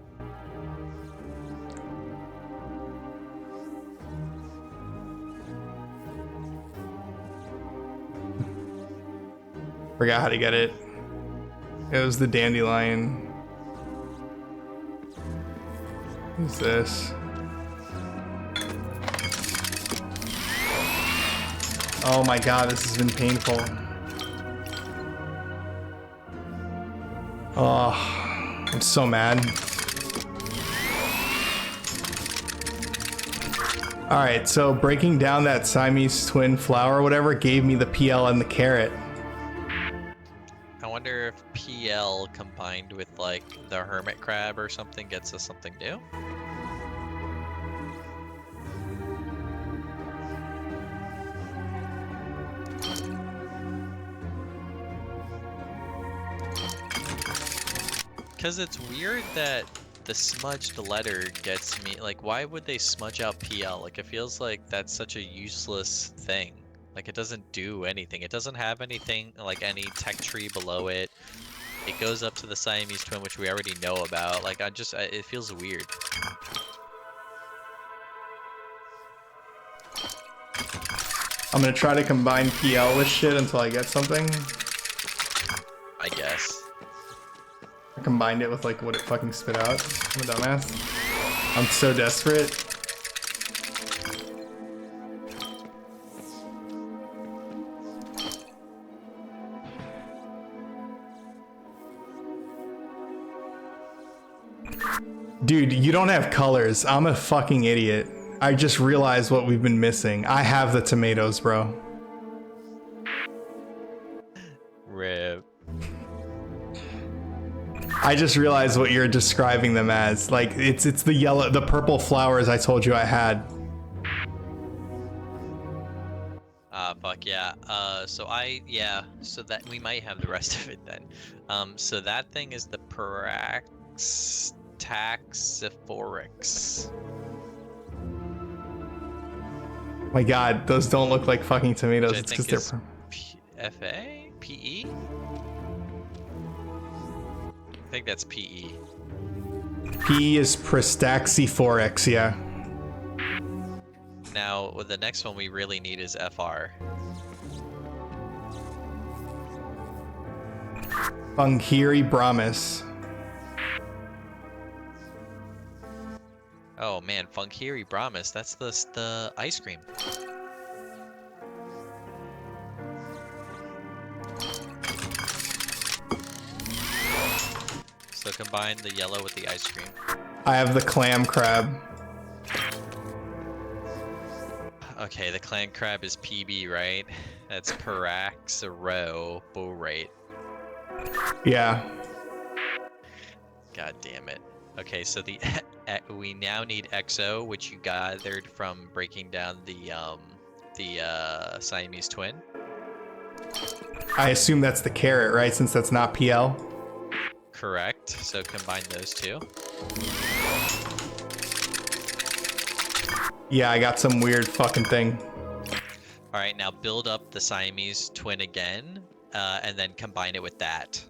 Forgot how to get it. It was the dandelion. Who's this? Oh my god, this has been painful. Oh, I'm so mad. Alright, so breaking down that Siamese twin flower or whatever gave me the PL and the carrot. I wonder if PL combined with like the hermit crab or something gets us something new. Because it's weird that the smudged letter gets me, like, why would they smudge out PL? Like, it feels like that's such a useless thing. Like, it doesn't do anything. It doesn't have anything, like, any tech tree below it. It goes up to the Siamese twin, which we already know about. Like, it feels weird. I'm gonna try to combine PL with shit until I get something. I guess. I combined it with like what it fucking spit out. I'm a dumbass. I'm so desperate. Dude, you don't have colors. I'm a fucking idiot. I just realized what we've been missing. I have the tomatoes, bro. Rip. I just realized what you're describing them as. Like, it's the purple flowers I told you I had. Fuck yeah. So that we might have the rest of it then. So that thing is the Paraxtaxiforix. My god, those don't look like fucking tomatoes. Which I It's think because they're... FA? PE? I think that's PE. P is Pristaxiforix, yeah. Now, with the next one we really need is FR. Bunghiri Brahmis. Oh man, Funkiri Brahmas. That's the ice cream. So combine the yellow with the ice cream. I have the clam crab. Okay, the clan crab is PB, right? That's Paraxaroborate. Yeah. God damn it. Okay, so the we now need XO, which you gathered from breaking down the Siamese twin. I assume that's the carrot, right? Since that's not PL. Correct. So combine those two. Yeah, I got some weird fucking thing. All right, now build up the Siamese twin again, and then combine it with that.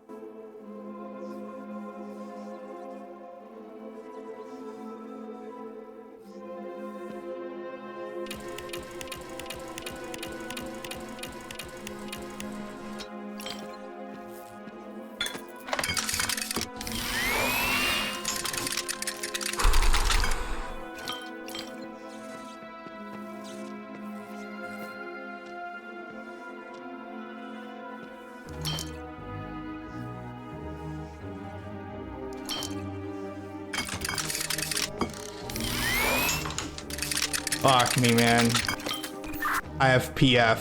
Fuck me, man. I have PF.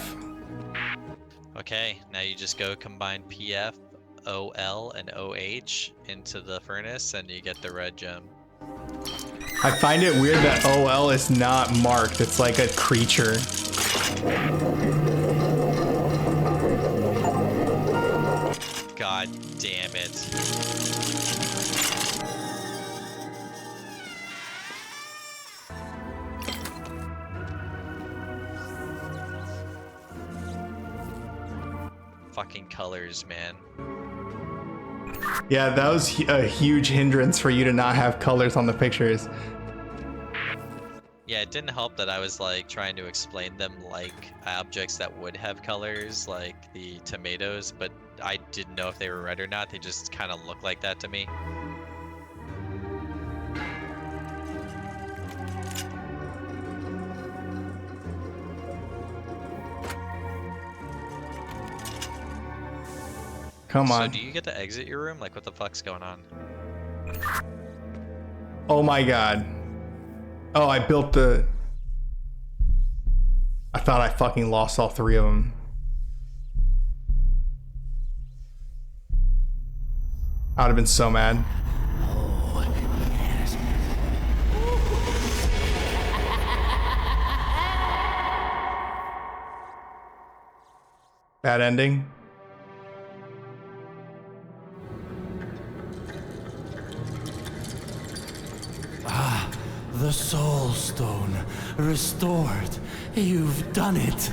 Okay, now you just go combine PF, OL, and OH into the furnace, and you get the red gem. I find it weird that OL is not marked. It's like a creature. God damn it. Fucking colors, man. Yeah, that was a huge hindrance for you to not have colors on the pictures. Yeah, it didn't help that I was like trying to explain them like objects that would have colors, like the tomatoes, but I didn't know if they were red or not. They just kind of look like that to me. Come So on. do you get to exit your room? Like, what the fuck's going on? Oh my god. Oh, I built the... I thought I fucking lost all three of them. I would have been so mad. Bad ending. The Soul Stone restored. You've done it.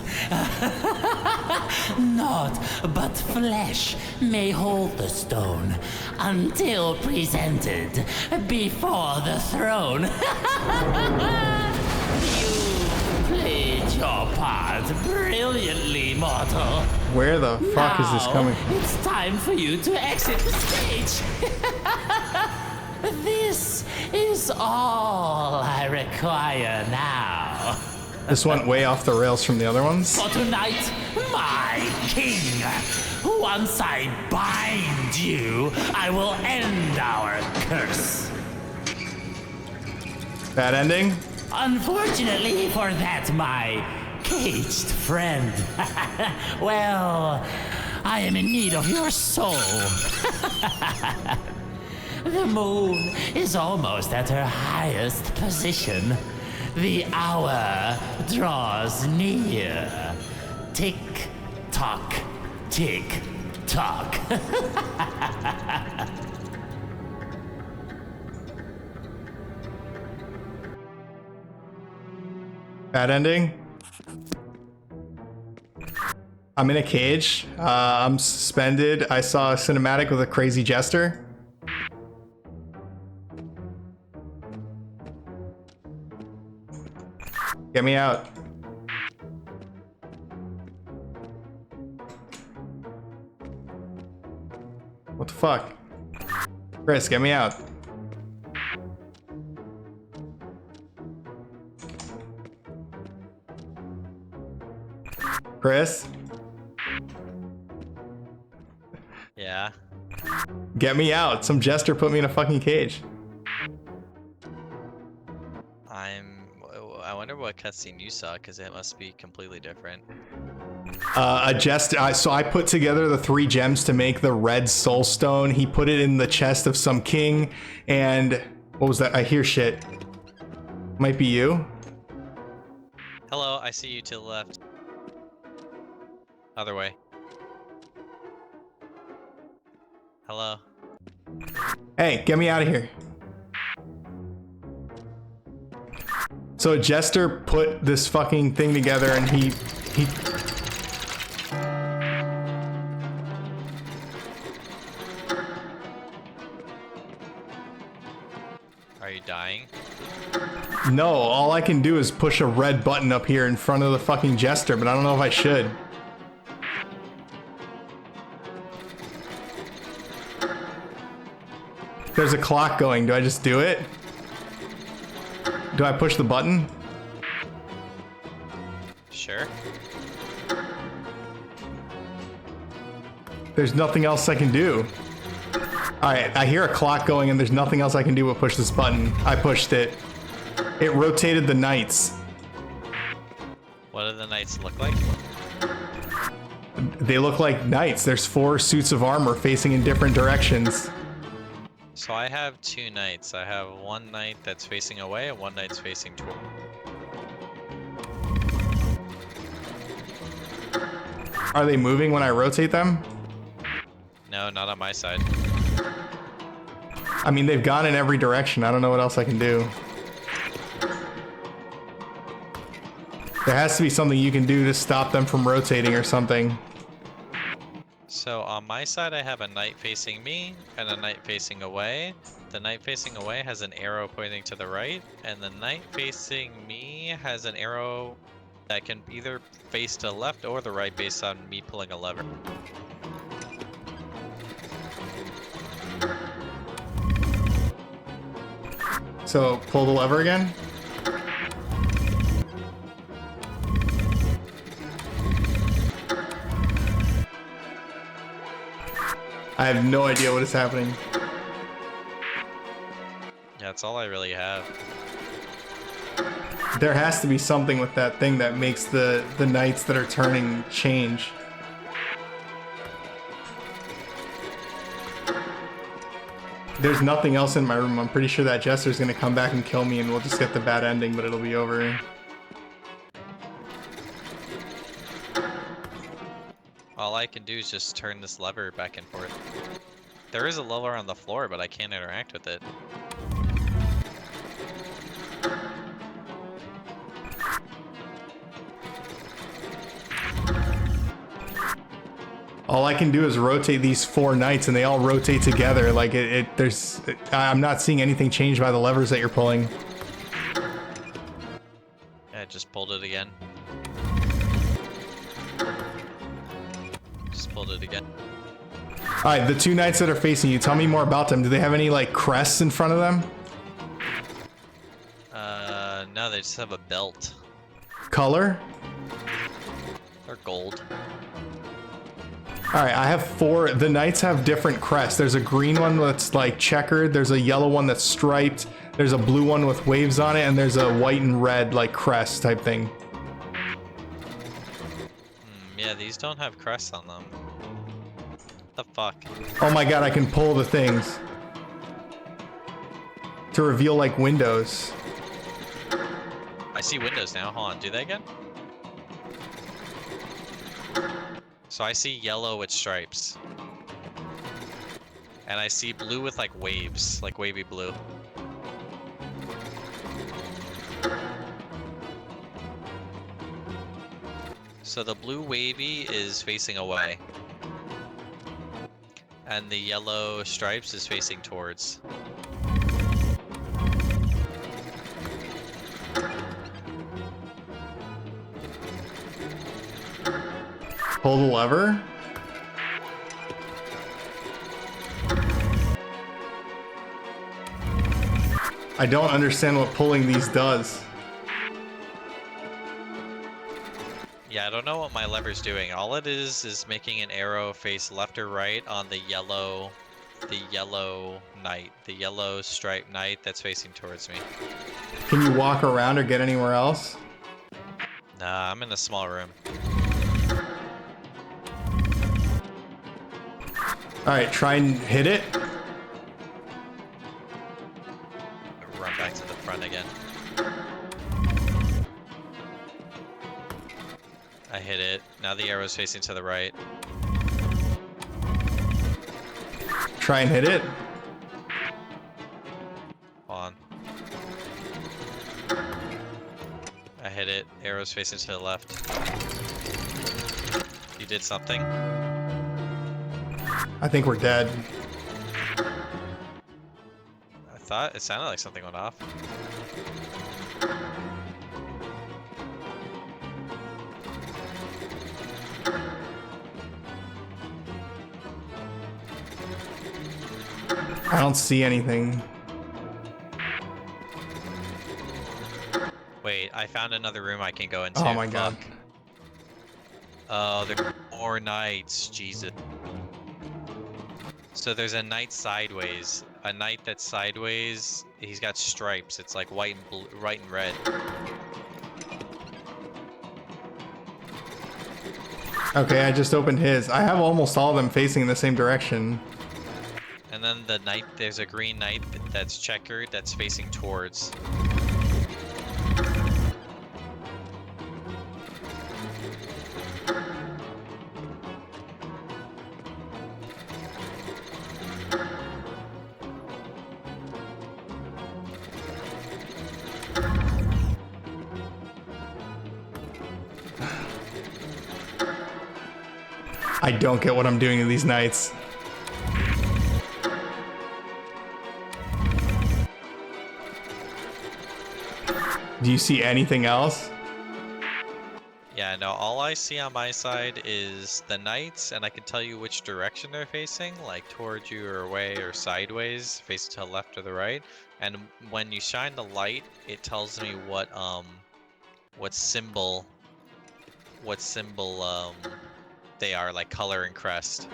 Naught but flesh may hold the stone until presented before the throne. You played your part brilliantly, mortal. Where the fuck is this coming? It's time for you to exit the stage. This is all I require now. This went way off the rails from the other ones. For tonight, my king. Once I bind you, I will end our curse. Bad ending? Unfortunately for that, my caged friend. Well, I am in need of your soul. The moon is almost at her highest position. The hour draws near. Tick tock, tick tock. Bad ending? I'm in a cage. I'm suspended. I saw a cinematic with a crazy jester. Get me out. What the fuck? Chris, get me out. Chris, Yeah. get me out. Some jester put me in a fucking cage. I wonder what cutscene you saw, because it must be completely different. A jester. So I put together the 3 gems to make the red soul stone. He put it in the chest of some king. And what was that? I hear shit. Might be you. Hello, I see you to the left. Other way. Hello. Hey, get me out of here. So a jester put this fucking thing together and he Are you dying? No, all I can do is push a red button up here in front of the fucking jester, but I don't know if I should. There's a clock going. Do I just do it? Do I push the button? Sure. There's nothing else I can do. Alright, I hear a clock going and there's nothing else I can do but push this button. I pushed it. It rotated the knights. What do the knights look like? They look like knights. There's 4 suits of armor facing in different directions. So I have 2 knights. I have one knight that's facing away and one knight's facing toward. Are they moving when I rotate them? No, not on my side. I mean, they've gone in every direction. I don't know what else I can do. There has to be something you can do to stop them from rotating or something. So on my side, I have a knight facing me and a knight facing away. The knight facing away has an arrow pointing to the right, and the knight facing me has an arrow that can either face to the left or the right based on me pulling a lever. So, pull the lever again? I have no idea what is happening. Yeah, that's all I really have. There has to be something with that thing that makes the knights that are turning change. There's nothing else in my room. I'm pretty sure that jester's gonna come back and kill me and we'll just get the bad ending, but it'll be over. All I can do is just turn this lever back and forth. There is a lever on the floor, but I can't interact with it. All I can do is rotate these 4 knights and they all rotate together. Like I'm not seeing anything change by the levers that you're pulling. Yeah, I just pulled it again. Just pulled it again. Alright, the 2 knights that are facing you, tell me more about them. Do they have any, like, crests in front of them? No, they just have a belt. Color? They're gold. Alright, I have 4. The knights have different crests. There's a green one that's, like, checkered. There's a yellow one that's striped. There's a blue one with waves on it. And there's a white and red, like, crest type thing. Yeah, these don't have crests on them. The fuck? Oh my god, I can pull the things. To reveal, like, windows. I see windows now. Hold on, do they again? So I see yellow with stripes. And I see blue with like waves, like wavy blue. So the blue wavy is facing away. And the yellow stripes is facing towards. Pull the lever? I don't understand what pulling these does. Yeah, I don't know what my lever's doing. All it is making an arrow face left or right on the yellow knight, the yellow striped knight that's facing towards me. Can you walk around or get anywhere else? Nah, I'm in a small room. Alright, try and hit it. Run back to the front again. I hit it. Now the arrow's facing to the right. Try and hit it. Hold on. I hit it. Arrow's facing to the left. You did something. I think we're dead. I thought it sounded like something went off. I don't see anything. Wait, I found another room I can go into. Oh my god. Oh, there are more knights. Jesus. So there's a knight sideways. A knight that's sideways. He's got stripes. It's like white and blue, white and red. Okay, I just opened his. I have almost all of them facing in the same direction. And then the knight, there's a green knight that's checkered that's facing towards. I don't get what I'm doing to these knights. Do you see anything else? Yeah, no, all I see on my side is the knights, and I can tell you which direction they're facing, like towards you or away or sideways, facing to the left or the right. And when you shine the light, it tells me what symbol they are, like color and crest.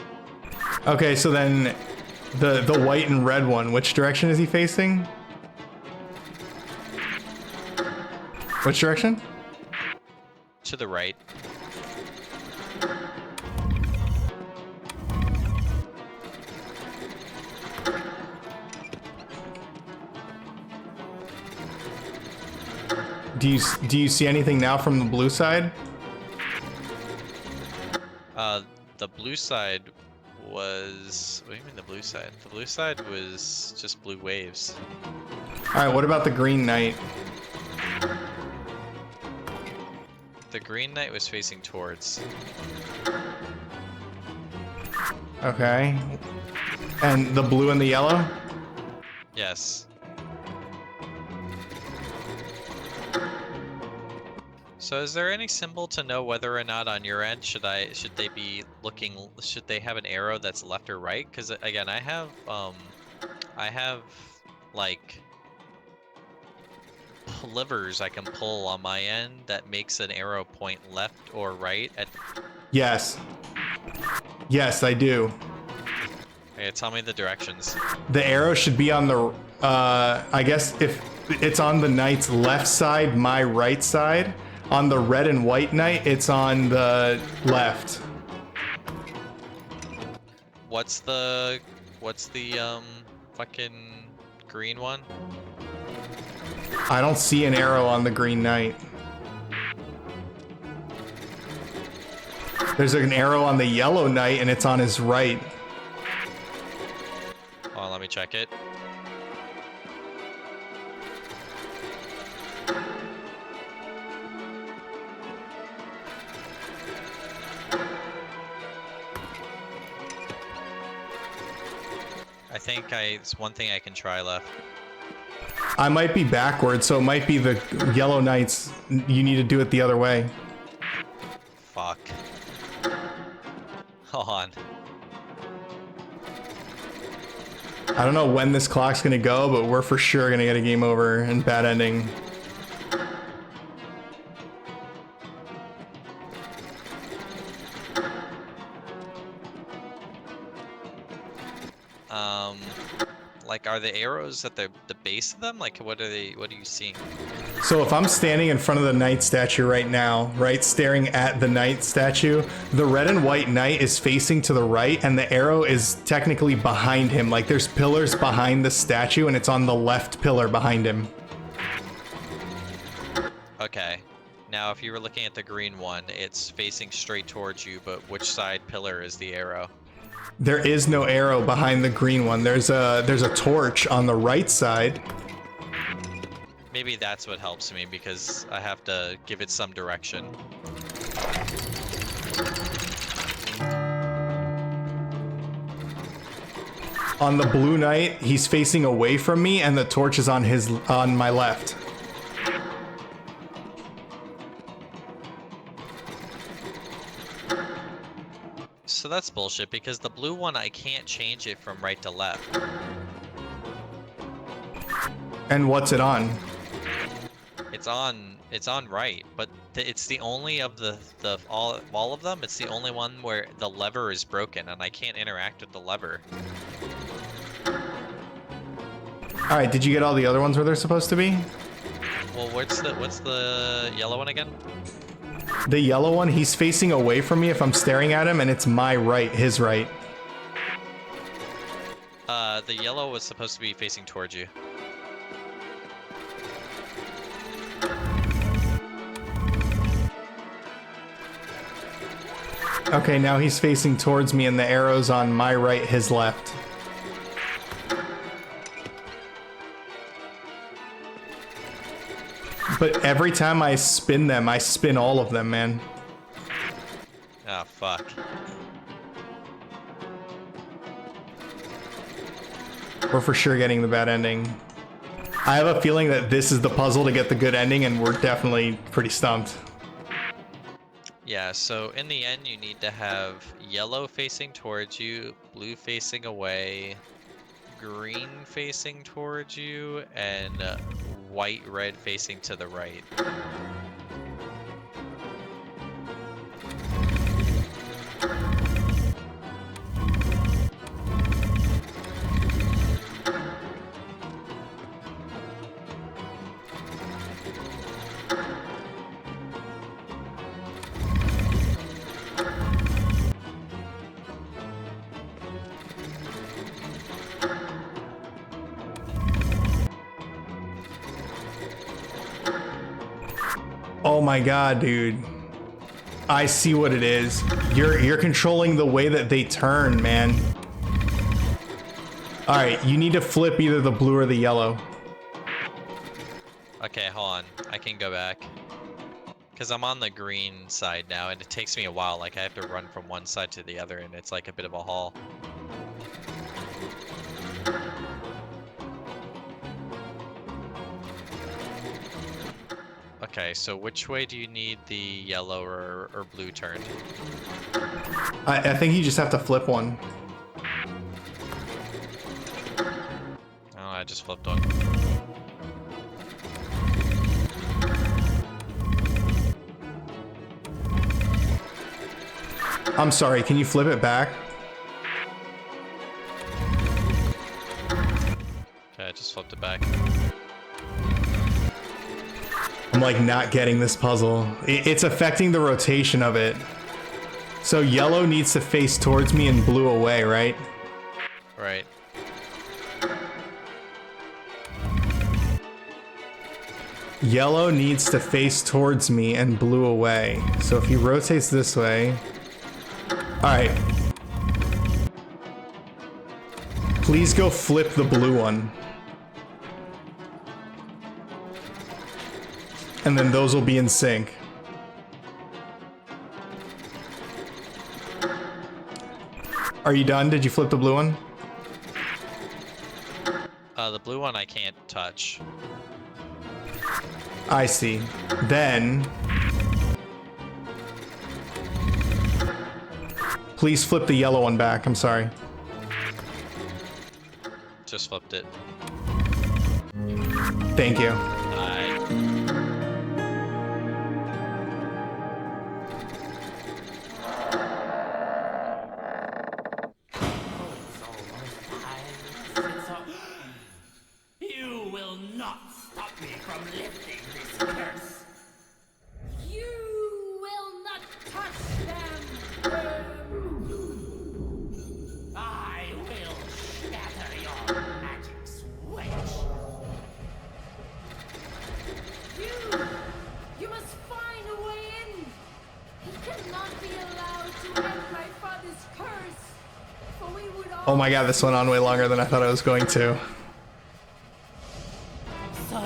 Okay, so then the white and red one, which direction is he facing? Which direction? To the right. Do you see anything now from the blue side? The blue side was... What do you mean the blue side? The blue side was just blue waves. Alright, what about the green knight? The green knight was facing towards. Okay. And the blue and the yellow? Yes. So is there any symbol to know whether or not on your end should they have an arrow that's left or right? Because again, I have like levers I can pull on my end that makes an arrow point left or right at... Yes. Yes, I do. Okay, tell me the directions. The arrow should be on the, I guess if it's on the knight's left side, my right side. On the red and white knight, it's on the left. What's the fucking green one? I don't see an arrow on the green knight. There's an arrow on the yellow knight and it's on his right. Hold on, let me check it. I think it's one thing I can try left. I might be backwards, so it might be the yellow knights. You need to do it the other way. Fuck. Hold on. I don't know when this clock's gonna go, but we're for sure gonna get a game over and bad ending. Like, are the arrows at the base of them? Like, what are they? What are you seeing? So if I'm standing in front of the knight statue right now, right, staring at the knight statue, the red and white knight is facing to the right, and the arrow is technically behind him. Like, there's pillars behind the statue, and it's on the left pillar behind him. Okay. Now, if you were looking at the green one, it's facing straight towards you, but which side pillar is the arrow? There is no arrow behind the green one. There's a torch on the right side. Maybe that's what helps me, because I have to give it some direction. On the blue knight, he's facing away from me, and the torch is on my left. So that's bullshit, because the blue one, I can't change it from right to left. And what's it on? It's on right, but it's the only of all of them. It's the only one where the lever is broken, and I can't interact with the lever. All right, did you get all the other ones where they're supposed to be? Well, what's the yellow one again? The yellow one, he's facing away from me if I'm staring at him, and it's my right, his right. The yellow was supposed to be facing towards you. Okay, now he's facing towards me, and the arrow's on my right, his left. But every time I spin them, I spin all of them, man. Ah, fuck. We're for sure getting the bad ending. I have a feeling that this is the puzzle to get the good ending, and we're definitely pretty stumped. Yeah, so in the end, you need to have yellow facing towards you, blue facing away, green facing towards you, and white, red facing to the right. Oh my god, dude. I see what it is. You're controlling the way that they turn, man. Alright, you need to flip either the blue or the yellow. Okay, hold on. I can go back. Because I'm on the green side now, and it takes me a while. Like, I have to run from one side to the other, and it's like a bit of a haul. Okay, so which way do you need the yellow or blue turned? I think you just have to flip one. Oh, I just flipped one. I'm sorry, can you flip it back? Okay, I just flipped it back. I'm like not getting this puzzle. It's affecting the rotation of it. So yellow needs to face towards me and blue away, right? Right. Yellow needs to face towards me and blue away. So if he rotates this way... Alright. Please go flip the blue one. And then those will be in sync. Are you done? Did you flip the blue one? The blue one I can't touch. I see. Then... Please flip the yellow one back. I'm sorry. Just flipped it. Thank you. I will shatter your magic switch. You must find a way in. He cannot be allowed to end my father's curse. For we would all. Oh my god, this went on way longer than I thought it was going to. So,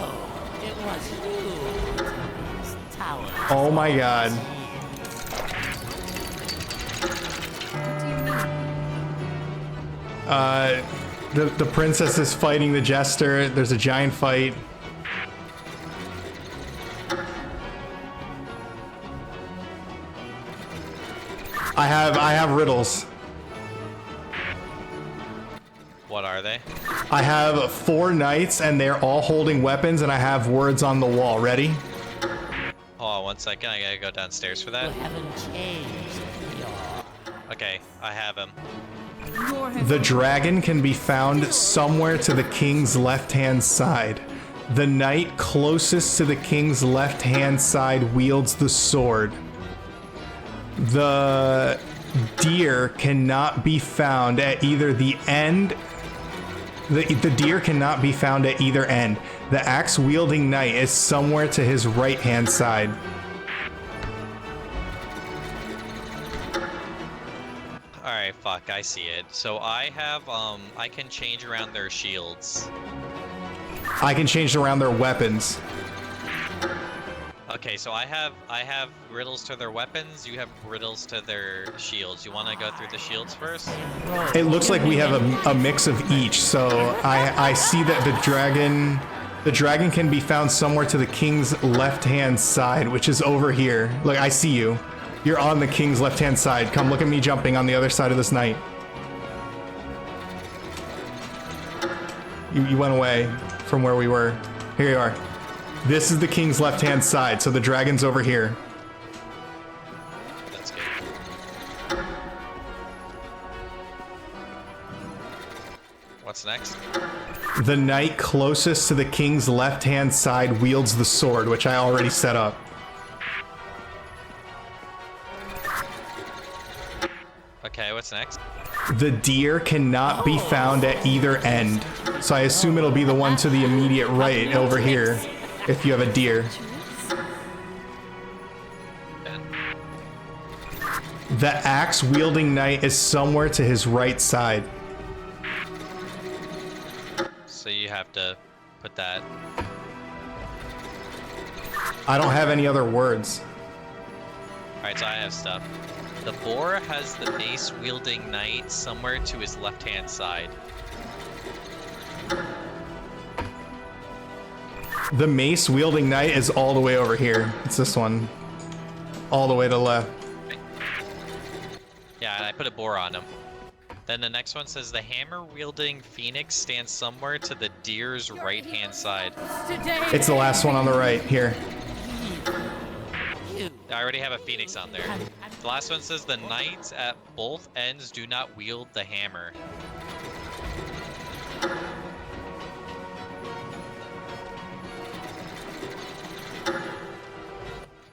it was you who took these towers. Oh my god. The princess is fighting the jester. There's a giant fight. I have riddles. What are they? I have 4 knights and they're all holding weapons and I have words on the wall. Ready? Hold on 1 second. I gotta go downstairs for You that. haven't changed your... Okay, I have him. The dragon can be found somewhere to the king's left-hand side. The knight closest to the king's left-hand side wields the sword. The deer cannot be found at either the end. The deer cannot be found at either end. The axe-wielding knight is somewhere to his right-hand side. Alright, fuck, I see it. So I have, I can change around their shields. I can change around their weapons. Okay, so I have riddles to their weapons, you have riddles to their shields. You wanna go through the shields first? It looks like we have a mix of each. So I see that the dragon can be found somewhere to the king's left-hand side, which is over here. Look, I see you. You're on the king's left-hand side. Come look at me jumping on the other side of this knight. You went away from where we were. Here you are. This is the king's left-hand side, so the dragon's over here. That's good. What's next? The knight closest to the king's left-hand side wields the sword, which I already set up. Okay, what's next? The deer cannot be found at either end. So I assume it'll be the one to the immediate right over here, if you have a deer. The axe-wielding knight is somewhere to his right side. So you have to put that. I don't have any other words. Alright, so I have stuff. The boar has the mace-wielding knight somewhere to his left-hand side. The mace-wielding knight is all the way over here. It's this one. All the way to the left. Yeah, and I put a boar on him. Then the next one says the hammer-wielding phoenix stands somewhere to the deer's right-hand side. It's the last one on the right, here. I already have a phoenix on there. The last one says the knights at both ends do not wield the hammer.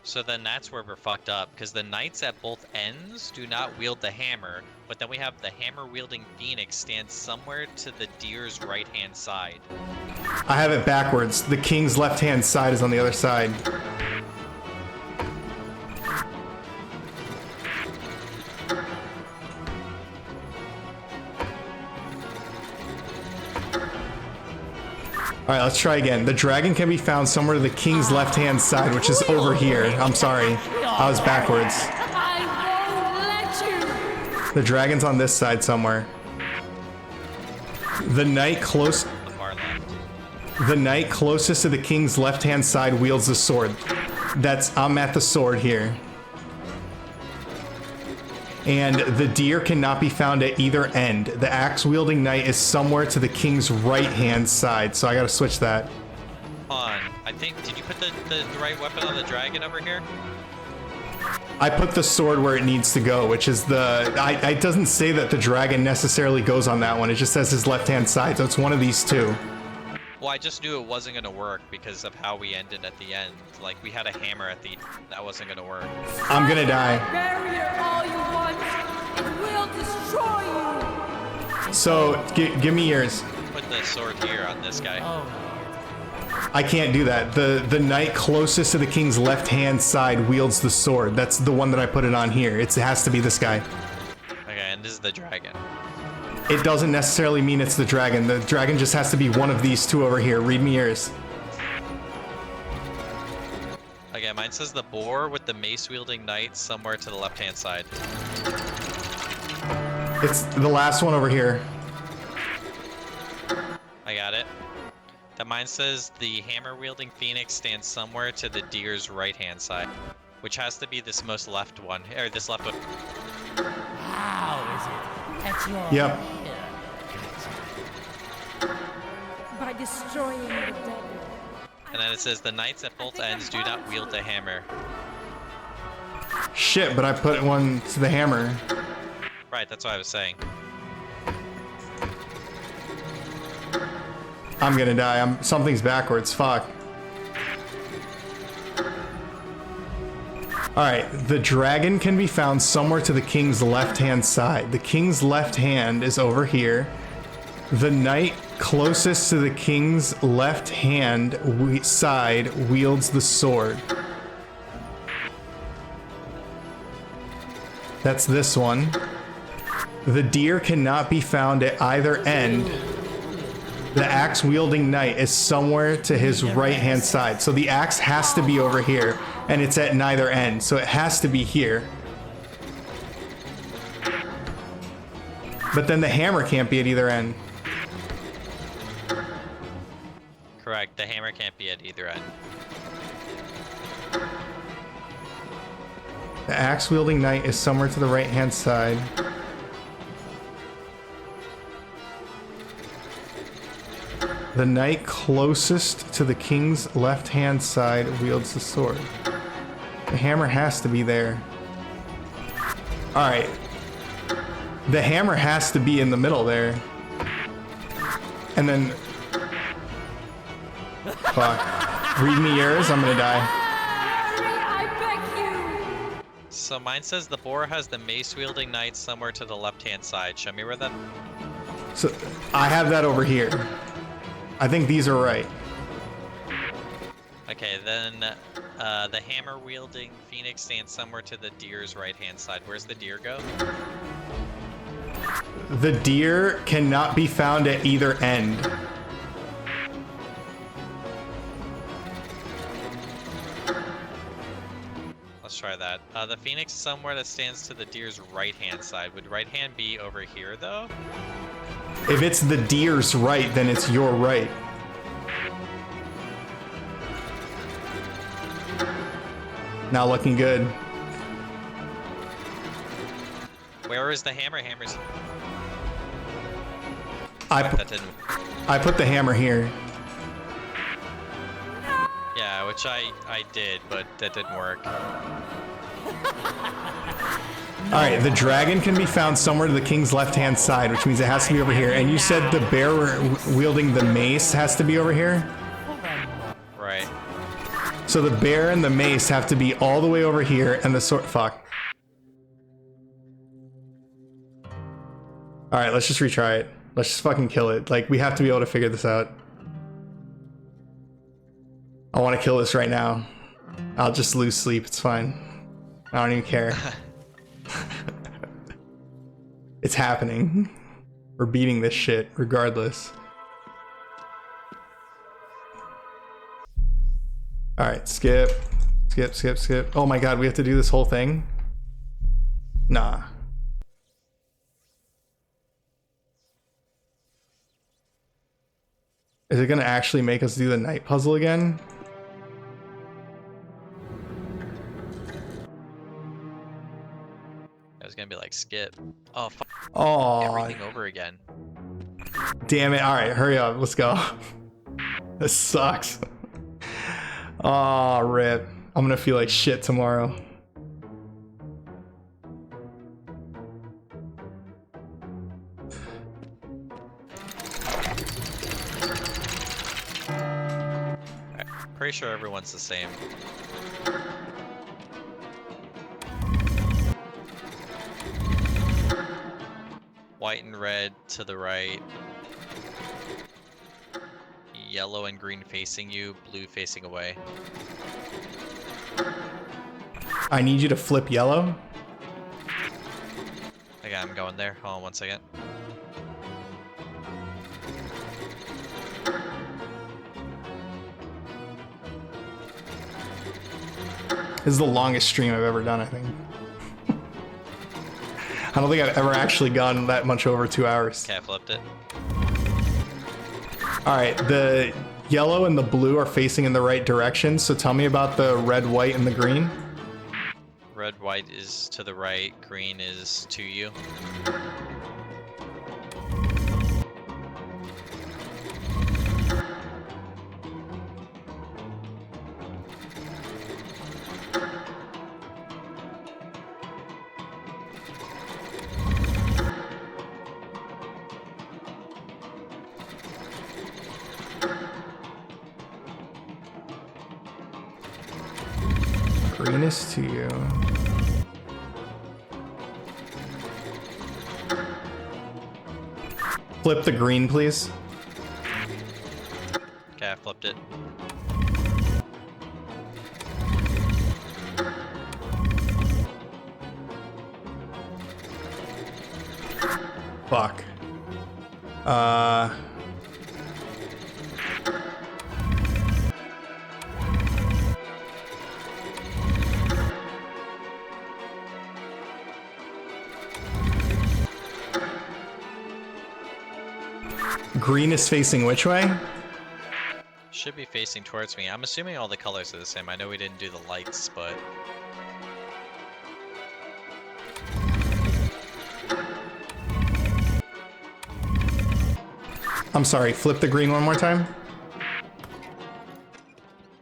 So then that's where we're fucked up, because the knights at both ends do not wield the hammer, but then we have the hammer-wielding phoenix stand somewhere to the deer's right-hand side. I have it backwards. The king's left-hand side is on the other side. Alright, let's try again. The dragon can be found somewhere to the king's left-hand side, which is over here. I'm sorry. I was backwards. I won't let you. The dragon's on this side somewhere. The knight close... The far left. The knight closest to the king's left-hand side wields the sword. I'm at the sword here. And the deer cannot be found at either end. The axe-wielding knight is somewhere to the king's right-hand side, so I gotta switch that. Hold on. I think, did you put the right weapon on the dragon over here? I put the sword where it needs to go, which is it doesn't say that the dragon necessarily goes on that one. It just says his left-hand side, so it's one of these two. Well, I just knew it wasn't gonna work because of how we ended at the end. Like, we had a hammer at the... That wasn't gonna work. I'm gonna die. Barrier all you want. So give me yours. Put the sword here on this guy. Oh, I can't do that. The knight closest to the king's left-hand side wields the sword. That's the one that I put it on here. It has to be this guy. Okay, and this is the dragon. It doesn't necessarily mean it's the dragon. The dragon just has to be one of these two over here. Read me yours. Okay, mine says the boar with the mace-wielding knight somewhere to the left-hand side. It's the last one over here. I got it. Then mine says the hammer-wielding phoenix stands somewhere to the deer's right-hand side, which has to be this most left one, or this left one. how is it that you're Yep. here? By destroying the dagger. And then it says the knights at both ends do not wield the hammer. Shit, but I put one to the hammer. Right, that's what I was saying. I'm gonna die. Something's backwards. Fuck. Alright, the dragon can be found somewhere to the king's left-hand side. The king's left hand is over here. The knight closest to the king's left hand side wields the sword. That's this one. The deer cannot be found at either end. The axe-wielding knight is somewhere to his right-hand side. So the axe has to be over here, and it's at neither end. So it has to be here. But then the hammer can't be at either end. Correct, the hammer can't be at either end. The axe-wielding knight is somewhere to the right-hand side. The knight closest to the king's left-hand side wields the sword. The hammer has to be there. Alright. The hammer has to be in the middle there. And then... Fuck. Read me yours, I'm gonna die. Hurry, I beg you. So mine says the boar has the mace-wielding knight somewhere to the left-hand side. Show me where that... So, I have that over here. I think these are right. Okay, then the hammer-wielding phoenix stands somewhere to the deer's right-hand side. Where's the deer go? The deer cannot be found at either end. Let's try that. The phoenix is somewhere that stands to the deer's right-hand side. Would right hand be over here, though? If it's the deer's right, then it's your right. Not looking good. Where is the hammer? Hammer's... That didn't... I put the hammer here. Yeah, which I did, but that didn't work. Alright, the dragon can be found somewhere to the king's left-hand side, which means it has to be over here. And you said the bear wielding the mace has to be over here? Right. So the bear and the mace have to be all the way over here, and the sword... Fuck. Alright, let's just retry it. Let's just fucking kill it. Like, we have to be able to figure this out. I want to kill this right now. I'll just lose sleep, it's fine. I don't even care. It's happening. We're beating this shit, regardless. Alright, skip. Skip, skip, skip. Oh my god, we have to do this whole thing? Nah. Is it gonna actually make us do the night puzzle again? It was gonna be like skip. Oh, fuck. Oh, Everything over again. damn it. Alright, hurry up. Let's go. This sucks. Oh, rip. I'm gonna feel like shit tomorrow. Pretty sure everyone's the same. white and red to the right. Yellow and green facing you, blue facing away. I need you to flip yellow. Okay, I'm going there. Hold on 1 second. This is the longest stream I've ever done, I think. I don't think I've ever actually gone that much over 2 hours. Okay, I flipped it. Alright, the yellow and the blue are facing in the right direction, so tell me about the red, white, and the green. Red, white is to the right, green is to you. Green is to you. Flip the green, please. Okay, I flipped it. Fuck. Green is facing which way? Should be facing towards me. I'm assuming all the colors are the same. I know we didn't do the lights, but... I'm sorry, flip the green one more time.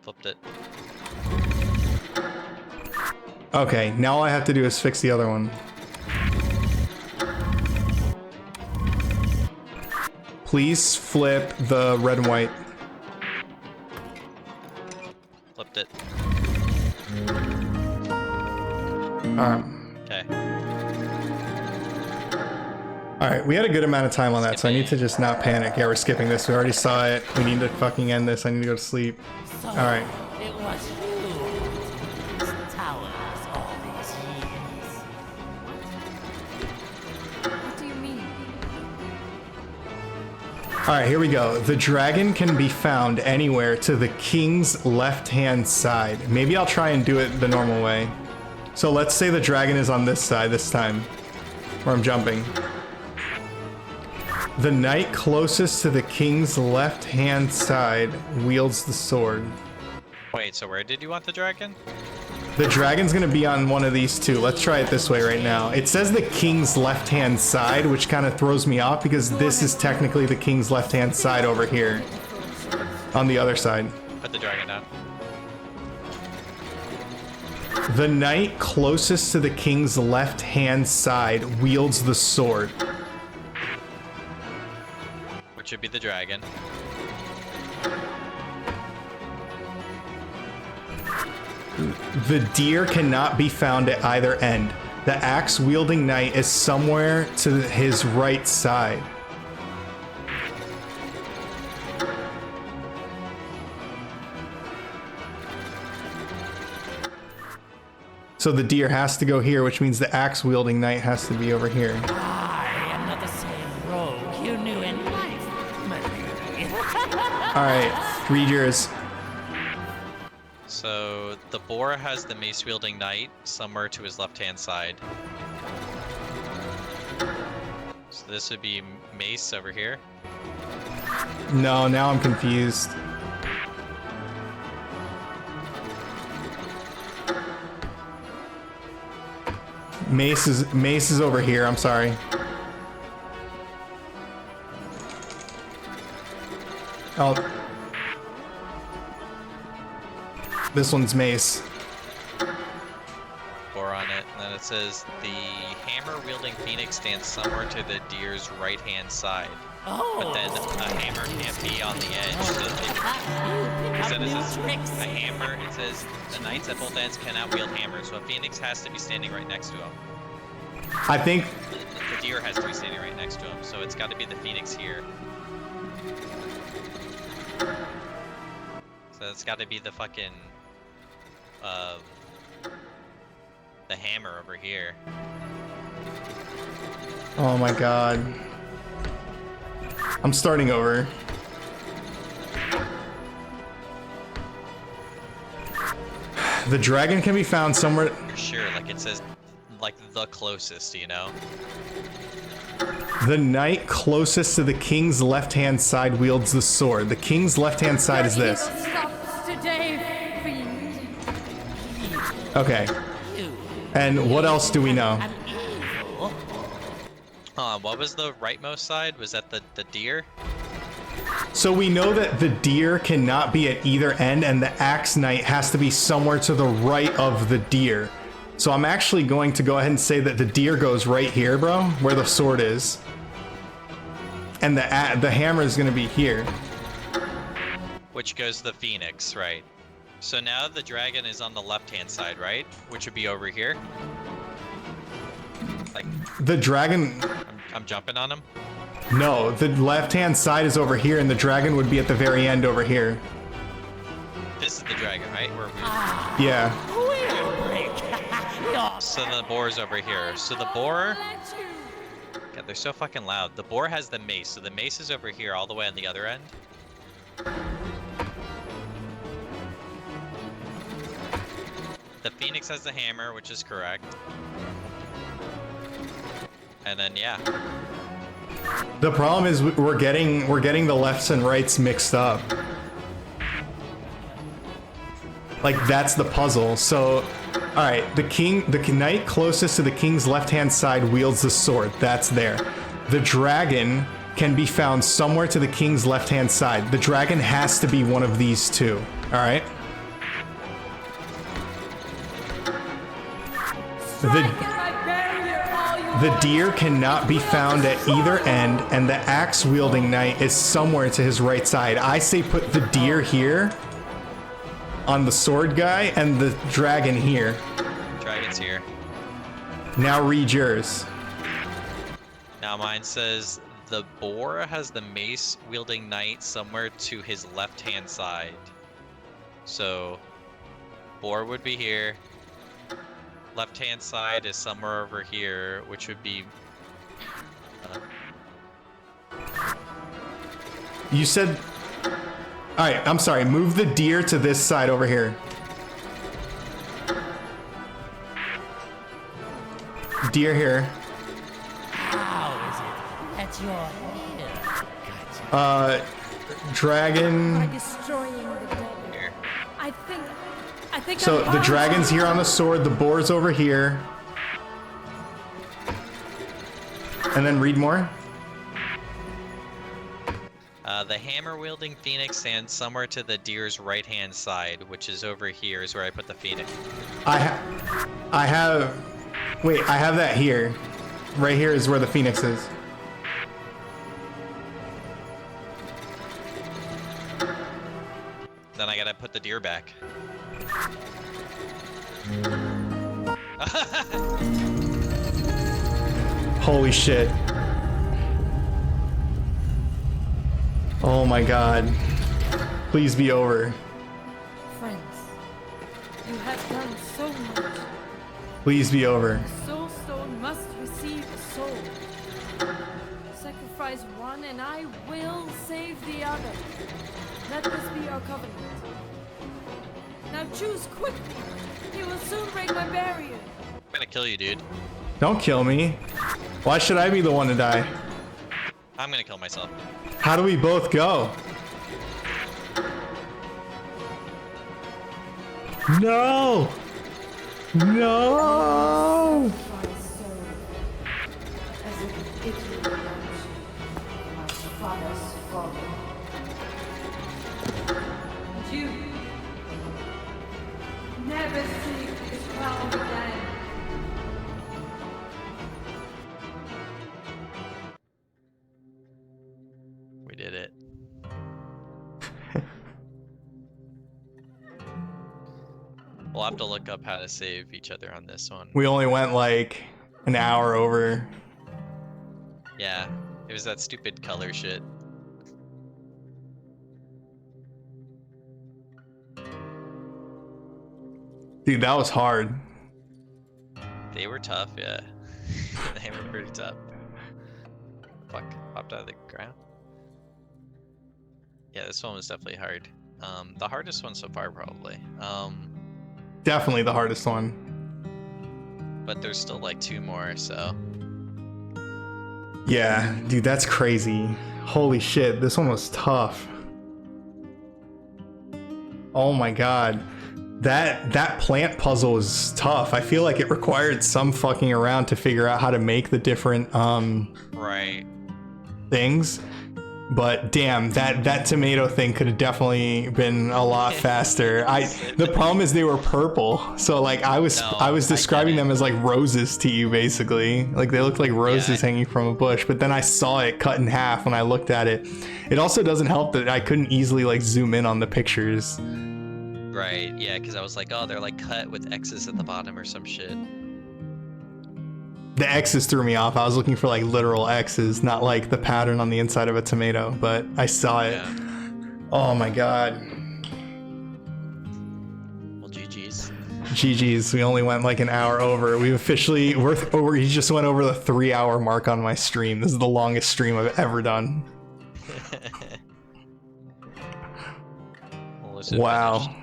Flipped it. Okay, now all I have to do is fix the other one. Please flip the red and white. Flipped it. Alright. Okay. Alright, we had a good amount of time on that, so I need to just not panic. Yeah, we're skipping this. We already saw it. We need to fucking end this. I need to go to sleep. So Alright. it was you who built these towers all these years. What do you mean? Alright, here we go. The dragon can be found anywhere to the king's left-hand side. Maybe I'll try and do it the normal way. So let's say the dragon is on this side this time, where I'm jumping. The knight closest to the king's left-hand side wields the sword. Wait, so where did you want the dragon? The dragon's gonna be on one of these two. Let's try it this way right now. It says the king's left-hand side, which kind of throws me off because this is technically the king's left-hand side over here. On the other side. Put the dragon down. The knight closest to the king's left-hand side wields the sword. Which should be the dragon. The deer cannot be found at either end. The axe-wielding knight is somewhere to his right side. So the deer has to go here, which means the axe-wielding knight has to be over here. I am not the same rogue you knew in life, my beauty. Alright, read yours. So the boar has the mace wielding knight somewhere to his left hand side. So this would be mace over here. No, now I'm confused. Mace is over here, I'm sorry. Oh. This one's mace. Boar on it, and then it says the hammer wielding phoenix stands somewhere to the deer's right hand side. Oh. But then a hammer can't be on the edge, so they can. So this is a hammer. It says the knights at both ends cannot wield hammers, so a phoenix has to be standing right next to him. I think The deer has to be standing right next to him, so it's got to be the Phoenix here. So it's got to be the fucking, the hammer over here. Oh my god. I'm starting over. The dragon can be found somewhere. For sure, like it says, like the closest, you know? The knight closest to the king's left-hand side wields the sword. The king's left-hand side is this. Stops today, fiend. Okay. And what else do we know? What was the rightmost side? Was that the deer? So we know that the deer cannot be at either end, and the axe knight has to be somewhere to the right of the deer. So I'm actually going to go ahead and say that the deer goes right here, bro, where the sword is. And the hammer is going to be here. Which goes to the Phoenix, right? So now the dragon is on the left-hand side, right? Which would be over here. Like, The dragon... I'm jumping on him. No, the left-hand side is over here, and the dragon would be at the very end over here. This is the dragon, right? Where we... Yeah. So the boar's over here. So the boar... Let you. God, they're so fucking loud. The boar has the mace, so the mace is over here all the way on the other end. The Phoenix has the hammer, which is correct. And then, yeah. The problem is we're getting the lefts and rights mixed up. Like, that's the puzzle. So, alright, the knight closest to the king's left-hand side wields the sword. That's there. The dragon can be found somewhere to the king's left-hand side. The dragon has to be one of these two. Alright? The deer cannot be found at either end, and the axe-wielding knight is somewhere to his right side. I say put the deer here on the sword guy and the dragon here. Dragon's here. Now read yours. Now mine says the boar has the mace wielding knight somewhere to his left-hand side. So boar would be here. Left-hand side is somewhere over here, which would be... You said... Alright, I'm sorry. Move the deer to this side over here. Deer here. How is it that you're here? Gotcha. Dragon... By destroying the dead. here. I think So I'm the dragon's here on the sword, the boar's over here. And then read more. The hammer-wielding phoenix stands somewhere to the deer's right-hand side, which is over here, is where I put the phoenix. I have... Wait, I have that here. Right here is where the phoenix is. Then I gotta put the deer back. Holy shit. Oh my god. Please be over. friends. You have done so much. Please be over. Soul Stone must receive a soul. Sacrifice one and I will save the other. Let this be our covenant. Now choose quickly. He will soon break my barrier. I'm gonna kill you, dude. Don't kill me. Why should I be the one to die? I'm gonna kill myself. How do we both go? No! No! As if it were my father's father. And you never see this crown again. We did it. We'll have to look up how to save each other on this one. We only went like an hour over. Yeah, it was that stupid color shit. Dude, that was hard. They were tough, yeah. They were pretty tough. Fuck, popped out of the ground. Yeah, this one was definitely hard. The hardest one so far, probably. Definitely the hardest one. But there's still like 2 more, so. Yeah, dude, that's crazy. Holy shit, this one was tough. Oh my god. That plant puzzle was tough. I feel like it required some fucking around to figure out how to make the different Right. things. But damn, that tomato thing could have definitely been a lot faster. The problem is they were purple. So like I was describing them as like roses to you basically. Like they looked like roses hanging from a bush, but then I saw it cut in half when I looked at it. It also doesn't help that I couldn't easily like zoom in on the pictures. Right, yeah, because I was like, oh, they're like cut with X's at the bottom or some shit. The X's threw me off. I was looking for like literal X's, not like the pattern on the inside of a tomato, but I saw it. Yeah. Oh my god. Well, GG's. GG's. We only went like an hour over. We officially, he just went over the 3-hour mark on my stream. This is the longest stream I've ever done. Well, is it Wow. finished?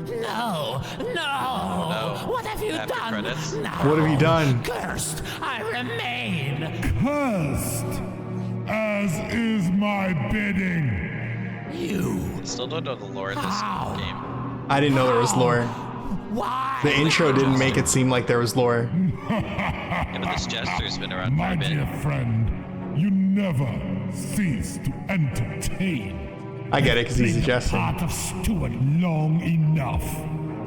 No, no! no. What have you After done? credits? No. What have you done? Cursed, I remain. Cursed, as is my bidding. You. Still don't know the lore of this How? game. I didn't know there was lore. Why? The intro didn't make it seem like there was lore. Yeah, but this Jester's been around for My a bit. dear friend, you never cease to entertain. I get it because he's a Been jester. part of Stuart long enough.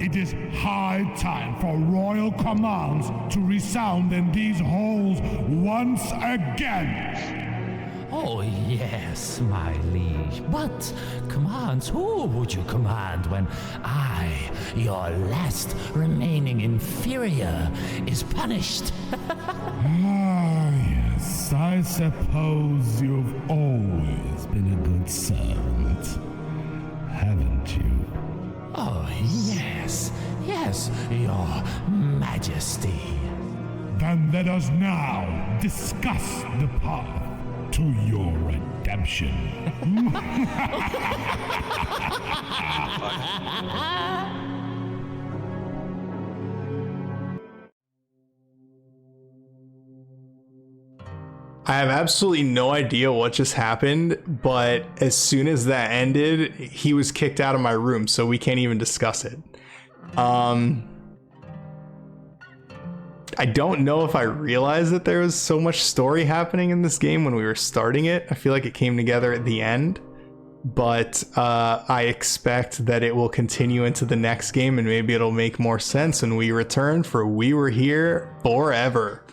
It is high time for royal commands to resound in these halls once again. Oh, yes, my liege. But commands, who would you command when I, your last remaining inferior, is punished? Ah, yes, I suppose you've always been a good servant, haven't you? Oh, yes, yes, your majesty. Then let us now discuss the path to your redemption. I have absolutely no idea what just happened, but as soon as that ended, he was kicked out of my room, so we can't even discuss it. I don't know if I realized that there was so much story happening in this game when we were starting it. I feel like it came together at the end, but I expect that it will continue into the next game and maybe it'll make more sense when we return for We Were Here Forever.